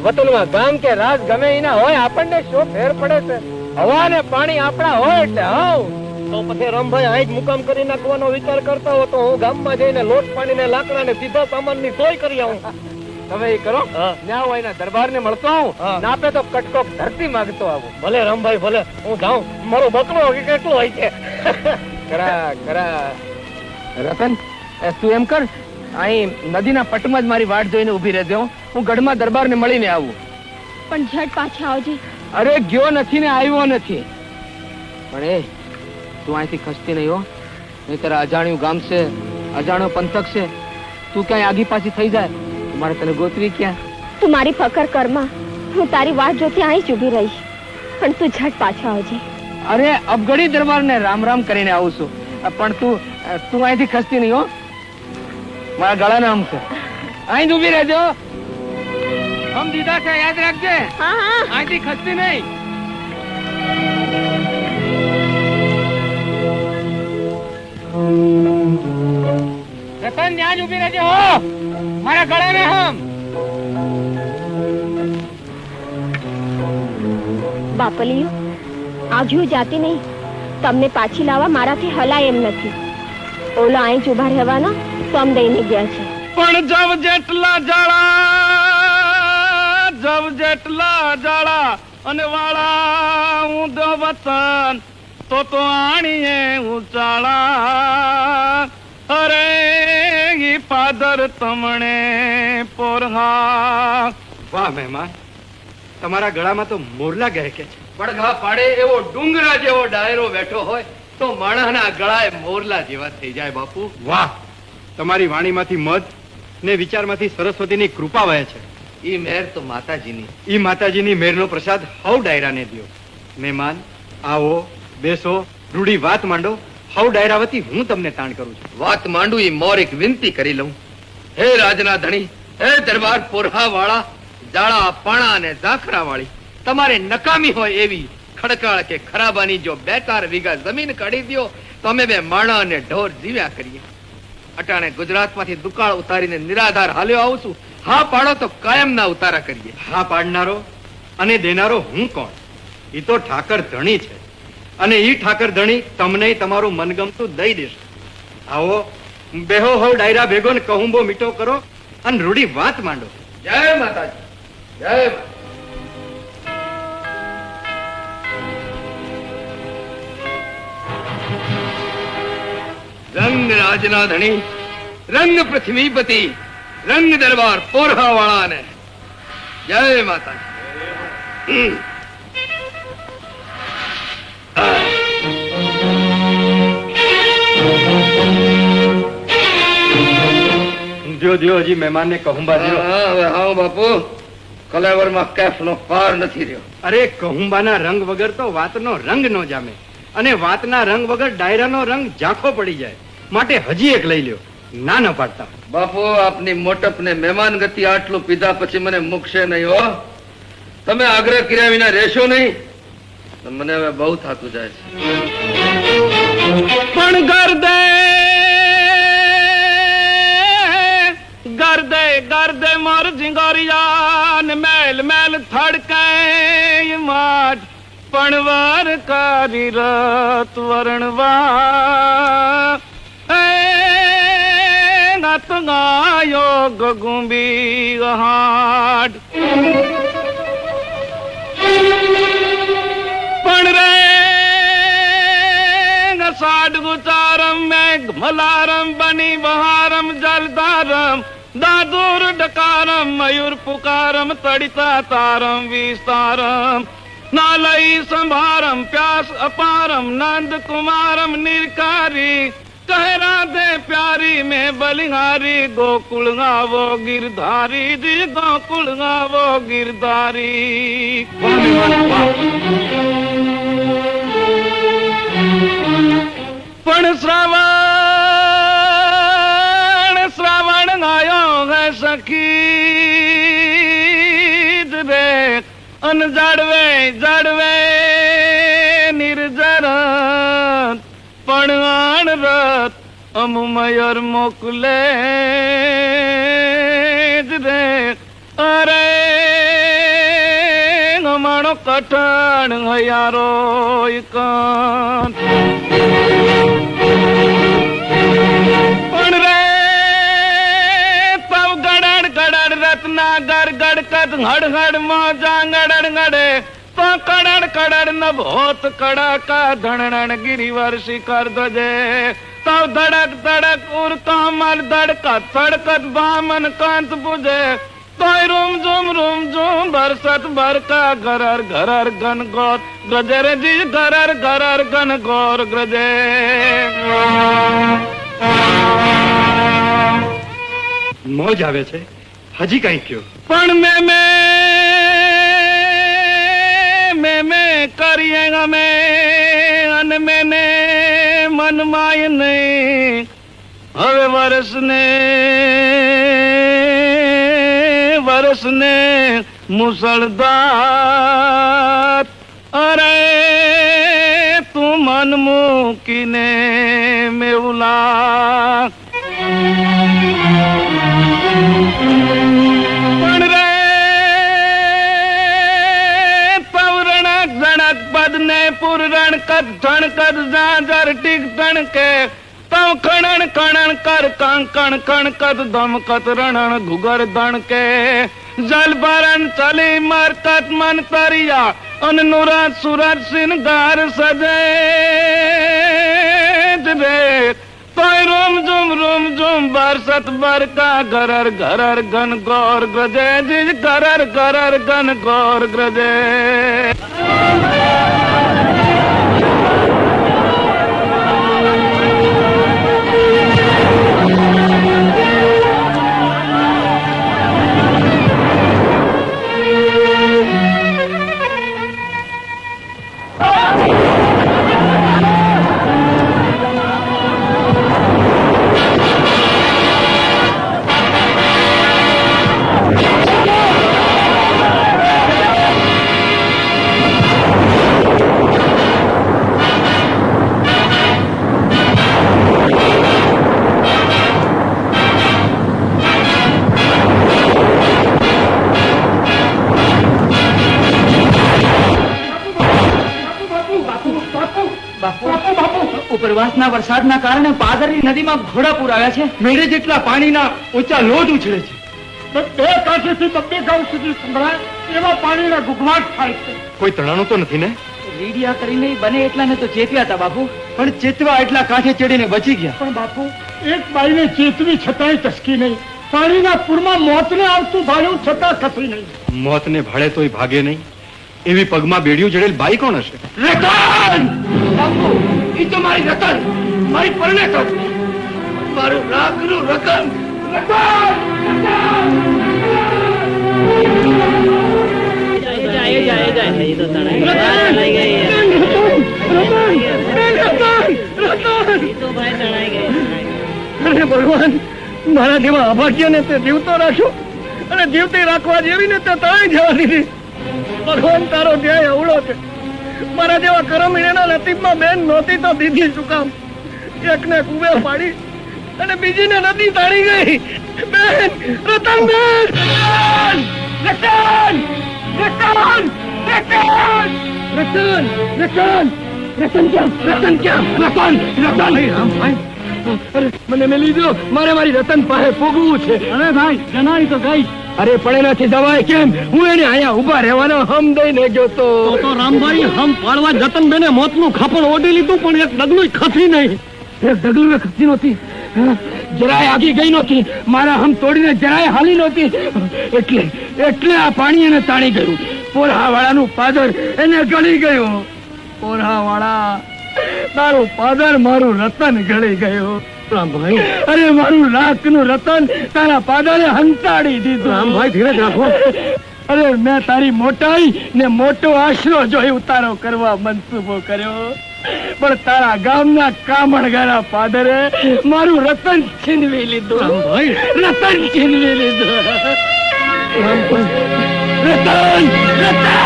[SPEAKER 5] વતનમાં ગામ કે રાજ ગમે એના હોય, આપણને શું ફેર પડે છે? હવા ને પાણી આપણા હોય એટલે હાવ.
[SPEAKER 2] તો પછી રામભાઈ અહીં જ મુકામ કરી નાખવાનો વિચાર કરતા હો તો હું ગામમાં જઈને લોટ પાણીને લાકડા ને સીધા સામાનની સોય કરી આવું.
[SPEAKER 5] તમે એ કરો, ન્યા હોય એના દરબારને મળતો આવું, નાપે તો કટકોક ધરતી માંગતો આવું.
[SPEAKER 2] ભલે રામભાઈ, ભલે. હું જાઉં. મારો બકરો કેટલો હોય છે.
[SPEAKER 5] ખરા ખરા. રતન, તું એમ કર, અહીં નદીના પટમાં જ મારી વાટ જોઈને ઉભી રહેજો. હું ગઢમાં દરબારને મળીને આવું.
[SPEAKER 4] પણ ઝટ પાછા આવજે.
[SPEAKER 5] અરે ગયો નથી ને આવ્યો નથી. પણ એ તું અહીંથી ખસતી નહીં હો. નહીંતર અજાણ્યું ગામ છે, અજાણ્યો પંથક છે. તું ક્યાંય આગી પાછી થઈ જાય મારે તને ગોતવી ક્યાં?
[SPEAKER 4] તું મારી ફકર કરમાં. હું તારી વાત જોતી અહીં જ ઉભી રહીશ. પણ તું ઝટ પાછા આવજે.
[SPEAKER 5] અરે અબગડી દરબારને રામ રામ કરીને આવું છું. પણ તું અહીંથી ખસતી નહીં હો. મારા ગળાના આમ છે. અહીં જ ઉભી રહેજો. આમ દીધા છે, યાદ રાખજે.
[SPEAKER 4] હા હા.
[SPEAKER 5] અહીંથી ખસતી નહીં. રતન, ત્યાં જ ઉભી રહેજો હો. મારા ગળાને હમ.
[SPEAKER 4] બાપલીઓ, આજુ જાતી નહીં. તમને પાછી લાવવા મારાથી હલાય એમ નથી. ઓલો અહીં જ ઉભા રહેવાના સમ દઈને ગયા છે.
[SPEAKER 13] પણ જવ જેટલા જાળા અને વાળા ઊંધો વતન તો આણીએ ઉચાળા. અરે ઈ પાદર તમણે પોરહા.
[SPEAKER 8] વાહ મહેમાન, તમારા ગળામાં તો મોરલા ગહેકે છે.
[SPEAKER 5] પડઘા પાડે એવો ડુંગરા જેવો ડાયરો બેઠો હોય તો માણસના ગળાએ મોરલા જેવા થઈ જાય. બાપુ
[SPEAKER 8] વાહ, તમારી વાણીમાંથી મધ ને વિચારમાંથી સરસ્વતીની કૃપા વહે છે.
[SPEAKER 5] ઈ મહેર તો માતાજીની.
[SPEAKER 8] ઈ માતાજીની મહેરનો પ્રસાદ હવ ડાયરાને દ્યો. મહેમાન આવો, બેસો, રૂડી વાત માંડો. હવ ડાયરા વતી હું તમને તાણ કરું છું.
[SPEAKER 5] વાત માંડું ઈ મોર એક વિનંતી કરી લઉં. હે રાજના ધણી, હે દરબાર પોરહા વાળા, જાળા પાણા અને ઝાખરા વાળી, તમારે નકામી હોય એવી ખડકાળ કે ખરાબાની જો 2-4 વીઘા જમીન કાઢી દ્યો તો અમે બે માણા અને ઢોર જીવ્યા કરીએ. અટાણે ગુજરાતમાંથી દુકાળ ઉતારીને નિરાધાર હાલ્યો આવું છું. હા પાડો તો કાયમના ઉતારા કરીએ.
[SPEAKER 8] હા પાડનારો અને દેનારો હું કોણ? ઈ તો ઠાકર ધણી છે અને ઈ ઠાકર ધણી તમને તમારું મનગમતું દઈ દેશે. આવો, બેહો હવ ડાયરા ભેગો ને કહુંબો મીઠો કરો અને રૂડી વાત માંડો.
[SPEAKER 5] જય માતાજી, જય માતા. રંગ રાજના ધણી, રંગ પૃથ્વીપતિ, રંગ દરબાર પોરહા વાળાને જય માતાજી.
[SPEAKER 8] દ્યો દ્યો હજી મહેમાનને કહુંબા દ્યો.
[SPEAKER 5] હવે હા બાપુ, કલેવરમાં કેફનો પાર નથી રહ્યો.
[SPEAKER 8] અરે કહુંબાના રંગ વગર તો વાતનો રંગ ન જામે, અને વાતના રંગ વગર ડાયરાનો રંગ ઝાંખો પડી જાય. માટે હજી એક લઈ લ્યો, ના ન પાડતા.
[SPEAKER 5] બાપુ, આપની મોટપ ને મહેમાન ગતિ આટલું પીધા પછી મને મૂકશે નહીં હો. તમે આગ્રહ કર્યા વિના રહેશો નહીં તો મને હવે બહુ થાતું જાય છે.
[SPEAKER 13] પણ ગરદે મોર ઝીંગોરિયા ને મેલ મેલ થડકે માટ પણ વાર કારી રત વરણવા નત ગાયો ગગુંબી હાટ પણ રે साड गुचारम मेघ मलारम बनी बहारम जलदारम दादूर डकारम मयूर पुकारम तड़िता तारम विस्तारम नालई संभारम प्यास अपारम नंद कुमारम निरकारी कह राधे प्यारी में बलिहारी गोकुल गावो गिरधारी जी गोकुल गावो गिरधारी. पण श्रावण आयो है सखी रे अन जड़वे निर्जर पण आण रत अम मयूर मोकले रे अरे गमाणो कठण हयारो कान नागर गड़कत हड़ हड़ मौजा गड़ड़ गड़े तो कड़ड़ कड़ड़ नभ होत कड़ा का धड़ण गिरिवर शिखर ध्वजे तो धड़क धड़क उर कामल धड़कत धड़कत बामन कांत बुझे तो रूम झूम बरसत बरका घरर घरर घन गौर ग्रजे रे जी घरर घरर घन गौर ग्रजे.
[SPEAKER 8] મોજ આવે છે, હજી કઈ કયો.
[SPEAKER 13] પણ મેં કરીએ ગમે અને મેને મન માય નહીં હવે વરસને મુસળધાર અરે તું મન મૂકીને મેવલા પણ રે પવરણક જણક પદ ને પુરણ કદ ધણ કદ જાજર ટીક ધણકે તવ ખણણ ખણણ કર કંકણ કણ કદ ધમકત રણણ ઘુગર ધણકે જલ ભરણ ચલી મરકત મન તરિયા અન નુરત સુરત સિનગાર સજે રે तोय रूम झूम बरसत बरका घरर घरर घन गौर ग्रजे जिज घरर घरर घन गौर ग्रजे.
[SPEAKER 3] ઉપરવાસના વરસાદના કારણે પાદરની નદીમાં ઘોડા પૂર આવ્યા છે.
[SPEAKER 8] મેળે જેટલા પાણીના ઊંચા લોટ ઉછળે છે.
[SPEAKER 2] બે કાંઠેથી 2 ગાઉ સુધી સંભળાય એવા પાણીના ગુગવાટ થાય છે.
[SPEAKER 8] કોઈ તણાણું તો નથી ને?
[SPEAKER 1] રીડિયા કરીને બને એટલાને તો ચેત્યા હતા બાપુ.
[SPEAKER 8] પણ ચેતવા એટલા કાંઠે ચડીને બચી ગયા.
[SPEAKER 2] પણ બાપુ એક બાઈને ચેતવી છતાંય ટસકી નહીં. પાણીના પૂરમાં મોતને આવતું ભાળ્યું છતાં ખસી નહીં.
[SPEAKER 8] મોતને ભાડે તોય ભાગે નહીં એવી પગમાં બેડિયું જડેલ બાઈ કોણ હશે?
[SPEAKER 2] રતન! બાપુ ઈ તો મારી રતન, મારી પરણેતર, મારું રાખનું રતન. અરે ભગવાન, મારા જેવા અભાગ્યને તે જીવતો રાખ્યો અને જીવતી રાખવા જેવી ને તે તણાઈ જવા દીધી. ભગવાન તારો ધ્યેય અવળો છે. મારા જેવા કરમીણીના નસીબમાં બેન નહોતી તો દીધી શું કામ? એકને કુવે પાડી અને બીજીને નદી તાળી ગઈ. બેન, રતન બેન! રતન! રતન! રતન! રતન! રતન! રતન ક્યાં? રતન ક્યાં? રતન! રતન! અરે મને મેલી દો, મારે મારી રતન પાસે પોગવું છે. અરે ભાઈ, જનાઈ તો ગઈ. અરે પણ એનાથી દવાય કેમ? હું એને અહીંયા ઉભા રહેવાનો હમ દઈને ગયો તો રામભાઈ હમ પાડવા જતનબેને મોતનું ખાપણ ઓઢી લીધું, પણ એક ડગલું ખસી નહીં. એક ડગલું ખસી નહોતી, જરાય આગી ગઈ નહોતી. મારા હમ તોડીને જરાય હાલી નહોતી. એટલે આ પાણી એને તાણી ગયું. પોરહાવાળાનું પાદર એને ગળી ગયું. પોરહાવાળા, તારું પાદર મારું રતન ગળી ગયું. રામભાઈ, અરે મારું લાખનું રતન તારા પાદરે હંતાડી દીધું. રામભાઈ, ધીરજ રાખો. અરે મેં તારી મોટાઈ ને મોટો આશરો જોઈ ઉતારો કરવા મનસૂબો કર્યો, પણ તારા ગામના કામણગારા પાદરે મારું રતન છીનવી લીધું. રામભાઈ, રતન છીનવી લીધું. રામભાઈ, રતન! રતન!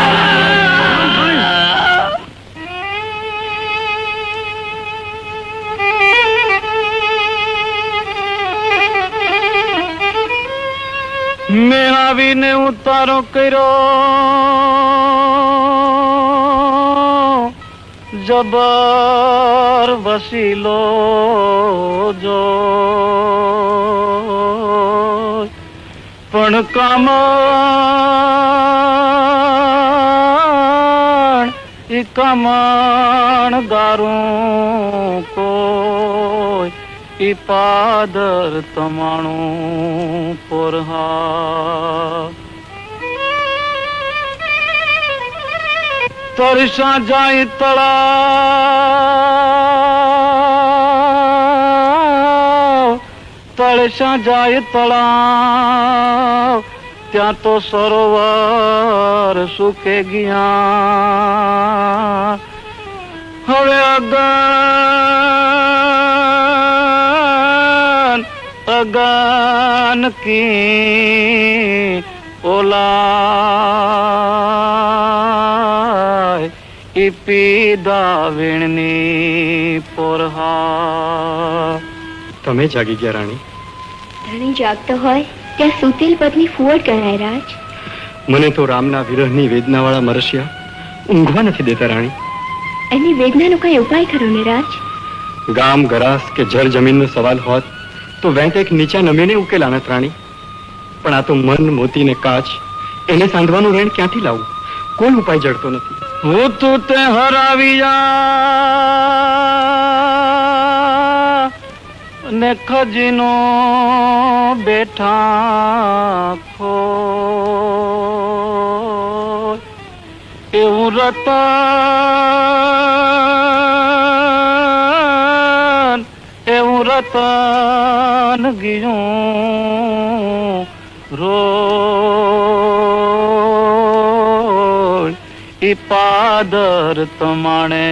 [SPEAKER 13] મેં આવીને ઉતારો કર્યો, જબર વસીલો જો, પણ કામણ ગારું કોઈ ઈ પાદર તમાણું પોરહા. તરસા જાય તળાવ, તળસા જાય તળાવ, ત્યાં તો સરોવર સુકે ગયા. હવે અગન કી ઓલાય ઈ પીદા વીણની પોરહા.
[SPEAKER 8] તમે જાગી ગયા રાણી?
[SPEAKER 4] ધણી જાગતો હોય ત્યાં સુતેલ પત્ની ફુવડ ગણાય રાજ.
[SPEAKER 8] મને તો રામના વિરહની વેદનાવાળા મરસિયા ઊંઘવા નથી દેતા રાણી.
[SPEAKER 4] એની વેદનાનો કઈ ઉપાય કરો ને રાજ.
[SPEAKER 8] ગામ ગરાસ કે જળ જમીનનો સવાલ હોત તો વેંત એક નીચા નમીને ઉકેલ આનત રાણી. પણ આ તો મન મોતી ને કાચ, એને સાંધવાનું રેણ ક્યાંથી લાવું? કોઈ ઉપાય જડતો નથી.
[SPEAKER 13] હું તું તે હરાવિયા ને ખજીનો બેઠા ખો, એવું રતન, એવું રતન ગયું રોળ ઈ પાદર તમાણે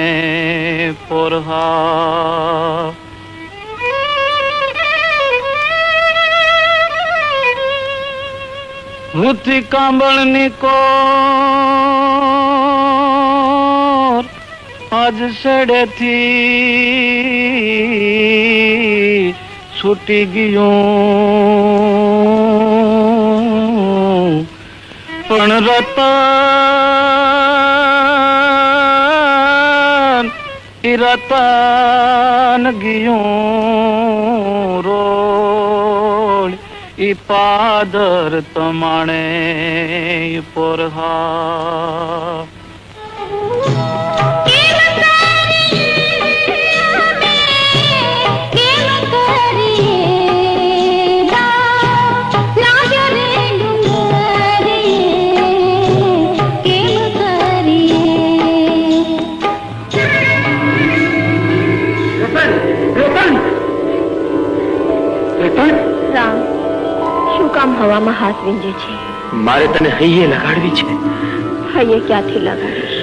[SPEAKER 13] પોરહા. ભૂથી કાંબળની કોર આજ સેડેથી છૂટી ગયું, પણ રતન ઈ રતન ગયું રોળ ઈ પાદર તમાણે પોરહા.
[SPEAKER 4] રામ, શું કામ હવામાં હાથ વીંજે છે?
[SPEAKER 5] મારે તને હૈયે લગાડવી છે.
[SPEAKER 4] હૈયે ક્યાંથી લગાડીશ?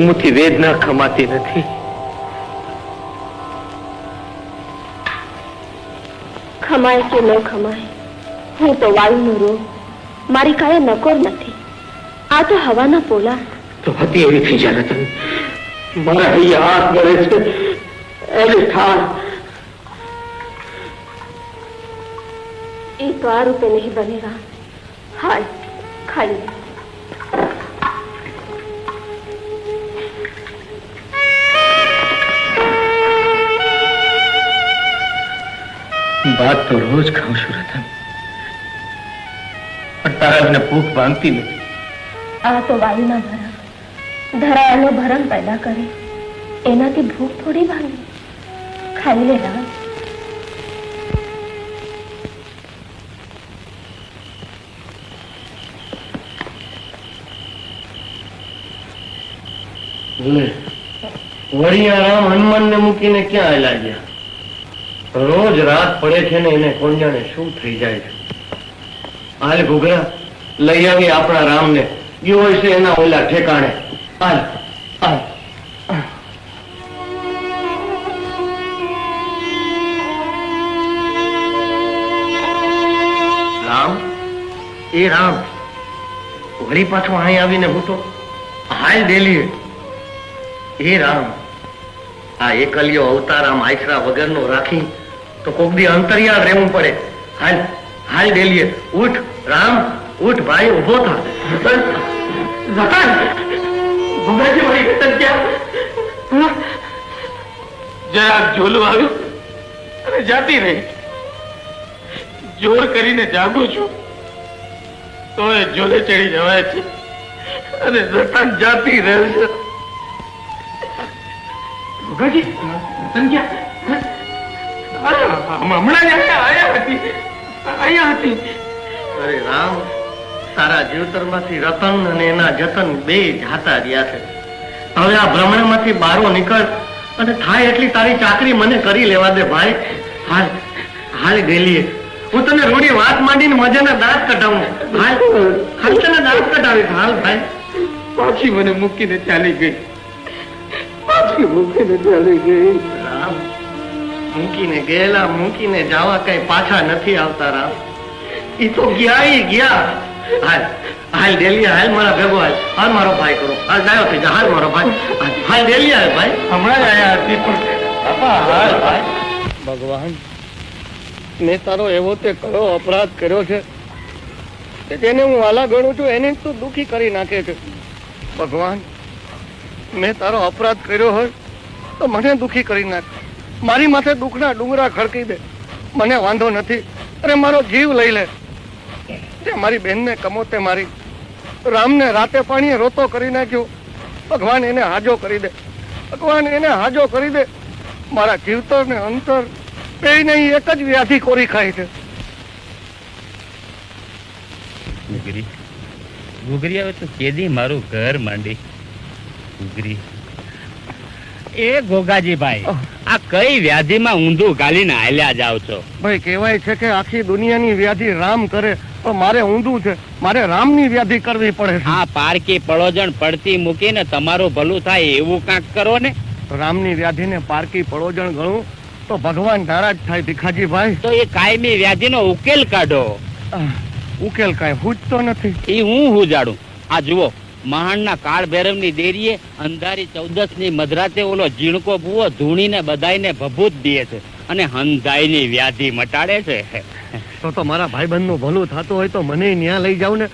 [SPEAKER 5] મુથી વેદના ખમાતી નથી.
[SPEAKER 4] ખમાય કે ન ખમાય, હું તો વાયુનો રોગ, મારી કાંઈ નકોર નથી. આ તો હવાના પોલા.
[SPEAKER 5] તો હતી એવી થઈ જા રતન. મારા હૈયા હાથ ગળે છે એવી ઠાર.
[SPEAKER 4] એ તો આ રૂપે નહીં બને રામ. હાલ ખાઈ લે.
[SPEAKER 5] ભાત તો રોજ ખાઉં છું રતન, પણ તારા મને ભૂખ ભાંગતી નથી.
[SPEAKER 4] આ તો વાયુના ભરણ, ધરાયાનો ભરણ પેદા કરે, એનાથી ભૂખ થોડી ભાંગે. ખાઈ લે રામ.
[SPEAKER 2] વળિયારામ હનુમાન ને મૂકીને ક્યાં આયલા ગયા? રોજ રાત પડે છે ને એને કોણ જાણે શું થઈ જાય છે. હાલ ઘૂઘરા લઈ આવી આપણા રામને, ગયો હોય છે એના ઓલા ઠેકાણે. હાલ હાલ. રામ, એ રામ વળી પાછું અહીં આવીને હું તો હાલ ડેલી. એ રામ, આ એકલિયો અવતાર આમ આશરા વગરનો રાખી તો કોક દી અંતરિયાળ રહેવું પડે. હાલ હાલ ડેલીએ. ઉઠ રામ, ઉઠ ભાઈ, ઉભો થા.
[SPEAKER 13] જરાક ઝોલું આવ્યું અને જાતી રહી. જોર કરીને જાગું છું તો એ ઝોલે ચડી જવાય છે અને રતન જાતી રહે છે. હમણાં જ અહીંયા હતી.
[SPEAKER 2] અરે રામ, તારા જીવતર માંથી રતન અને એના જતન બે જાતા રહ્યા છે. હવે આ ભ્રમણમાંથી બારો નીકળ અને થાય એટલી તારી ચાકરી મને કરી લેવા દે ભાઈ. હાલ હાલ ગેલીએ. હું તને રોડી વાત માંડીને મજાના દાંત કઢાવું. હાલ હાલ તને દાંત કઢાવીશ. હાલ ભાઈ.
[SPEAKER 13] પાછી મને મૂકીને ચાલી ગઈ.
[SPEAKER 2] રામ, મૂકીને ગયેલા મૂકીને જવા કઈ પાછા નથી આવતા રામ. ઈ તો ગયા ઈ ગયા. હાલ હાલ ડેલિયા, હાલ મારા ભેગો, હાલ હાલ મારો ભાઈ કરો. હાલ ડાયો થઈ જા. હાલ મારો ભાઈ. હાલ ડેલિયા ભાઈ.
[SPEAKER 13] હમણાં જ આયા હતી પણ
[SPEAKER 2] બાપા હાલ ભાઈ.
[SPEAKER 8] ભગવાન, મેં તારો એવો તે કયો અપરાધ કર્યો છે કે જેને હું વાલા ગણું છું એને જ તું દુખી કરી નાખે છે. ભગવાન, મેં તારો અપરાધ કર્યો હોય તો મને દુખી કરી નાખ. મારી માથે દુઃખના ડુંગરા ખડકી દે, મને વાંધો નથી. અરે મારો જીવ લઈ લે. તે મારી બહેનને કમોતે મારી, રામને રાતે પાણીએ રોતો કરી નાખ્યો. ભગવાન એને હાજો કરી દે. ભગવાન એને હાજો કરી દે. મારા જીવતર ને અંતર બેયને એક જ વ્યાધિ કોરી ખાય છે.
[SPEAKER 11] ઘૂઘરી ઘૂઘરી આવે તો કેદી મારું ઘર માંડી. ઘૂઘરી એ ગોગાજીભાઈ, આ કઈ વ્યાધિમાં ઊંધું ગાલીને હાલ્યા જાવ છો?
[SPEAKER 8] ભાઈ, કહેવાય છે કે આખી દુનિયાની વ્યાધિ રામ કરે, પણ મારે ઊંધું છે. મારે રામની વ્યાધિ કરવી પડે છે.
[SPEAKER 11] હા, પારકી પળોજણ પડતી મૂકીને તમારું ભલું થાય એવું કાંક કરો ને.
[SPEAKER 8] રામની વ્યાધિને પારકી પડોજણ ગણું તો ભગવાન નારાજ થાય. ભીખાજીભાઈ,
[SPEAKER 11] તો એ કાયમી વ્યાધિનો ઉકેલ કાઢો.
[SPEAKER 8] ઉકેલ કાંઈ પૂછતો નથી.
[SPEAKER 11] એ હું જાડું. આ જુઓ, મહાણના કાળ ભૈરવની દેરીએ અંધારી 14ની મધરાતે ઓલો ઝીણકો ભૂવો ધૂણીને બધાઈને ભભૂત દે છે અને હંધાઈની વ્યાધિ મટાડે છે.
[SPEAKER 8] તો મારા ભાઈબંધનું ભલું થતું હોય તો મને ન્યા લઈ જાવ ને.